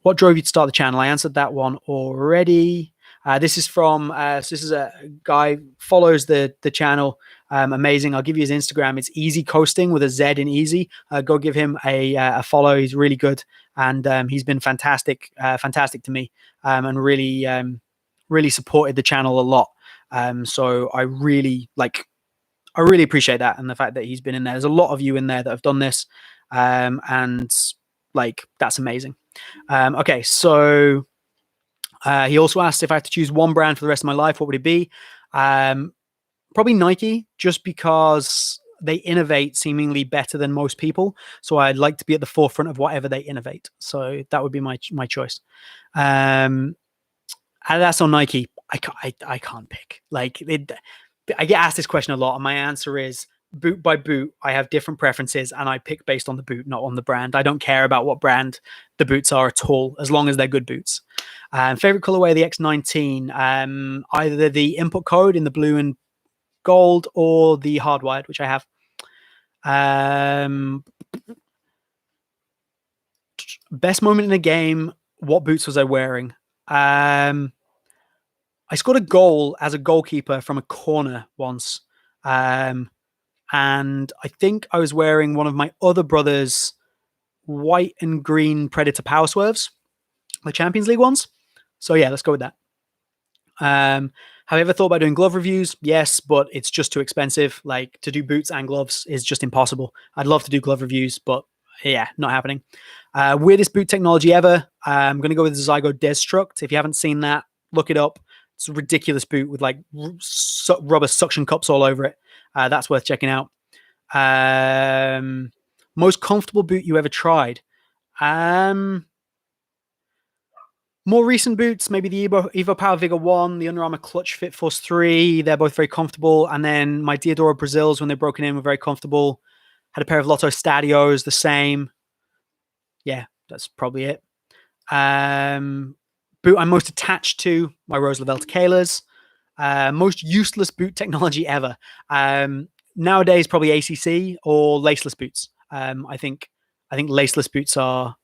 What drove you to start the channel? I answered that one already. This is from this is a guy follows the channel. Amazing. I'll give you his Instagram. It's Easy Coasting with a Z in easy. Go give him a follow. He's really good, and he's been fantastic to me, and really supported the channel a lot. So I really appreciate that, and the fact that he's been in there. There's a lot of you in there that have done this, and like that's amazing. Okay, so he also asked if I had to choose one brand for the rest of my life, what would it be? Probably Nike, just because they innovate seemingly better than most people. So I'd like to be at the forefront of whatever they innovate. So that would be my choice. Adidas or Nike, I can't pick. Like I get asked this question a lot, and my answer is boot by boot. I have different preferences, and I pick based on the boot, not on the brand. I don't care about what brand the boots are at all, as long as they're good boots. Favorite colorway, the X19. Either the input code in the blue and gold, or the hardwired, which I have. Best moment in the game. What boots was I wearing? I scored a goal as a goalkeeper from a corner once. And I think I was wearing one of my other brother's white and green Predator Power Swerves, the Champions League ones. So yeah, let's go with that. Have I ever thought about doing glove reviews? Yes, but it's just too expensive. Like, to do boots and gloves is just impossible. I'd love to do glove reviews, but yeah, not happening. Weirdest boot technology ever. I'm going to go with the Zygo Destruct. If you haven't seen that, look it up. It's a ridiculous boot with like rubber suction cups all over it. That's worth checking out. Most comfortable boot you ever tried? More recent boots, maybe the Evo Power Vigor 1, the Under Armour Clutch Fit Force 3. They're both very comfortable. And then my Diodora Brazils, when they're broken in, were very comfortable. Had a pair of Lotto Stadios, the same. Yeah, that's probably it. Boot I'm most attached to, my Rose Lavelle Tequilas. Most useless boot technology ever. Nowadays, probably ACC or laceless boots. I think laceless boots are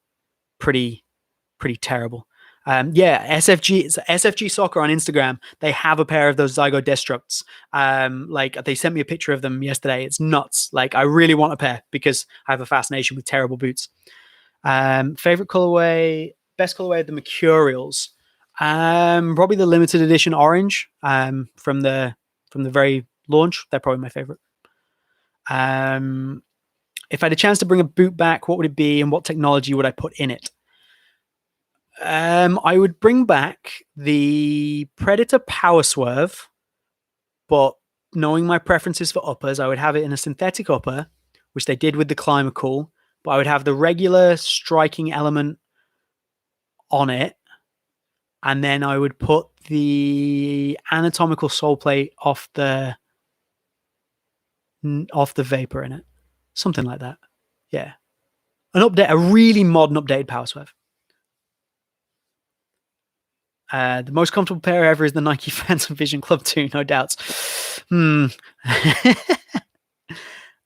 pretty terrible. SFG Soccer on Instagram. They have a pair of those Zygo Destructs. Like, they sent me a picture of them yesterday. It's nuts. Like, I really want a pair because I have a fascination with terrible boots. Favorite colorway, best colorway of the Mercurials. Probably the limited edition orange. From the very launch. They're probably my favorite. If I had a chance to bring a boot back, what would it be, and what technology would I put in it? I would bring back the Predator Power Swerve, but knowing my preferences for uppers, I would have it in a synthetic upper, which they did with the Climber Cool, but I would have the regular striking element on it, and then I would put the anatomical sole plate off the Vapor in it. Something like that. Yeah. A really modern updated Power Swerve. The most comfortable pair ever is the Nike Phantom Vision Club 2, no doubts.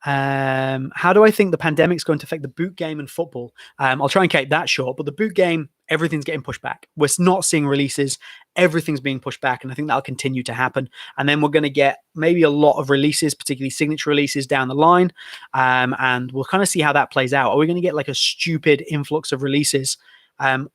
How do I think the pandemic is going to affect the boot game and football? I'll try and keep that short, but the boot game, everything's getting pushed back. We're not seeing releases. Everything's being pushed back, and I think that'll continue to happen. And then we're going to get maybe a lot of releases, particularly signature releases down the line, and we'll kind of see how that plays out. Are we going to get like a stupid influx of releases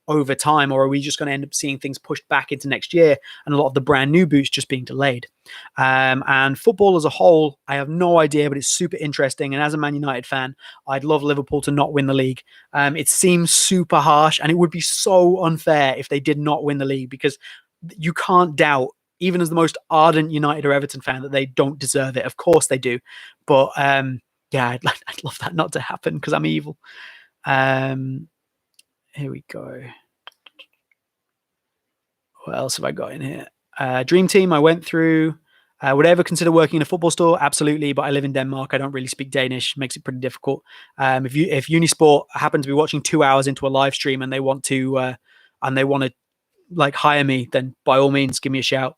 over time, or are we just going to end up seeing things pushed back into next year and a lot of the brand new boots just being delayed? And football as a whole, I have no idea, but it's super interesting. And as a Man United fan, I'd love Liverpool to not win the league. It seems super harsh, and it would be so unfair if they did not win the league, because you can't doubt, even as the most ardent United or Everton fan, that they don't deserve it. Of course they do. But yeah, I'd love that not to happen because I'm evil. Here we go. What else have I got in here? Dream team I went through. Would I ever consider working in a football store? Absolutely, but I live in Denmark. I don't really speak Danish. Makes it pretty difficult. If Unisport happen to be watching 2 hours into a live stream and they want to like hire me, then by all means give me a shout.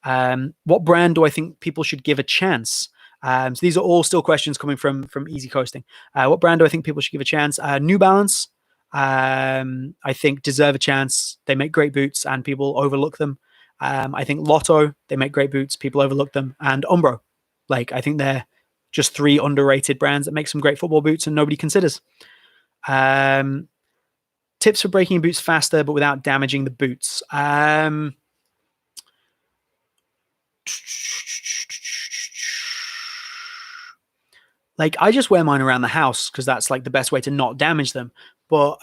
What brand do I think people should give a chance? So these are all still questions coming from Easy Coasting. What brand do I think people should give a chance? New Balance. I think deserve a chance. They make great boots and people overlook them. I think Lotto, they make great boots, people overlook them. And Umbro, like, I think they're just 3 underrated brands that make some great football boots and nobody considers. Tips for breaking boots faster but without damaging the boots. Like, I just wear mine around the house because that's like the best way to not damage them. But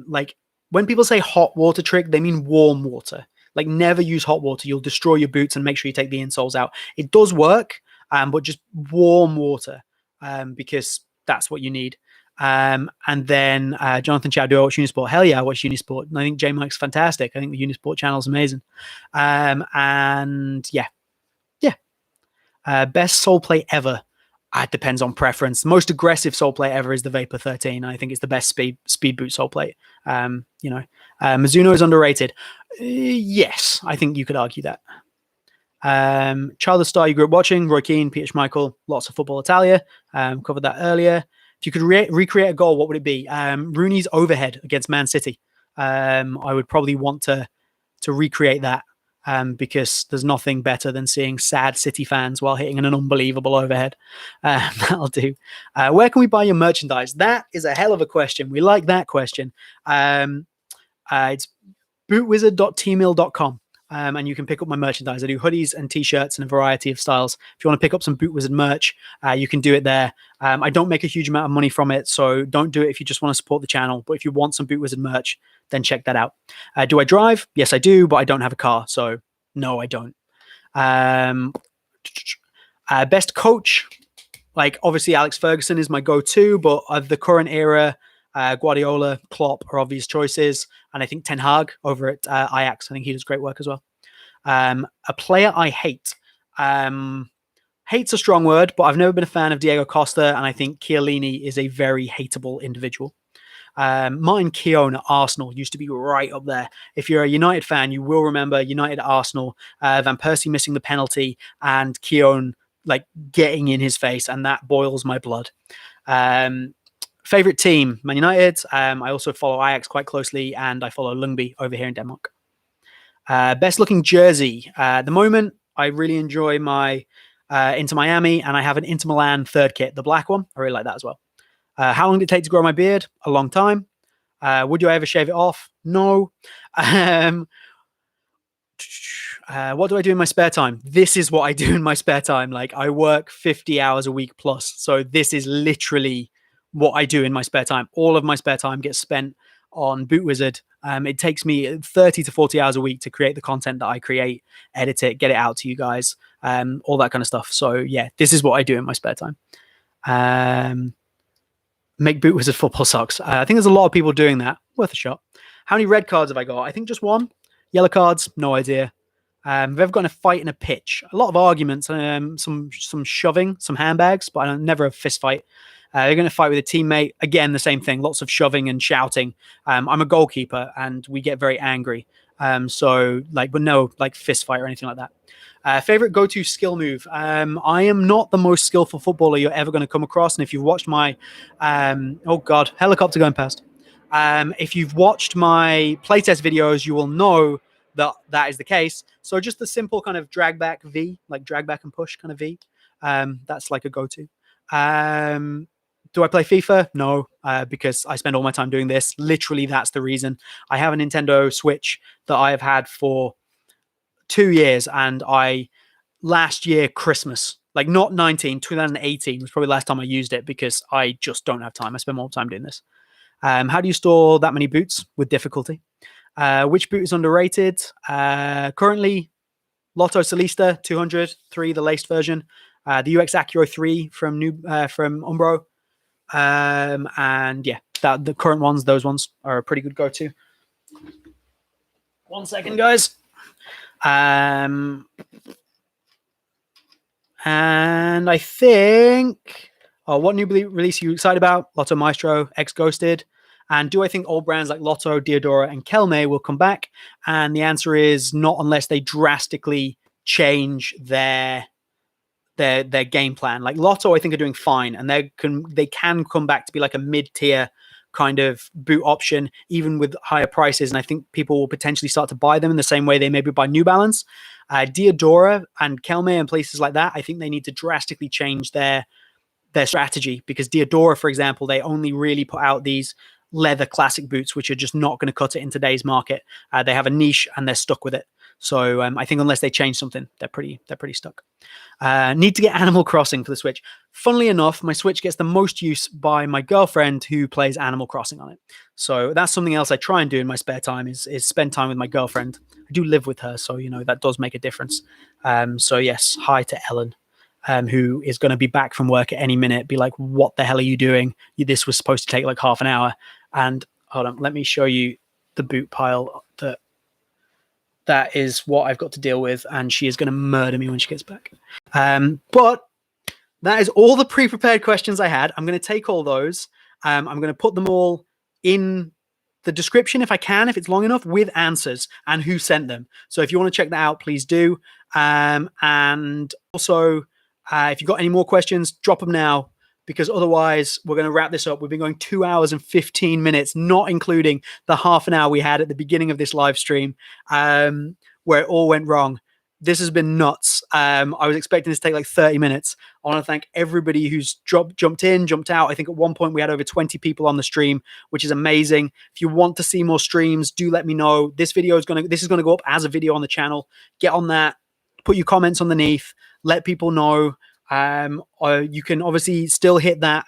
like, when people say hot water trick, they mean warm water. Like, never use hot water. You'll destroy your boots, and make sure you take the insoles out. It does work, but just warm water, because that's what you need. And then Jonathan Chow, do I watch Unisport? Hell yeah, I watch Unisport. And I think J Mike's fantastic. I think the Unisport channel is amazing. And yeah. Best sole plate ever. It depends on preference. The most aggressive sole plate ever is the Vapor 13. I think it's the best speed boot sole plate. Mizuno is underrated. Yes, I think you could argue that. Child of Star you grew up watching, Roy Keane, Peter Schmeichel, lots of football Italia. Covered that earlier. If you could recreate a goal, what would it be? Rooney's overhead against Man City. I would probably want to recreate that because there's nothing better than seeing sad City fans while hitting an unbelievable overhead. That'll do. Where can we buy your merchandise? That is a hell of a question. We like that question. It's bootwizard.tmail.com. And you can pick up my merchandise. I do hoodies and t-shirts in a variety of styles. If you want to pick up some Boot Wizard merch, you can do it there. I don't make a huge amount of money from it, so don't do it if you just want to support the channel. But if you want some Boot Wizard merch, then check that out. Do I drive? Yes, I do, but I don't have a car, so no, I don't. Best coach? Like, obviously, Alex Ferguson is my go-to, but of the current era, Guardiola, Klopp are obvious choices, and I think Ten Hag over at Ajax. I think he does great work as well. A player I hate. Hate's a strong word, but I've never been a fan of Diego Costa, and I think Chiellini is a very hateable individual. Martin Keown at Arsenal used to be right up there. If you're a United fan, you will remember United at Arsenal, Van Persie missing the penalty, and Keown like getting in his face, and that boils my blood. Favorite team, Man United. I also follow Ajax quite closely, and I follow Lyngby over here in Denmark. Best looking jersey. At the moment, I really enjoy my Inter Miami, and I have an Inter Milan third kit, the black one. I really like that as well. How long did it take to grow my beard? A long time. Would you ever shave it off? No. What do I do in my spare time? This is what I do in my spare time. Like, I work 50 hours a week plus. So this is literally what I do in my spare time. All of my spare time gets spent on Boot Wizard. It takes me 30 to 40 hours a week to create the content that I create, edit it, get it out to you guys, all that kind of stuff. So yeah, this is what I do in my spare time. Make Boot Wizard football socks. I think there's a lot of people doing that. Worth a shot. How many red cards have I got? I think just one. Yellow cards, no idea. I've ever got in a fight in a pitch. A lot of arguments, some shoving, some handbags, but never a fist fight. They're going to fight with a teammate. Again, the same thing. Lots of shoving and shouting. I'm a goalkeeper, and we get very angry. But no, like fist fight or anything like that. Favorite go-to skill move. I am not the most skillful footballer you're ever going to come across. And if you've watched my, oh God, helicopter going past. If you've watched my playtest videos, you will know that that is the case. So just the simple kind of drag back V, like drag back and push kind of V. That's like a go-to. Do I play FIFA? No, because I spend all my time doing this. Literally, that's the reason. I have a Nintendo Switch that I have had for 2 years, and last year Christmas, like not 2018 was probably the last time I used it because I just don't have time. I spend more time doing this. How do you store that many boots with difficulty? Which boot is underrated? Currently, Lotto Solis 203, the laced version. The UX Acuro 3 from Umbro. And yeah, the current ones, those ones are a pretty good go-to. 1 second, guys. And I think, what new release are you excited about? Lotto Maestro, X Ghosted. And do I think old brands like Lotto, Diodora, and Kelme will come back? And the answer is not unless they drastically change their game plan. Like Lotto, I think are doing fine, and they can come back to be like a mid-tier kind of boot option, even with higher prices. And I think people will potentially start to buy them in the same way they maybe buy New Balance. Diodora and Kelme and places like that, I think they need to drastically change their strategy, because Diodora, for example, they only really put out these leather classic boots, which are just not going to cut it in today's market. They have a niche and they're stuck with it. So I think unless they change something, they're pretty stuck. Need to get Animal Crossing for the Switch. Funnily enough, my Switch gets the most use by my girlfriend who plays Animal Crossing on it. So that's something else I try and do in my spare time is spend time with my girlfriend. I do live with her, so that does make a difference. So yes, hi to Ellen, who is going to be back from work at any minute. Be like, what the hell are you doing? This was supposed to take like half an hour. And hold on, let me show you the boot pile that is what I've got to deal with, and she is going to murder me when she gets back. But that is all the pre-prepared questions I had. I'm going to take all those. I'm going to put them all in the description if I can, if it's long enough, with answers and who sent them. So if you want to check that out, please do. And also, if you've got any more questions, drop them now, because otherwise we're going to wrap this up. We've been going 2 hours and 15 minutes, not including the half an hour we had at the beginning of this live stream, where it all went wrong. This has been nuts. I was expecting this to take like 30 minutes. I want to thank everybody who's jumped in, jumped out. I think at one point we had over 20 people on the stream, which is amazing. If you want to see more streams, do let me know. This is going to go up as a video on the channel. Get on that. Put your comments underneath. Let people know. You can obviously still hit that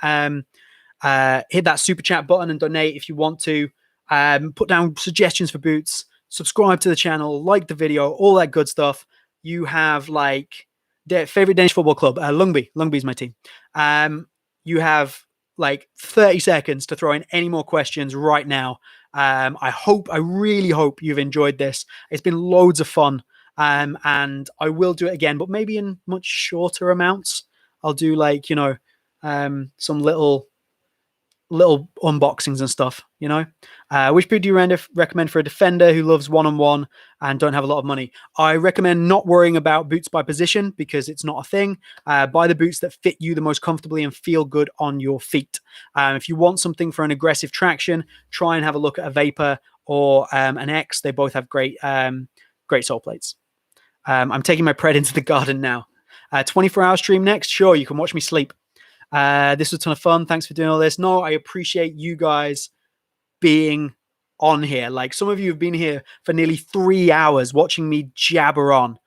super chat button and donate if you want to. Put down suggestions for boots. Subscribe to the channel. Like the video. All that good stuff. You have like their favorite Danish football club, Lungby. Lungby's my team. You have like 30 seconds to throw in any more questions right now. I really hope you've enjoyed this. It's been loads of fun. And I will do it again, but maybe in much shorter amounts. I'll do like, some little unboxings and stuff, Which boot do you recommend for a defender who loves one-on-one and don't have a lot of money? I recommend not worrying about boots by position, because it's not a thing. Buy the boots that fit you the most comfortably and feel good on your feet. If you want something for an aggressive traction, try and have a look at a Vapor or an X. They both have great sole plates. I'm taking my pred into the garden now. 24-hour stream next. Sure, you can watch me sleep. This was a ton of fun. Thanks for doing all this. No, I appreciate you guys being on here. Like, some of you have been here for nearly 3 hours watching me jabber on.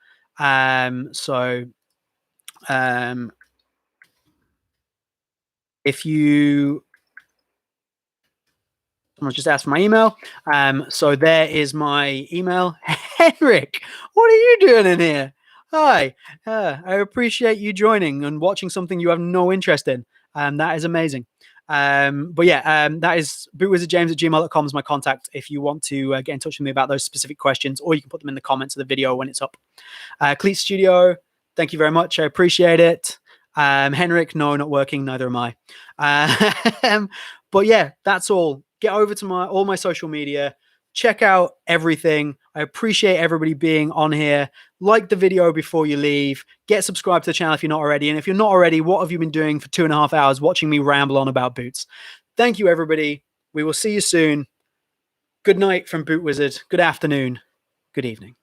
If you... Someone just asked for my email. So there is my email. Henrik, what are you doing in here? Hi. I appreciate you joining and watching something you have no interest in. That is amazing. But yeah, that is bootwizardjames@gmail.com is my contact if you want to get in touch with me about those specific questions, or you can put them in the comments of the video when it's up. Cleat Studio, thank you very much. I appreciate it. Henrik, no, not working. Neither am I. But yeah, that's all. Get over to all my social media. Check out everything. I appreciate everybody being on here. Like the video before you leave. Get subscribed to the channel if you're not already. And if you're not already, what have you been doing for 2.5 hours watching me ramble on about boots? Thank you, everybody. We will see you soon. Good night from Boot Wizard. Good afternoon. Good evening.